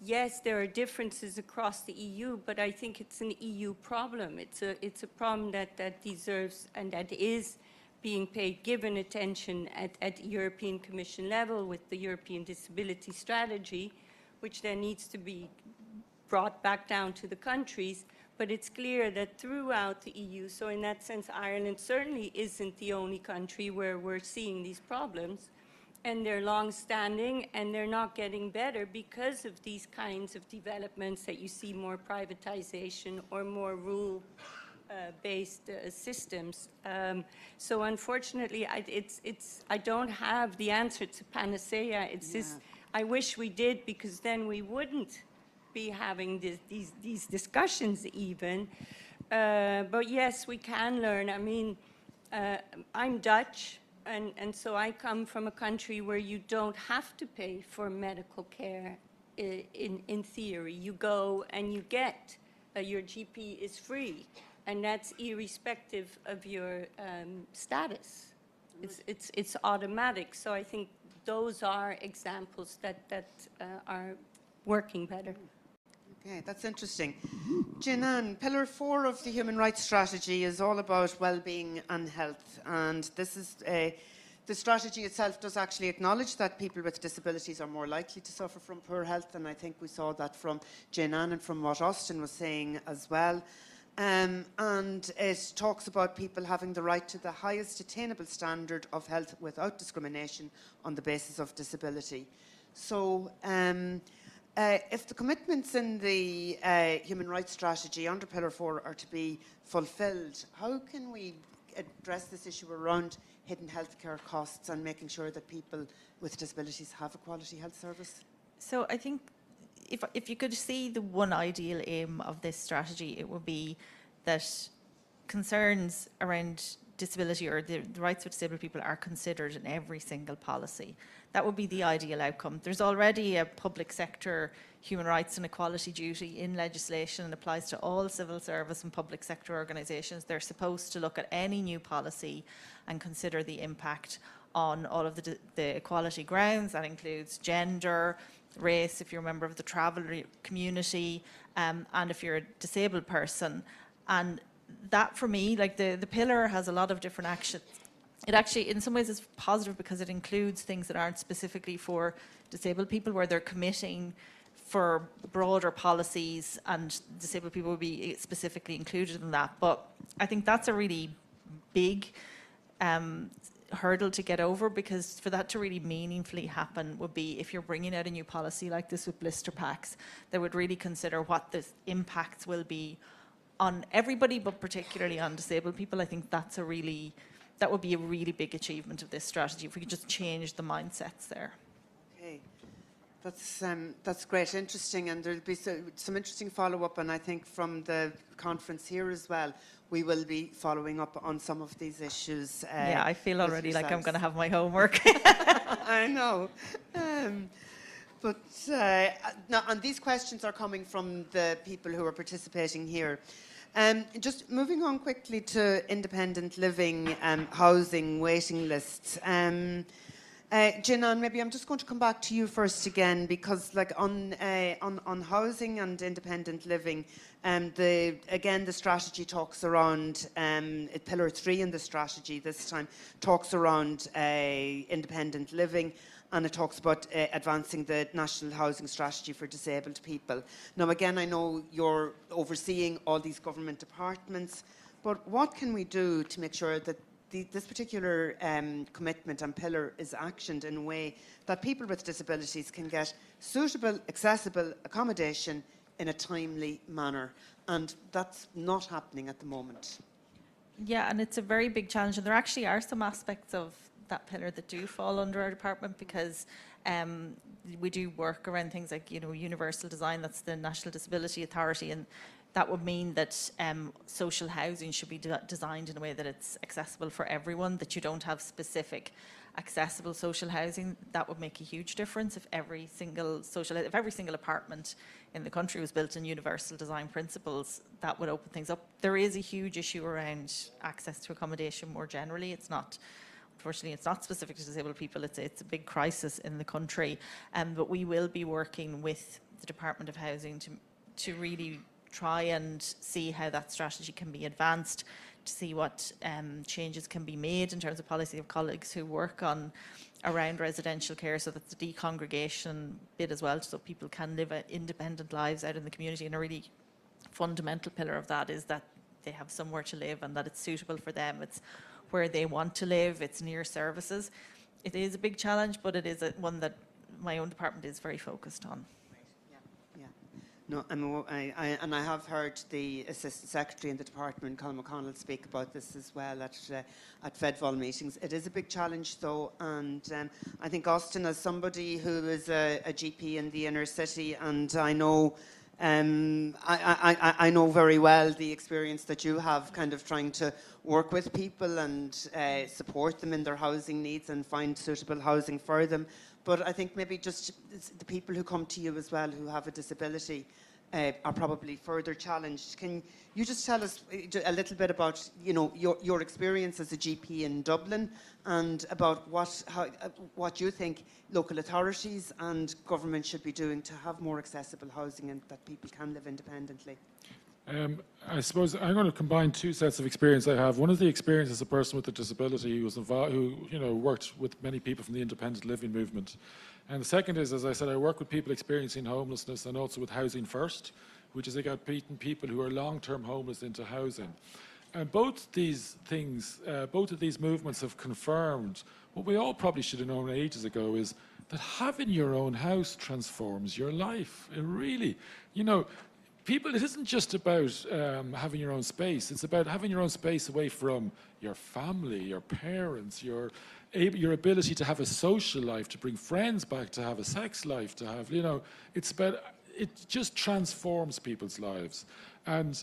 yes, there are differences across the EU, but I think it's an EU problem. It's a problem that deserves and that is being paid given attention at European Commission level with the European Disability Strategy, which then needs to be brought back down to the countries. But it's clear that throughout the EU, so in that sense, Ireland certainly isn't the only country where we're seeing these problems. And they're long-standing, and they're not getting better because of these kinds of developments that you see more privatization or more rule-based systems. So unfortunately, I don't have the answer to panacea. It's just, I wish we did, because then we wouldn't be having these discussions even. But yes, we can learn. I mean, I'm Dutch. And so I come from a country where you don't have to pay for medical care in theory. You go and you get, your GP is free, and that's irrespective of your status. It's automatic. So I think those are examples that are working better. Okay, that's interesting. Jinan, Pillar 4 of the Human Rights Strategy is all about well-being and health, and this is the strategy itself does actually acknowledge that people with disabilities are more likely to suffer from poor health, and I think we saw that from Jinan and from what Austin was saying as well. And it talks about people having the right to the highest attainable standard of health without discrimination on the basis of disability. So, if the commitments in the Human Rights Strategy under Pillar 4 are to be fulfilled, how can we address this issue around hidden healthcare costs and making sure that people with disabilities have a quality health service? So I think if you could see the one ideal aim of this strategy, it would be that concerns around disability or the rights of disabled people are considered in every single policy. That would be the ideal outcome. There's already a public sector human rights and equality duty in legislation and applies to all civil service and public sector organisations. They're supposed to look at any new policy and consider the impact on all of the equality grounds. That includes gender, race, if you're a member of the travel community, and if you're a disabled person. And that, for me, like the pillar has a lot of different actions. It actually, in some ways, is positive because it includes things that aren't specifically for disabled people, where they're committing for broader policies, and disabled people will be specifically included in that. But I think that's a really big hurdle to get over, because for that to really meaningfully happen would be if you're bringing out a new policy like this with blister packs, that would really consider what the impacts will be on everybody, but particularly on disabled people. I think that would be a really big achievement of this strategy, if we could just change the mindsets there. Okay, that's great, interesting, and there'll be some interesting follow-up, and I think from the conference here as well, we will be following up on some of these issues. Yeah, I feel already like I'm going to have my homework. I know. But now, and these questions are coming from the people who are participating here. Just moving on quickly to independent living, housing, waiting lists. Jinan, maybe I'm just going to come back to you first again, because like on housing and independent living, the strategy talks around, Pillar 3 in the strategy this time talks around independent living, and it talks about advancing the National Housing Strategy for Disabled People. Now again, I know you're overseeing all these government departments, but what can we do to make sure that this particular commitment and pillar is actioned in a way that people with disabilities can get suitable, accessible accommodation in a timely manner? And that's not happening at the moment. Yeah, and it's a very big challenge, and there actually are some aspects of that pillar that do fall under our department, because we do work around things like, universal design. That's the National Disability Authority, and that would mean that social housing should be designed in a way that it's accessible for everyone, that you don't have specific accessible social housing. That would make a huge difference if every single apartment in the country was built in universal design principles. That would open things up. There is a huge issue around access to accommodation more generally. Unfortunately, it's not specific to disabled people. It's a big crisis in the country, but we will be working with the Department of Housing to really try and see how that strategy can be advanced, to see what changes can be made in terms of policy of colleagues who work around residential care, so that the decongregation bit as well, so people can live independent lives out in the community. And a really fundamental pillar of that is that they have somewhere to live and that it's suitable for them. It's where they want to live, it's near services. It is a big challenge, but it is one that my own department is very focused on. No, and I have heard the Assistant Secretary in the department, Colin McConnell, speak about this as well at FedVol meetings. It is a big challenge, though, and I think Austin, as somebody who is a GP in the inner city, and I know I know very well the experience that you have, kind of trying to work with people and support them in their housing needs and find suitable housing for them. But I think maybe just the people who come to you as well who have a disability, are probably further challenged. Can you just tell us a little bit about, you know, your experience as a GP in Dublin, and about what you think local authorities and government should be doing to have more accessible housing and that people can live independently? I suppose I'm going to combine two sets of experience I have. One is the experience as a person with a disability who was involved, who worked with many people from the independent living movement. And the second is, as I said, I work with people experiencing homelessness and also with Housing First, which is about beating people who are long-term homeless into housing. And both these things, both of these movements have confirmed what we all probably should have known ages ago, is that having your own house transforms your life. It really, people, it isn't just about having your own space. It's about having your own space away from your family, your parents, your ability to have a social life, to bring friends back, to have a sex life, to have, it's about, it just transforms people's lives. And,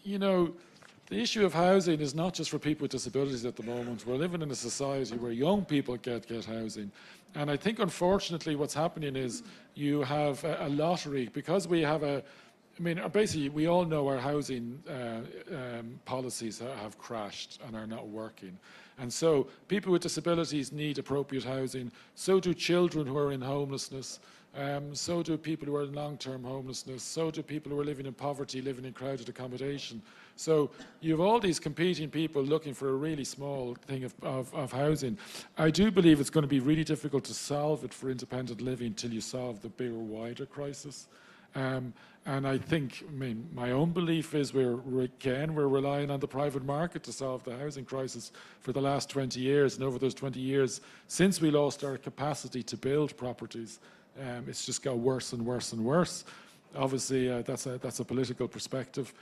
the issue of housing is not just for people with disabilities at the moment. We're living in a society where young people get housing. And I think, unfortunately, what's happening is you have a lottery, because we have basically, we all know our housing policies have crashed and are not working. And so people with disabilities need appropriate housing. So do children who are in homelessness. So do people who are in long-term homelessness. So do people who are living in poverty, living in crowded accommodation. So you have all these competing people looking for a really small thing of housing. I do believe it's going to be really difficult to solve it for independent living till you solve the bigger, wider crisis. And I think, my own belief is we're relying on the private market to solve the housing crisis for the last 20 years. And over those 20 years, since we lost our capacity to build properties, it's just got worse and worse and worse. Obviously, that's a political perspective.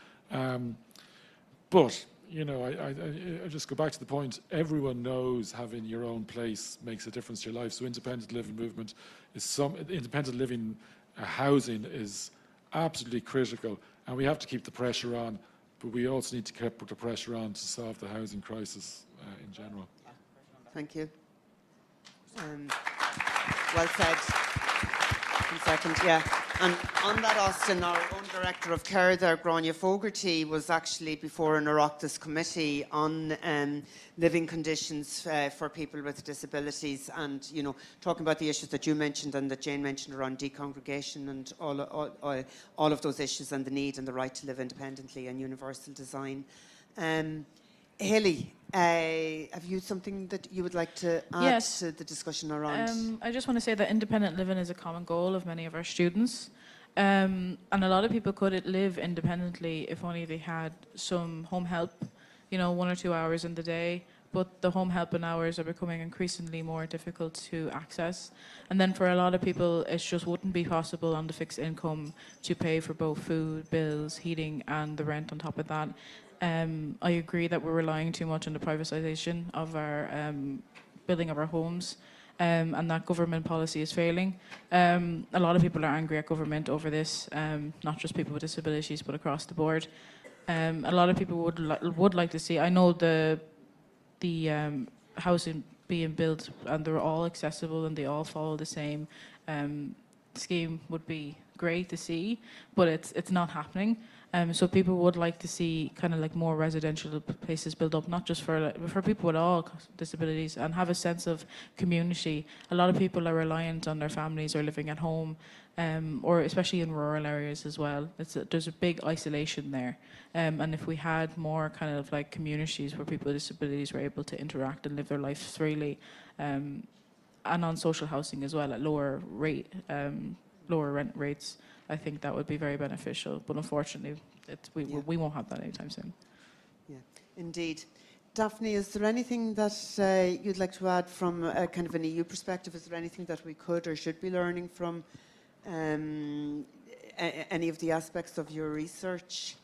But, I just go back to the point, everyone knows having your own place makes a difference to your life. So independent living movement is independent living housing is absolutely critical, and we have to keep the pressure on, but we also need to keep the pressure on to solve the housing crisis in general. Thank you. Well said. Second, yeah. And on that, Austin, our own Director of Care there, Grania Fogarty, was actually before an Oireachtas committee on living conditions for people with disabilities, and talking about the issues that you mentioned and that Jane mentioned around decongregation and all of those issues, and the need and the right to live independently and universal design. Hayley, have you something that you would like to add to the discussion around? I just want to say that independent living is a common goal of many of our students. And a lot of people could live independently if only they had some home help, 1 or 2 hours in the day. But the home help and hours are becoming increasingly more difficult to access. And then for a lot of people, it just wouldn't be possible on the fixed income to pay for both food, bills, heating, and the rent on top of that. I agree that we're relying too much on the privatisation of our building of our homes, and that government policy is failing. A lot of people are angry at government over this, not just people with disabilities, but across the board. A lot of people would like to see. I know the housing being built, and they're all accessible and they all follow the same scheme would be great to see, but it's not happening. So people would like to see kind of like more residential places built up, not just for people with all disabilities, and have a sense of community. A lot of people are reliant on their families or living at home, or especially in rural areas as well. There's a big isolation there. And if we had more kind of like communities where people with disabilities were able to interact and live their lives freely, and on social housing as well at lower rent rates, I think that would be very beneficial. But unfortunately, we won't have that anytime soon. Yeah, indeed. Daphne, is there anything that you'd like to add from kind of an EU perspective? Is there anything that we could or should be learning from any of the aspects of your research?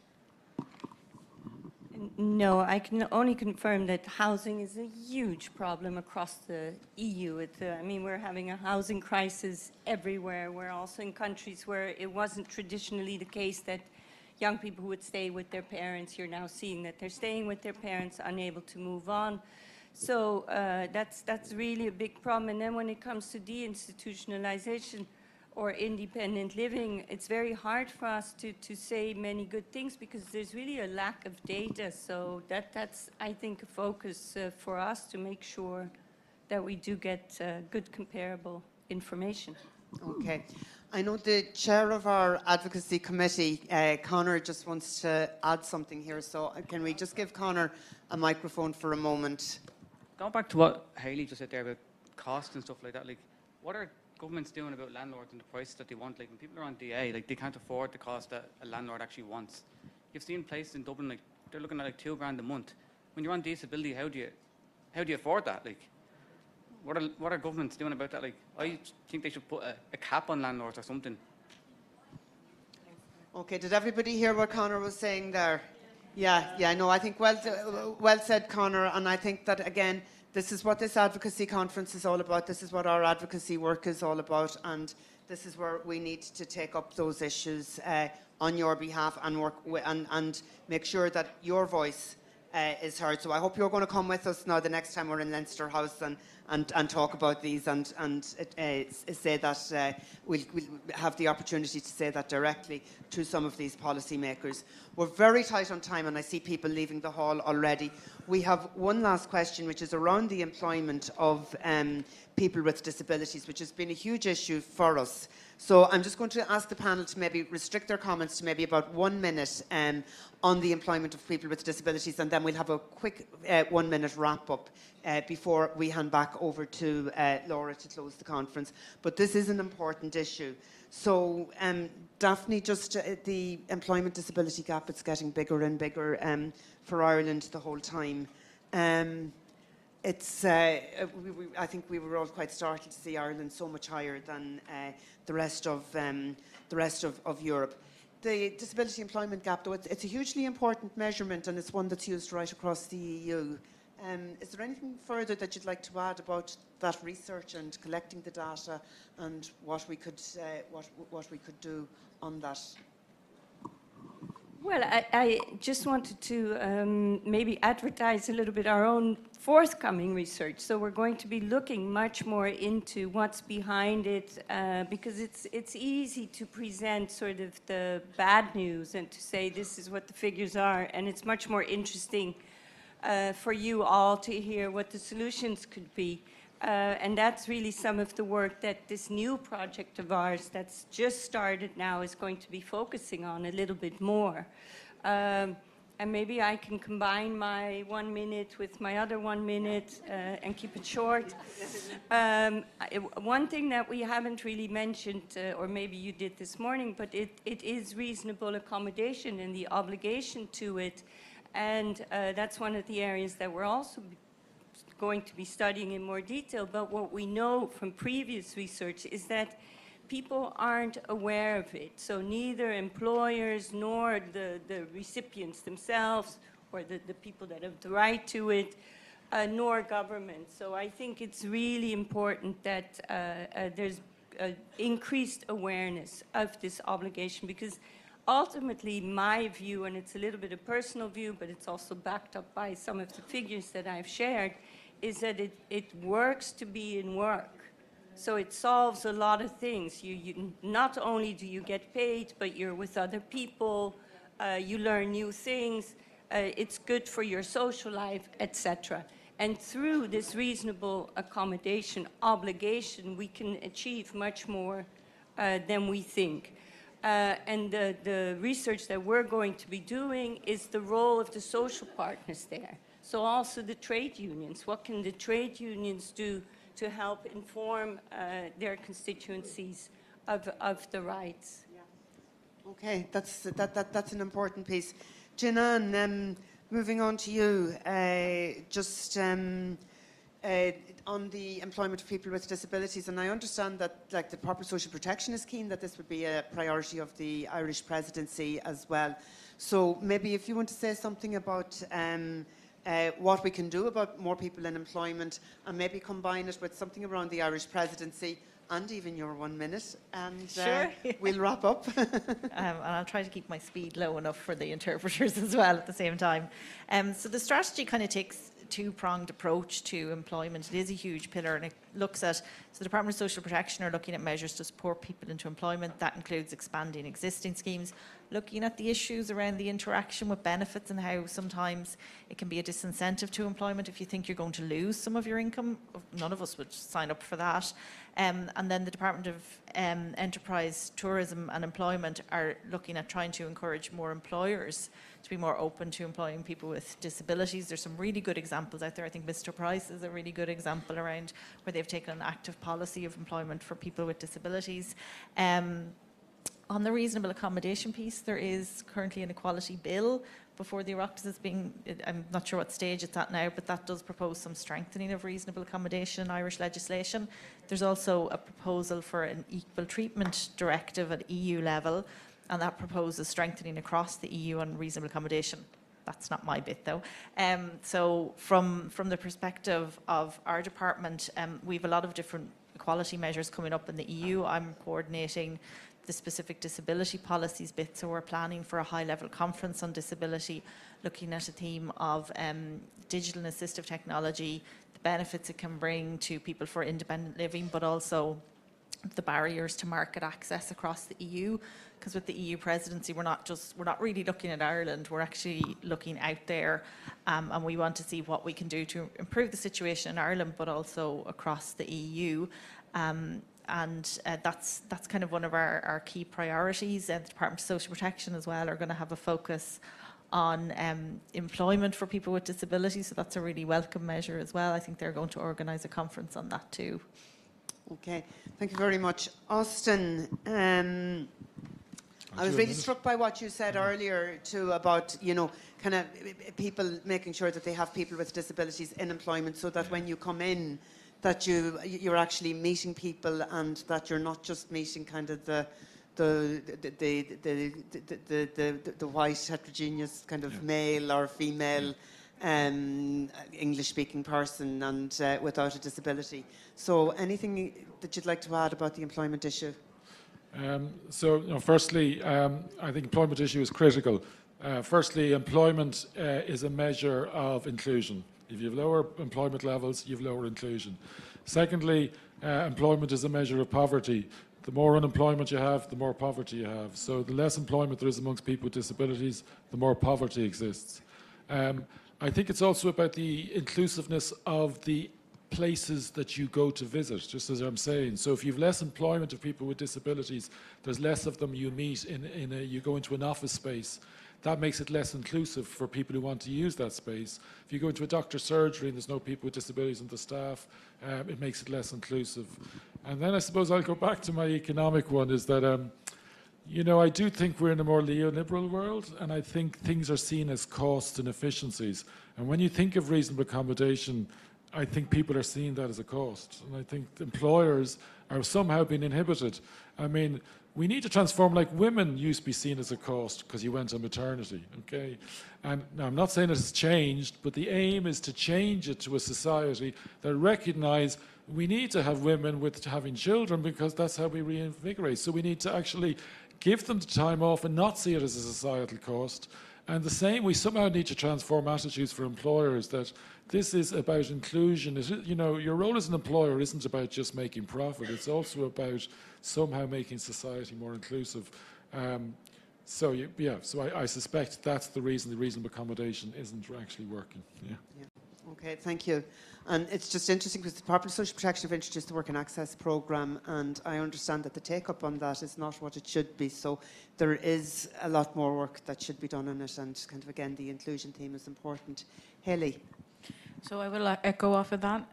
No, I can only confirm that housing is a huge problem across the EU. We're having a housing crisis everywhere. We're also in countries where it wasn't traditionally the case that young people would stay with their parents. You're now seeing that they're staying with their parents, unable to move on. So that's really a big problem. And then when it comes to deinstitutionalization, or independent living, it's very hard for us to say many good things because there's really a lack of data. So that's, I think, a focus for us to make sure that we do get good comparable information. Okay. I know the chair of our advocacy committee, Conor, just wants to add something here. So can we just give Conor a microphone for a moment? Going back to what Hayley just said there about cost and stuff like that, like, what are governments doing about landlords and the prices that they want? Like, when people are on DA, like, they can't afford the cost that a landlord actually wants. You've seen places in Dublin, like, they're looking at like £2,000 a month. When you're on disability, how do you afford that? Like, what are governments doing about that? Like, I think they should put a cap on landlords or something. Okay, did everybody hear what Conor was saying there? Yeah, no, I think well said, Conor, and I think that, again, this is what this advocacy conference is all about. This is what our advocacy work is all about, and this is where we need to take up those issues on your behalf and work and make sure that your voice is heard. So I hope you're going to come with us now the next time we're in Leinster House and talk about these and say that we'll have the opportunity to say that directly to some of these policymakers. We're very tight on time and I see people leaving the hall already. We have one last question, which is around the employment of people with disabilities, which has been a huge issue for us. So I'm just going to ask the panel to maybe restrict their comments to maybe about 1 minute on the employment of people with disabilities, and then we'll have a quick 1 minute wrap up before we hand back over to Laura to close the conference. But this is an important issue. So Daphne, just the employment disability gap, it's getting bigger and bigger for Ireland the whole time. It's, I think we were all quite startled to see Ireland so much higher than the rest of Europe. The disability employment gap, though, it's a hugely important measurement and it's one that's used right across the EU. Is there anything further that you'd like to add about that research and collecting the data and what we could do on that? Well, I just wanted to maybe advertise a little bit our own forthcoming research. So we're going to be looking much more into what's behind it because it's easy to present sort of the bad news and to say this is what the figures are, and it's much more interesting for you all to hear what the solutions could be. And that's really some of the work that this new project of ours that's just started now is going to be focusing on a little bit more. And maybe I can combine my 1 minute with my other 1 minute and keep it short. One thing that we haven't really mentioned, or maybe you did this morning, but it is reasonable accommodation and the obligation to it. And that's one of the areas that we're also going to be studying in more detail. But what we know from previous research is that people aren't aware of it. So neither employers nor the recipients themselves or the people that have the right to it, nor government. So I think it's really important that there's increased awareness of this obligation, because ultimately my view, and it's a little bit of personal view, but it's also backed up by some of the figures that I've shared, is that it works to be in work. So it solves a lot of things. You not only do you get paid, but you're with other people, you learn new things, it's good for your social life, etc. And through this reasonable accommodation obligation, we can achieve much more than we think. And the research that we're going to be doing is the role of the social partners there. So also the trade unions. What can the trade unions do to help inform their constituencies of the rights? Yeah. Okay, that's an important piece. Jinan, moving on to you, just on the employment of people with disabilities, and I understand that, like, the proper social protection is keen, that this would be a priority of the Irish presidency as well. So maybe if you want to say something about what we can do about more people in employment, and maybe combine it with something around the Irish presidency and even your 1 minute, and sure. We'll wrap up. And I'll try to keep my speed low enough for the interpreters as well at the same time. So the strategy kind of takes a two-pronged approach to employment. It is a huge pillar, and it looks at, so the Department of Social Protection are looking at measures to support people into employment. That includes expanding existing schemes, looking at the issues around the interaction with benefits and how sometimes it can be a disincentive to employment if you think you're going to lose some of your income. None of us would sign up for that. And then the Department of Enterprise, Tourism and Employment are looking at trying to encourage more employers to be more open to employing people with disabilities. There's some really good examples out there. I think Mr. Price is a really good example around where they've taken an active policy of employment for people with disabilities. On the reasonable accommodation piece, there is currently an equality bill before the Oireachtas. Is being, I'm not sure what stage it's at now, but that does propose some strengthening of reasonable accommodation in Irish legislation. There's also a proposal for an equal treatment directive at EU level, and that proposes strengthening across the EU on reasonable accommodation. That's not my bit, though. So from the perspective of our department, we have a lot of different equality measures coming up in the EU. I'm coordinating the specific disability policies bit, so we're planning for a high-level conference on disability, looking at a theme of digital and assistive technology, the benefits it can bring to people for independent living, but also the barriers to market access across the EU. Because with the EU presidency, we're not really looking at Ireland, we're actually looking out there, and we want to see what we can do to improve the situation in Ireland, but also across the EU. That's kind of one of our key priorities. And the Department of Social Protection as well are going to have a focus on employment for people with disabilities, so that's a really welcome measure as well. I think they're going to organise a conference on that too. Okay, thank you very much. Austin, I was really struck by what you said earlier too about, you know, kind of people making sure that they have people with disabilities in employment, so that when you come in, that you're actually meeting people, and that you're not just meeting kind of the white heterogeneous kind of male or female English-speaking person and without a disability. So anything that you'd like to add about the employment issue? Firstly, I think employment issue is critical. Firstly, employment is a measure of inclusion. If you have lower employment levels, you have lower inclusion. Secondly, employment is a measure of poverty. The more unemployment you have, the more poverty you have. So the less employment there is amongst people with disabilities, the more poverty exists. I think it's also about the inclusiveness of the places that you go to visit, just as I'm saying. So if you have less employment of people with disabilities, there's less of them you meet you go into an office space. That makes it less inclusive for people who want to use that space. If you go into a doctor's surgery and there's no people with disabilities on the staff, it makes it less inclusive. And then I suppose I'll go back to my economic one, is that, I do think we're in a more neoliberal world, and I think things are seen as costs and efficiencies. And when you think of reasonable accommodation, I think people are seeing that as a cost. And I think employers are somehow being inhibited. I mean, we need to transform, like women used to be seen as a cost because you went on maternity, okay? And now I'm not saying it has changed, but the aim is to change it to a society that recognise we need to have women with having children, because that's how we reinvigorate. So we need to actually give them the time off and not see it as a societal cost. And the same, we somehow need to transform attitudes for employers, that this is about inclusion. Your role as an employer isn't about just making profit. It's also about somehow making society more inclusive. So I suspect that's the reason the reasonable accommodation isn't actually working. Yeah. Okay, thank you. And it's just interesting because the Department of Social Protection have introduced the Work and Access programme, and I understand that the take-up on that is not what it should be. So there is a lot more work that should be done on it, and kind of, again, the inclusion theme is important. Hayley. So I will echo off of that.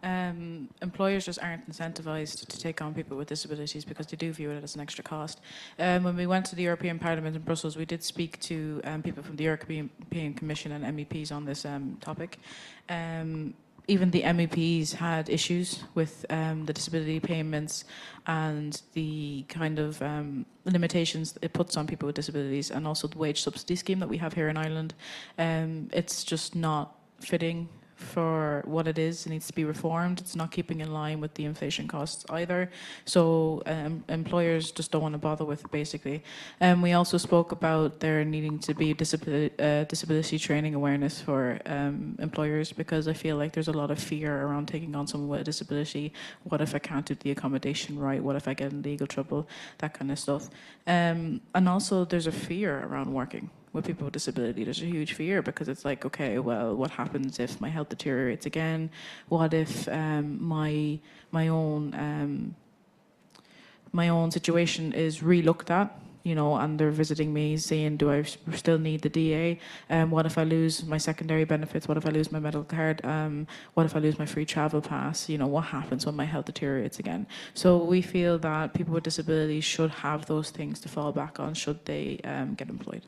Employers just aren't incentivised to take on people with disabilities because they do view it as an extra cost. When we went to the European Parliament in Brussels, we did speak to people from the European Commission and MEPs on this topic. Even the MEPs had issues with the disability payments and the kind of limitations it puts on people with disabilities, and also the wage subsidy scheme that we have here in Ireland. It's just not fitting for what it is. It needs to be reformed. It's not keeping in line with the inflation costs either. So employers just don't want to bother with it, basically. We also spoke about there needing to be disability training awareness for employers, because I feel like there's a lot of fear around taking on someone with a disability. What if I can't do the accommodation right? What if I get in legal trouble? That kind of stuff. And also there's a fear around working with people with disability. There's a huge fear, because it's like, okay, well, what happens if my health deteriorates again? What if my own situation is re-looked at, you know, and they're visiting me saying, do I still need the DA? What if I lose my secondary benefits? What if I lose my medical card? What if I lose my free travel pass? You know, what happens when my health deteriorates again? So we feel that people with disabilities should have those things to fall back on should they get employed.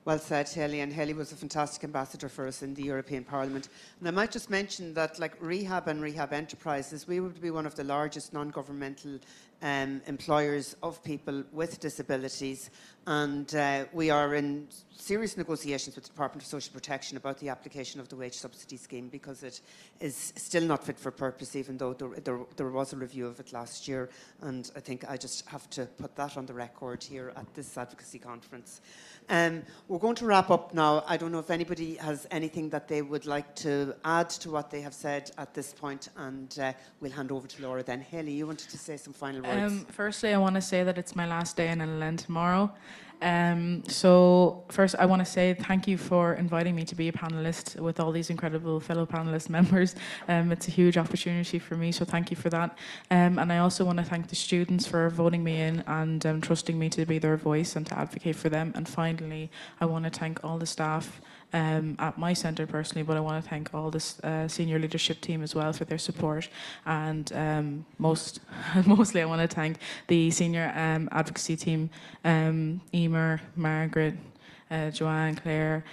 Well said, Haley. And Haley was a fantastic ambassador for us in the European Parliament. And I might just mention that, like Rehab and Rehab Enterprises, we would be one of the largest non-governmental employers of people with disabilities. And we are in serious negotiations with the Department of Social Protection about the application of the wage subsidy scheme, because it is still not fit for purpose, even though there was a review of it last year. And I think I just have to put that on the record here at this advocacy conference. We're going to wrap up now. I don't know if anybody has anything that they would like to add to what they have said at this point, and we'll hand over to Laura then. Haley, you wanted to say some final words. Firstly, I want to say that it's my last day and I'll end tomorrow. So first, I want to say thank you for inviting me to be a panelist with all these incredible fellow panelist members. It's a huge opportunity for me, so thank you for that. And I also want to thank the students for voting me in and trusting me to be their voice and to advocate for them. And finally, I want to thank all the staff at my centre personally, but I want to thank all this senior leadership team as well for their support. And mostly I want to thank the senior advocacy team, Emer, Margaret, Joanne, Claire,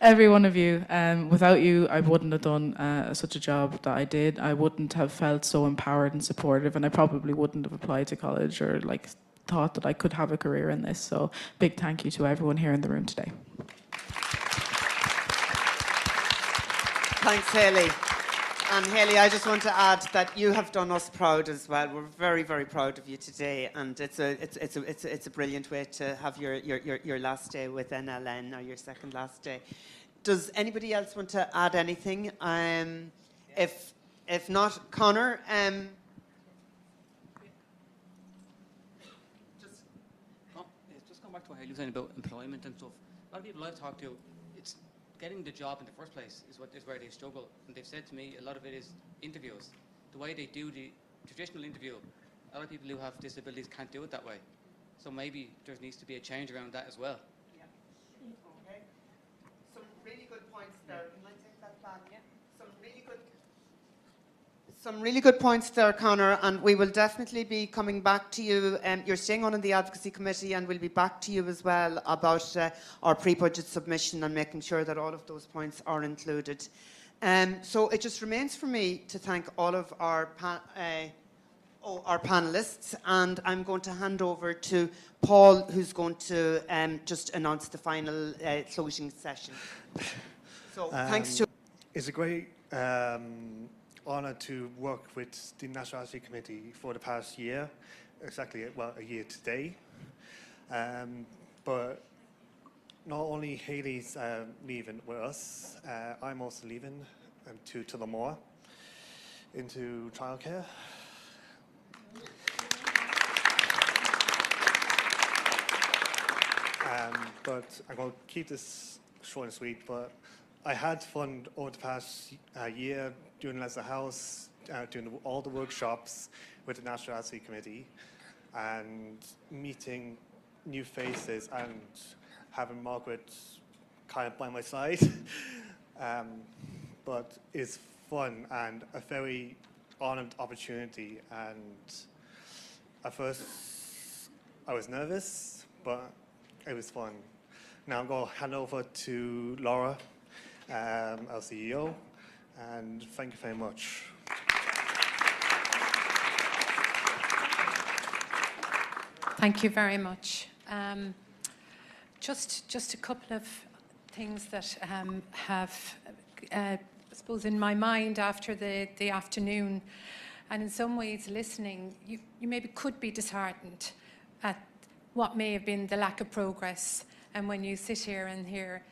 every one of you. Without you, I wouldn't have done such a job that I did. I wouldn't have felt so empowered and supportive, and I probably wouldn't have applied to college or thought that I could have a career in this. So big thank you to everyone here in the room today. Thanks, Haley. And Haley, I just want to add that you have done us proud as well. We're very, very proud of you today, and it's a brilliant way to have your last day with NLN, or your second last day. Does anybody else want to add anything? If not, Conor. Just going back to what Haley was saying about employment and stuff. A lot of people I've talked to, it's getting the job in the first place is where they struggle. And they've said to me, a lot of it is interviews. The way they do the traditional interview, a lot of people who have disabilities can't do it that way. So maybe there needs to be a change around that as well. Yeah. Okay. Some really good points there. Can I take that back? Yeah. Some really good points there, Conor, and we will definitely be coming back to you. You're staying on in the Advocacy Committee, and we'll be back to you as well about our pre-budget submission and making sure that all of those points are included. So it just remains for me to thank all of our panellists, and I'm going to hand over to Paul, who's going to just announce the final closing session. So thanks to... It's a great honour to work with the National Advocacy Committee for the past year, exactly, well, a year today. But not only Haley's leaving with us, I'm also leaving to Tullamore into childcare. But I'm going to keep this short and sweet, but I had fun over the past year doing Leicester House, doing all the workshops with the National Advocacy Committee, and meeting new faces and having Margaret kind of by my side. But it's fun and a very honoured opportunity. And at first I was nervous, but it was fun. Now I'm going to hand over to Laura, our CEO, and thank you very much. Thank you very much. Just a couple of things that have, I suppose, in my mind after the afternoon. And in some ways, listening, you maybe could be disheartened at what may have been the lack of progress. And when you sit here and hear,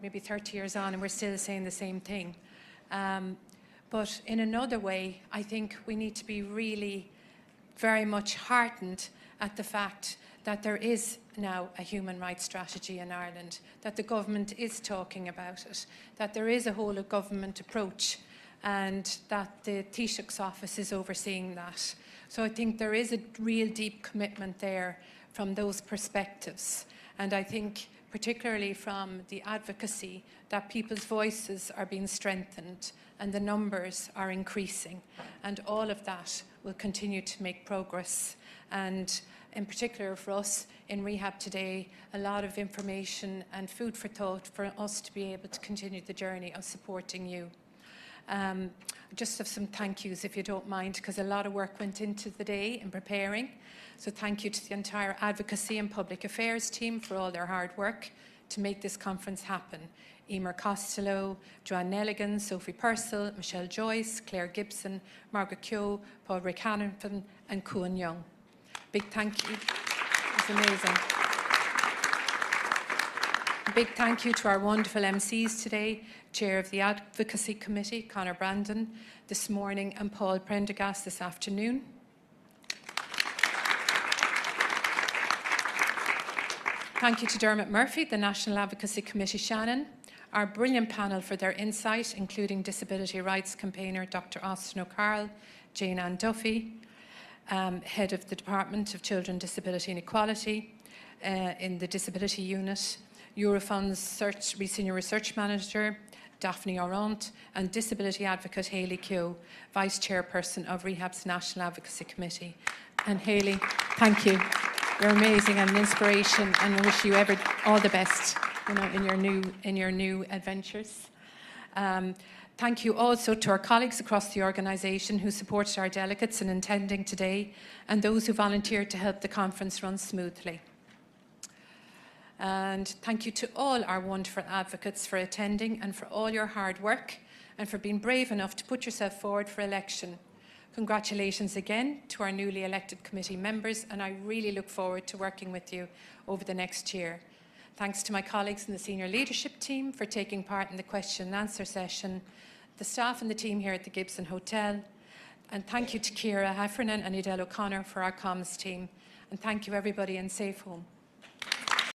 maybe 30 years on and we're still saying the same thing. But in another way, I think we need to be really very much heartened at the fact that there is now a human rights strategy in Ireland, that the government is talking about it, that there is a whole of government approach, and that the Taoiseach's office is overseeing that. So I think there is a real deep commitment there from those perspectives. And I think particularly from the advocacy, that people's voices are being strengthened and the numbers are increasing. And all of that will continue to make progress. And in particular for us in Rehab Today, a lot of information and food for thought for us to be able to continue the journey of supporting you. Just have some thank yous, if you don't mind, because a lot of work went into the day in preparing. So thank you to the entire advocacy and public affairs team for all their hard work to make this conference happen. Emer Costello, Joanne Nelligan, Sophie Purcell, Michelle Joyce, Claire Gibson, Margaret Keogh, Paul Rick-Hannington and Cuan Young. Big thank you. It's amazing. A big thank you to our wonderful MCs today, Chair of the Advocacy Committee, Conor Brandon, this morning, and Paul Prendergast this afternoon. Thank you to Dermot Murphy, the National Advocacy Committee, Shannon, our brilliant panel for their insight, including disability rights campaigner Dr. Austin O'Carroll, Jane Ann Duffy, Head of the Department of Children, Disability and Equality in the Disability Unit, Eurofund's Senior Research Manager, Daphne Orant, and Disability Advocate Hayley Keogh, Vice Chairperson of Rehab's National Advocacy Committee. And Hayley, thank you. You're amazing and an inspiration, and I wish you all the best in your new adventures. Thank you also to our colleagues across the organisation who supported our delegates in attending today, and those who volunteered to help the conference run smoothly. And thank you to all our wonderful advocates for attending and for all your hard work and for being brave enough to put yourself forward for election. Congratulations again to our newly elected committee members, and I really look forward to working with you over the next year. Thanks to my colleagues in the senior leadership team for taking part in the question and answer session, the staff and the team here at the Gibson Hotel, and thank you to Ciara Heffernan and Edel O'Connor for our comms team, and thank you everybody and safe home.